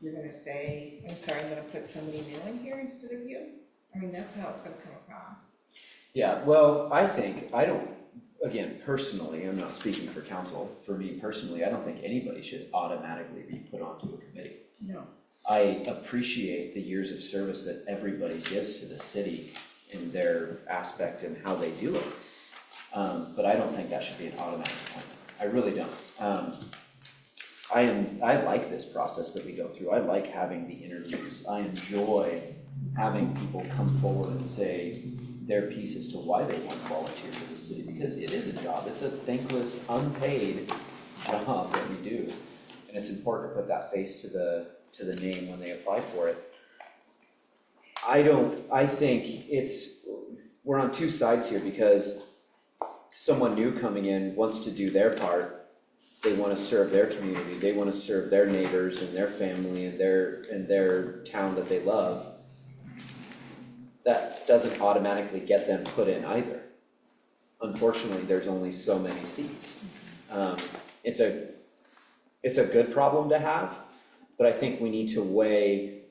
you're gonna say, I'm sorry, I'm gonna put somebody new in here instead of you? I mean, that's how it's gonna come across. Yeah, well, I don't, again, personally, I'm not speaking for council, for me personally, I don't think anybody should automatically be put onto a committee. No. I appreciate the years of service that everybody gives to the city in their aspect and how they do it. But I don't think that should be an automatic appointment. I really don't. I like this process that we go through. I like having the interviews. I enjoy having people come forward and say their piece as to why they want to volunteer for the city, because it is a job. It's a thankless, unpaid job that we do. And it's important to put that face to the name when they apply for it. I think we're on two sides here, because someone new coming in wants to do their part. They want to serve their community, they want to serve their neighbors and their family and their town that they love. That doesn't automatically get them put in either. Unfortunately, there's only so many seats. It's a good problem to have, but I think we need to weigh,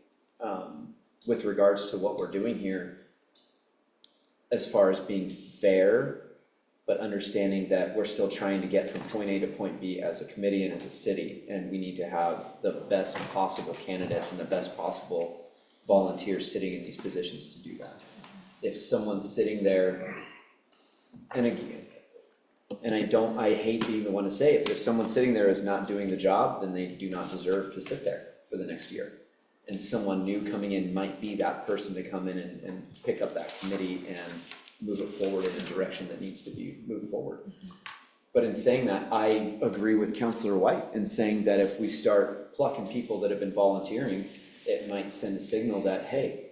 with regards to what we're doing here, as far as being fair, but understanding that we're still trying to get from point A to point B as a committee and as a city, and we need to have the best possible candidates and the best possible volunteers sitting in these positions to do that. If someone's sitting there, and again, I hate being the one to say it, but if someone sitting there is not doing the job, then they do not deserve to sit there for the next year. And someone new coming in might be that person to come in and pick up that committee and move it forward in a direction that needs to be moved forward. But in saying that, I agree with Councillor White in saying that if we start plucking people that have been volunteering, it might send a signal that, hey,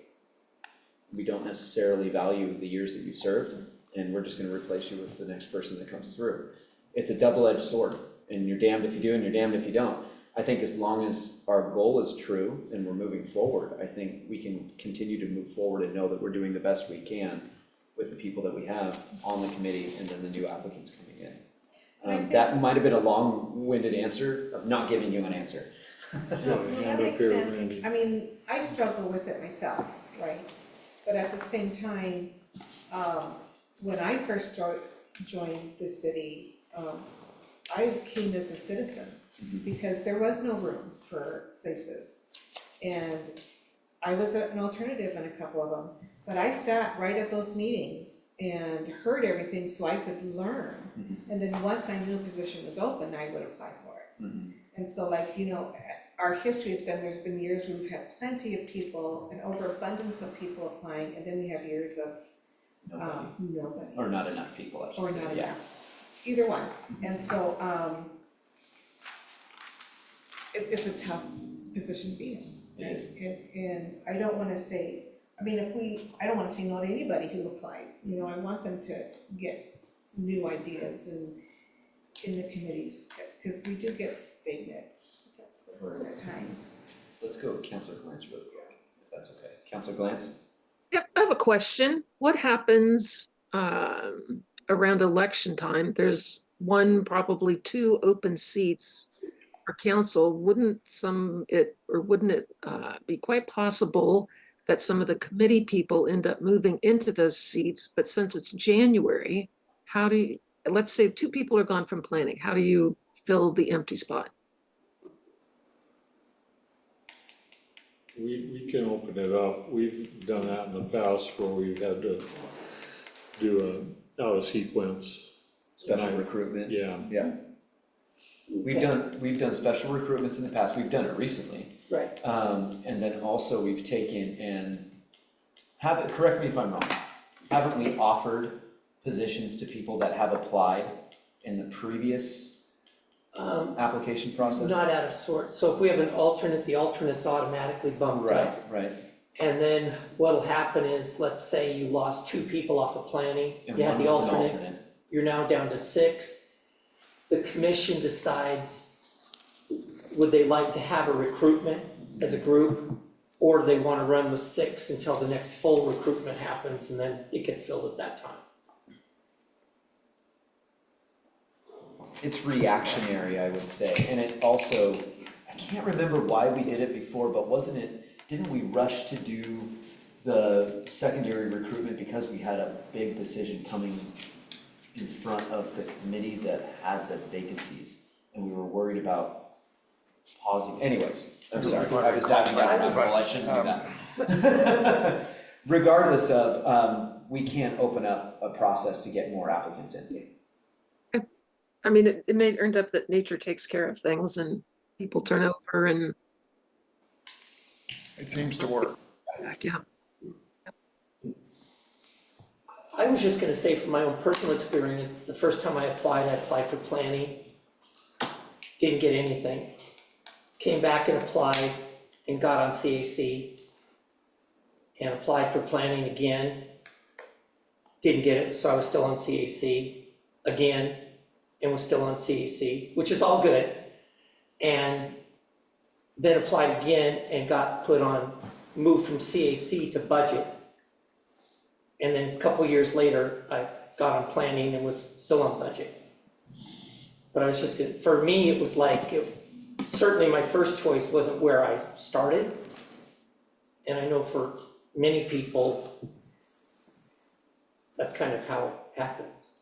we don't necessarily value the years that you've served, and we're just gonna replace you with the next person that comes through. It's a double-edged sword, and you're damned if you do and you're damned if you don't. I think as long as our goal is true and we're moving forward, I think we can continue to move forward and know that we're doing the best we can with the people that we have on the committee and then the new applicants coming in. That might have been a long-winded answer of not giving you an answer. No, that makes sense. I mean, I struggle with it myself, right? But at the same time, when I first joined the city, I came as a citizen because there was no room for places. And I was an alternative in a couple of them, but I sat right at those meetings and heard everything so I could learn. And then once I knew a position was open, I would apply for it. And so, like, you know, our history has been, there's been years where we've had plenty of people, an overabundance of people applying, and then we have years of nobody. Or not enough people, I Or should say, not yeah. enough. Either one. And so, it's a tough position to be in. It is. And I don't wanna say, I mean, I don't wanna say no to anybody who applies, you know, I want them to get new ideas and in the committees, because we do get stagnant, that's the word at times. Let's go with Councillor Glantz really quick, if that's okay. Councillor Glantz? Yep, I have a question. What happens around election time? There's probably two open seats our council, wouldn't it be quite possible that some of the committee people end up moving into those seats, but since it's January, let's say 2 people are gone from planning, how do you fill the empty spot? We can open it up. We've done that in the past where we've had to do out of sequence. Special recruitment. Yeah. Yeah. We've done special recruitments in the past, we've done it recently. Right. And then also we've taken and correct me if I'm wrong, haven't we offered positions to people that have applied in the previous application process? Not out of sorts. So if we have an alternate, the alternate's automatically bumped up. Right. And then what'll happen is, let's say you lost 2 people off of planning, And you had one the was an alternate, you're now down to 6. The commission decides, would they like to have a recruitment as a group? Or do they wanna run with 6 until the next full recruitment happens and then it gets filled at that time? It's reactionary, I would say, and it also, I can't remember why we did it before, but didn't we rush to do the secondary recruitment because we had a big decision coming in front of the committee that had the vacancies, and we were worried about pausing, anyways, I'm sorry, I was diving down a rabbit hole, I shouldn't do that. Regardless of, we can't open up a process to get more applicants in. I mean, it may end up that nature takes care of things and people turn over and. It seems to work. Yeah. I was just gonna say from my own personal experience, the first time I applied for planning, didn't get anything. Came back and applied and got on CAC. And applied for planning again, didn't get it, so I was still on CAC again, and was still on CAC, which is all good. And then applied again and got moved from CAC to budget. And then a couple years later, I got on planning and was still on budget. But I was just, for me, it was like, certainly my first choice wasn't where I started. And I know for many people, that's kind of how it happens.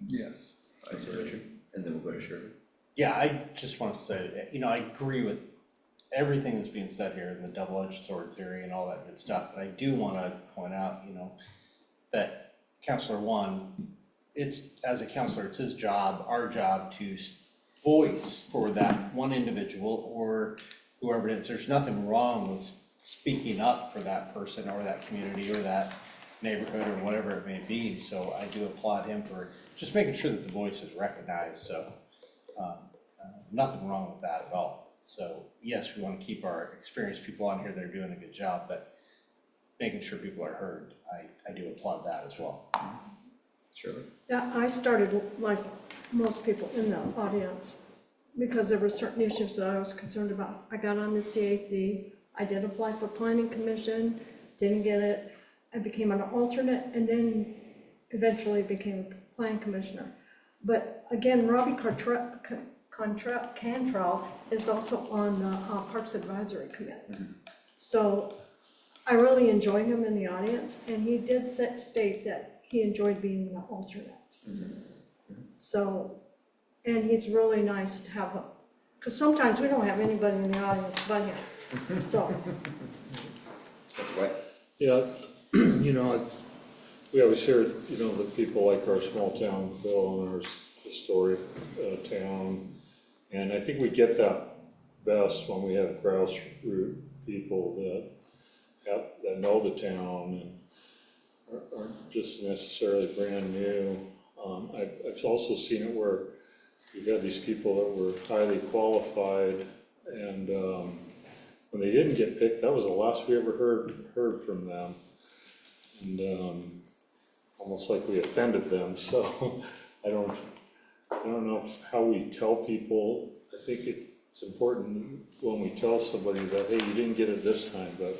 Yes. And then we'll go to Shirley. Yeah, I just want to say, I agree with everything that's being said here, the double-edged sword theory and all that good stuff, but I do want to point out, that Counselor One, as a counselor, it's his job, our job, to voice for that one individual or whoever it is. There's nothing wrong with speaking up for that person or that community or that neighborhood or whatever it may be, so I do applaud him for just making sure that the voice is recognized, so nothing wrong with that at all. So yes, we want to keep our experienced people on here that are doing a good job, but making sure people are heard, I do applaud that as well. Sure. Yeah, I started like most people in the audience because there were certain issues that I was concerned about. I got on the CAC, I did apply for planning commission, didn't get it. I became an alternate and then eventually became a plan commissioner. But again, Robbie Cantrell is also on the Parks Advisory Committee. So I really enjoy him in the audience, and he did state that he enjoyed being an alternate. So, and he's really nice to have because sometimes we don't have anybody in the audience but him, so. That's right. Yeah, we always hear, that people like our small town feel and our historic town. And I think we get that best when we have grassroots people that know the town and aren't just necessarily brand new. I've also seen it where you've had these people that were highly qualified and when they didn't get picked, that was the last we ever heard from them. And almost like we offended them, so I don't know how we tell people. I think it's important when we tell somebody that, hey, you didn't get it this time, but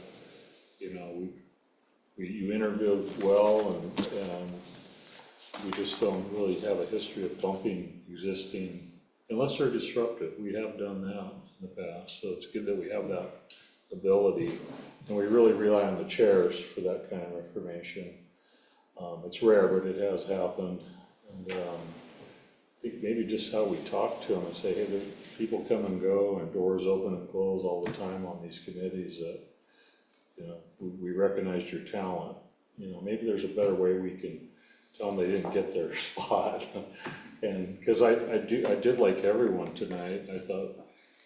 you interviewed well, and we just don't really have a history of bumping existing unless they're disruptive. We have done that in the past, so it's good that we have that ability. And we really rely on the chairs for that kind of information. It's rare, but it has happened. And I think maybe just how we talk to them and say, hey, the people come and go and doors open and close all the time on these committees, that, you know, we recognized your talent. You know, maybe there's a better way we can tell them they didn't get their spot. And because I did like everyone tonight, I thought,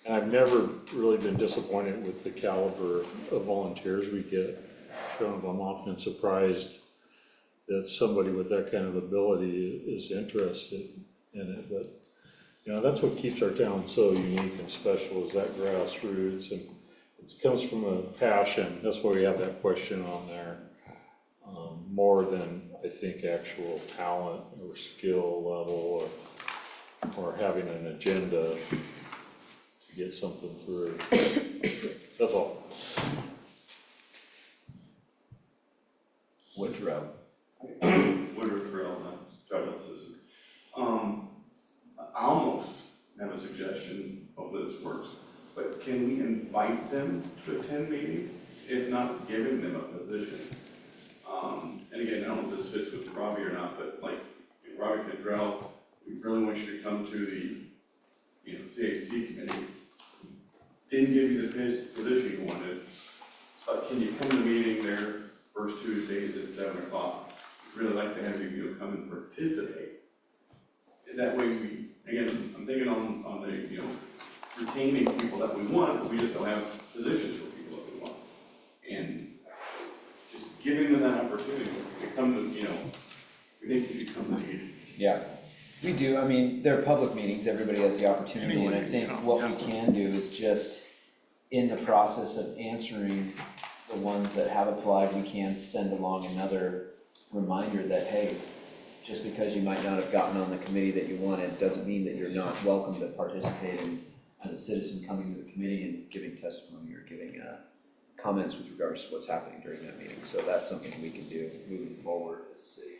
and I've never really been disappointed with the caliber of volunteers we get. I'm often surprised that somebody with that kind of ability is interested in it, but, you know, that's what keeps our town so unique and special, is that grassroots, and it comes from a passion. That's why we have that question on there, more than, I think, actual talent or skill level, or having an agenda to get something through. That's all. Woodrow. Woodrow Trail, Troutdale citizen. I almost have a suggestion, hopefully this works, but can we invite them to attend meetings, if not giving them a position? And again, I don't know if this fits with Robbie or not, but like, Robbie Kendrell, we really want you to come to the, you know, CAC committee. Didn't give you the position you wanted, but can you come to the meeting there first Tuesdays at 7 o'clock? We'd really like to have you come and participate. And that way we, again, I'm thinking on the, you know, retaining people that we want, but we just don't have positions for people that we want. And just giving them that opportunity to come to, you know, we think you should come to the meeting. Yeah, we do. I mean, they're public meetings, everybody has the opportunity, and I think what we can do is just, in the process of answering the ones that have applied, we can send along another reminder that, hey, just because you might not have gotten on the committee that you wanted, doesn't mean that you're not welcome to participate in, as a citizen coming to the committee and giving testimony or giving comments with regards to what's happening during that meeting. So that's something we can do moving forward as a city.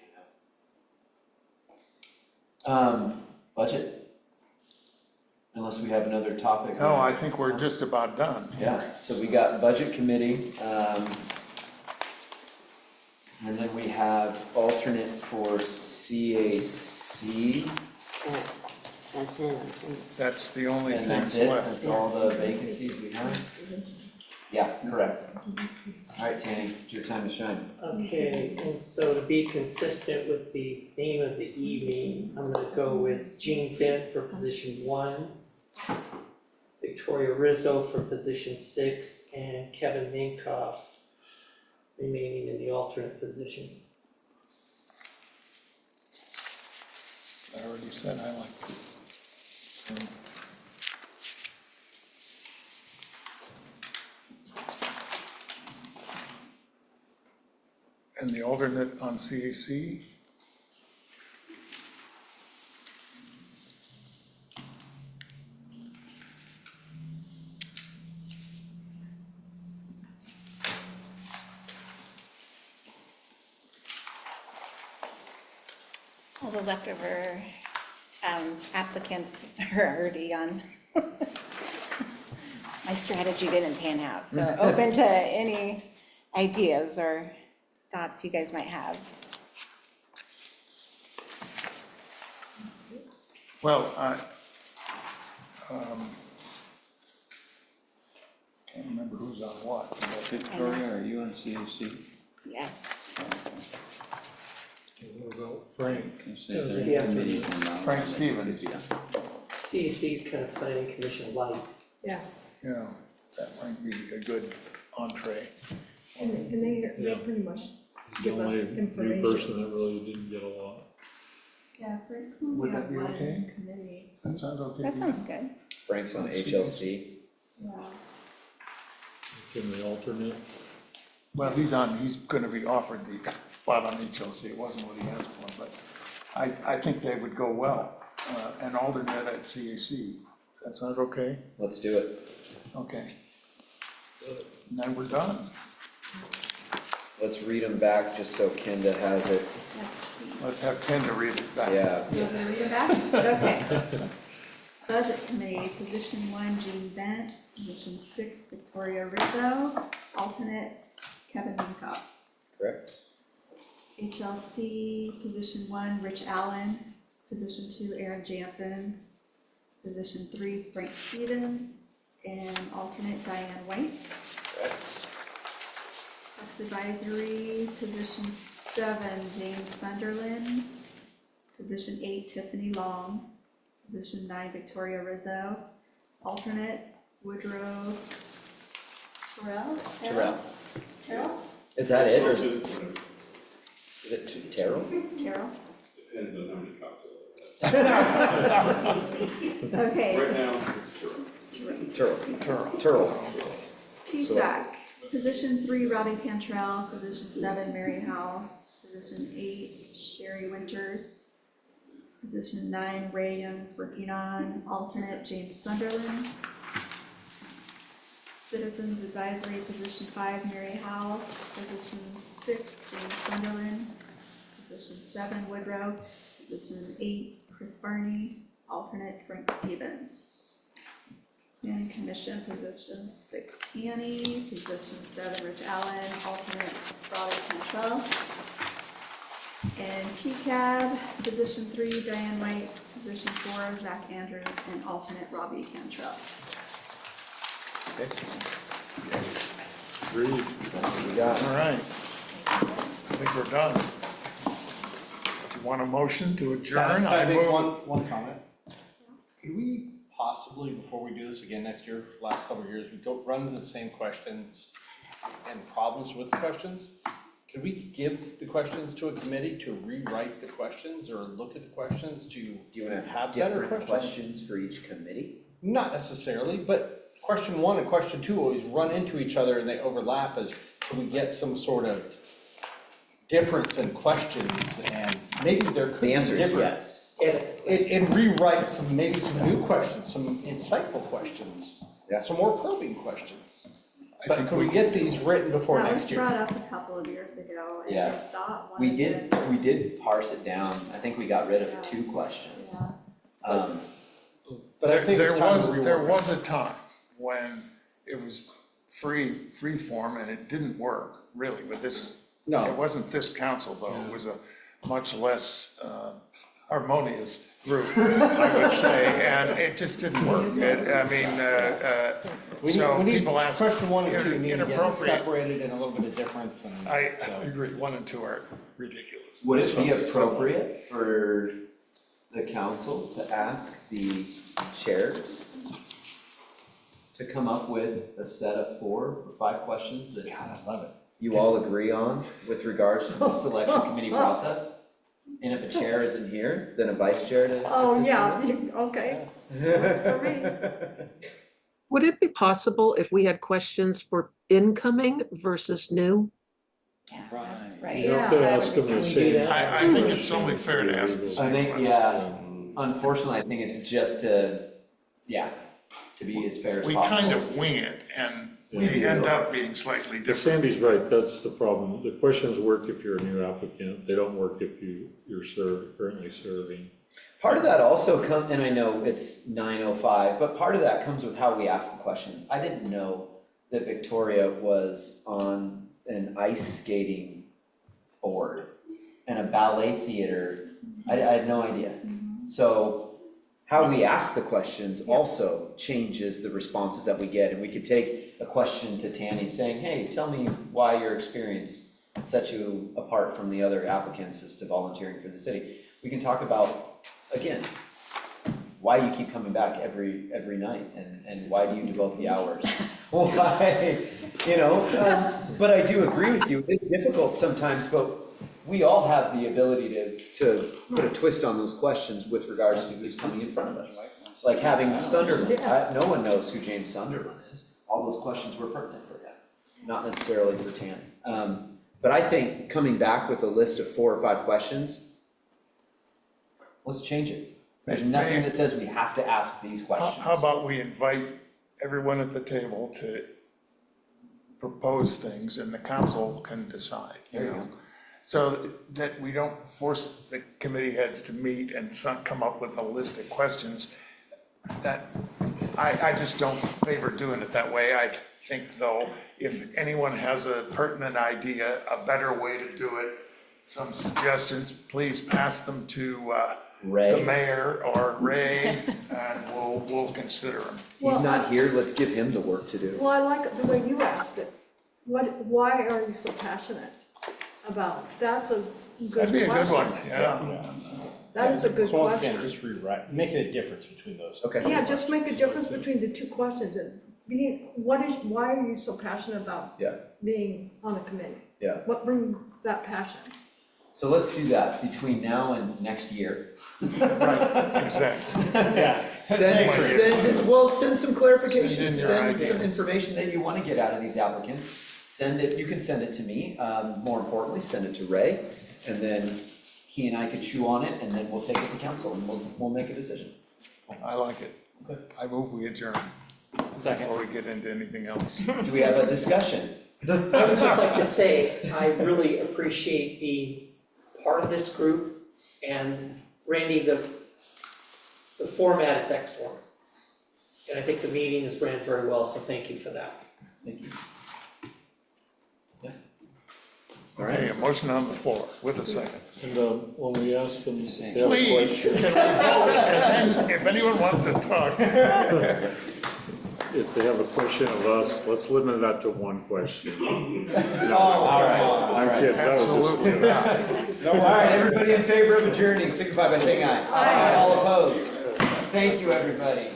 Budget? Unless we have another topic. No, I think we're just about done. Yeah, so we got budget committee, and then we have alternate for CAC. That's it, I think. That's the only And thing that's it, left. that's all the vacancies we have? Yeah, correct. All right, Tanny, it's your time to shine. Okay, and so to be consistent with the theme of the evening, I'm gonna go with Jean Bent for position 1, Victoria Rizzo for position 6, and Kevin Minkoff remaining in the alternate position. I already said I liked it. So, and the alternate on CAC? All the leftover applicants are already on. My strategy didn't pan out, so open to any ideas or thoughts you guys might have. Well, can't remember who's on what. Victoria, are you on CAC? Yes. What about Frank? Frank Stevens. CEC's kind of planning commission light. Yeah, Yeah, that might be a good entree. and they pretty much He's the give us only new information. person that really didn't get a lot. Yeah, Frank's only Would that on be one okay? committee. That sounds okay. That to sounds you? good. Frank's on HLC. Yeah. Can the alternate? Well, he's gonna be offered the spot on HLC, it wasn't what he asked for, but I think they would go well. An alternate at CAC, that sounds okay? Let's do it. Okay. And then we're done. Let's read them back just so Kenda has it. Yes, please. Let's have Ken to read it back. Yeah. You want me to read it back? Okay. Budget Committee, position 1, Jean Bent, position 6, Victoria Rizzo, alternate Kevin Minkoff. Correct. HLC, position 1, Rich Allen, position 2, Aaron Janssens, position 3, Frank Stevens, and alternate Diane White. Tax Advisory, position 7, James Sunderland, position 8, Tiffany Long, position 9, Victoria Rizzo, alternate Woodrow Terrell? Is that it, or is it Terrell? Terrell? Depends on how many cocktails. Okay. Right now, it's Turtle. Turtle. PSAC, position 3, Robbie Cantrell, position 7, Mary Howell, position 8, Sherry Winters, position 9, Ray Young's working on, alternate James Sunderland. Citizens Advisory, position 5, Mary Howell, position 6, James Sunderland, position 7, Woodrow, position 8, Chris Barney, alternate Frank Stevens. Planning Commission, position 6, Tanny, position 7, Rich Allen, alternate Robbie Cantrell. And TCAB, position 3, Diane White, position 4, Zach Andrews, and alternate Robbie Cantrell. Agreed. All right. I think we're done. Do you want a motion to adjourn? Can I make move. one comment? Could we possibly, before we do this again next year, for the last several years, we go run the same questions and problems with the questions? Could we give the questions to a committee to rewrite the questions or look at the questions to Do you want to have have better different questions? questions for each committee? Not necessarily, but question 1 and question 2 always run into each other and they overlap. As can we get some sort of difference in questions, and maybe there could be The answer is difference. yes. And rewrite maybe some new questions, some insightful questions, Yeah. some more probing questions. I But think could we get these written before That was next year? brought up a couple of years ago, and Yeah. I thought one We of did, them. we did parse it down. I think we got rid of 2 questions. Yeah. But I think it's time to rework There it. was a time when it was free form and it didn't work, really, with this. No. It wasn't this council, though. It was a much less harmonious group, I would say, and it just didn't work. So We need, people ask. question 1 and 2 need to get inappropriate. separated and a little bit of difference, and I so. agree, 1 and 2 are ridiculous. Would This it be one's similar. appropriate for the council to ask the chairs to come up with a set of 4 or 5 questions that God, I love it. you all agree on with regards to the selection committee process? And if a chair isn't here, then a vice chair to assist in that? Okay. For me. Would it be possible if we had questions for incoming versus new? Yeah, that's right. You have to ask them the same. I think it's only fair to ask the I same think, question. yeah, unfortunately, I think it's just to be as fair as We possible. kind of wing it, and we end up being slightly But different. Sandy's right, that's the problem. The questions work if you're a new applicant, they don't work if you're currently serving. Part of that also comes, and I know it's 9:05, but part of that comes with how we ask the questions. I didn't know that Victoria was on an ice skating board and a ballet theater. I had no idea. So how we ask the questions also changes the responses that we get. And we could take a question to Tanny saying, hey, tell me why your experience sets you apart from the other applicants as to volunteering for the city. We can talk about, again, why you keep coming back every night and why do you devote the hours? Why, but I do agree with you. It's difficult sometimes, but we all have the ability to put a twist on those questions with regards to who's coming in front of us. Like having Sunderland, no one knows who James Sunderland is. All those questions were pertinent for him, not necessarily for Tanny. But I think coming back with a list of 4 or 5 questions, let's change it. There's nothing that says we have to ask these questions. How about we invite everyone at the table to propose things and the council can decide, There you go. So that we don't force the committee heads to meet and come up with a list of questions. that, I just don't favor doing it that way. I think though, if anyone has a pertinent idea, a better way to do it, some suggestions, please pass them to, Ray. the mayor or Ray, and we'll consider them. He's not here, let's give him the work to do. Well, I like the way you asked it. Why are you so passionate about, that's a good question. That'd be a good one, yeah. That is a good So once again, question. just rewrite, make it a difference between those. Okay. Yeah, just make a difference between the two questions and why are you so passionate about Yeah. being on a committee? Yeah. What brings that passion? So let's do that between now and next year. Right, exactly. Yeah. Send some clarification, Send in your send some ideas. information that you wanna get out of these applicants. Send it, you can send it to me, more importantly, send it to Ray, and then he and I could chew on it, and then we'll take it to council, and we'll make a decision. I like it. Okay. I move we adjourn. Second. Before we get into anything else. Do we have a discussion? I would just like to say, I really appreciate being part of this group, and Randy, the format is excellent. And I think the meeting is ran very well, so thank you for that. Thank you. Okay, a motion on the floor with a second. And when we ask them if they have a Please, question, can we vote? And then if anyone wants to talk. if they have a question of us, let's limit that to one question. All right. Kid, that was just- Absolutely not. All right, everybody in favor of adjourning, signify by saying aye. Aye. All opposed? Thank you, everybody.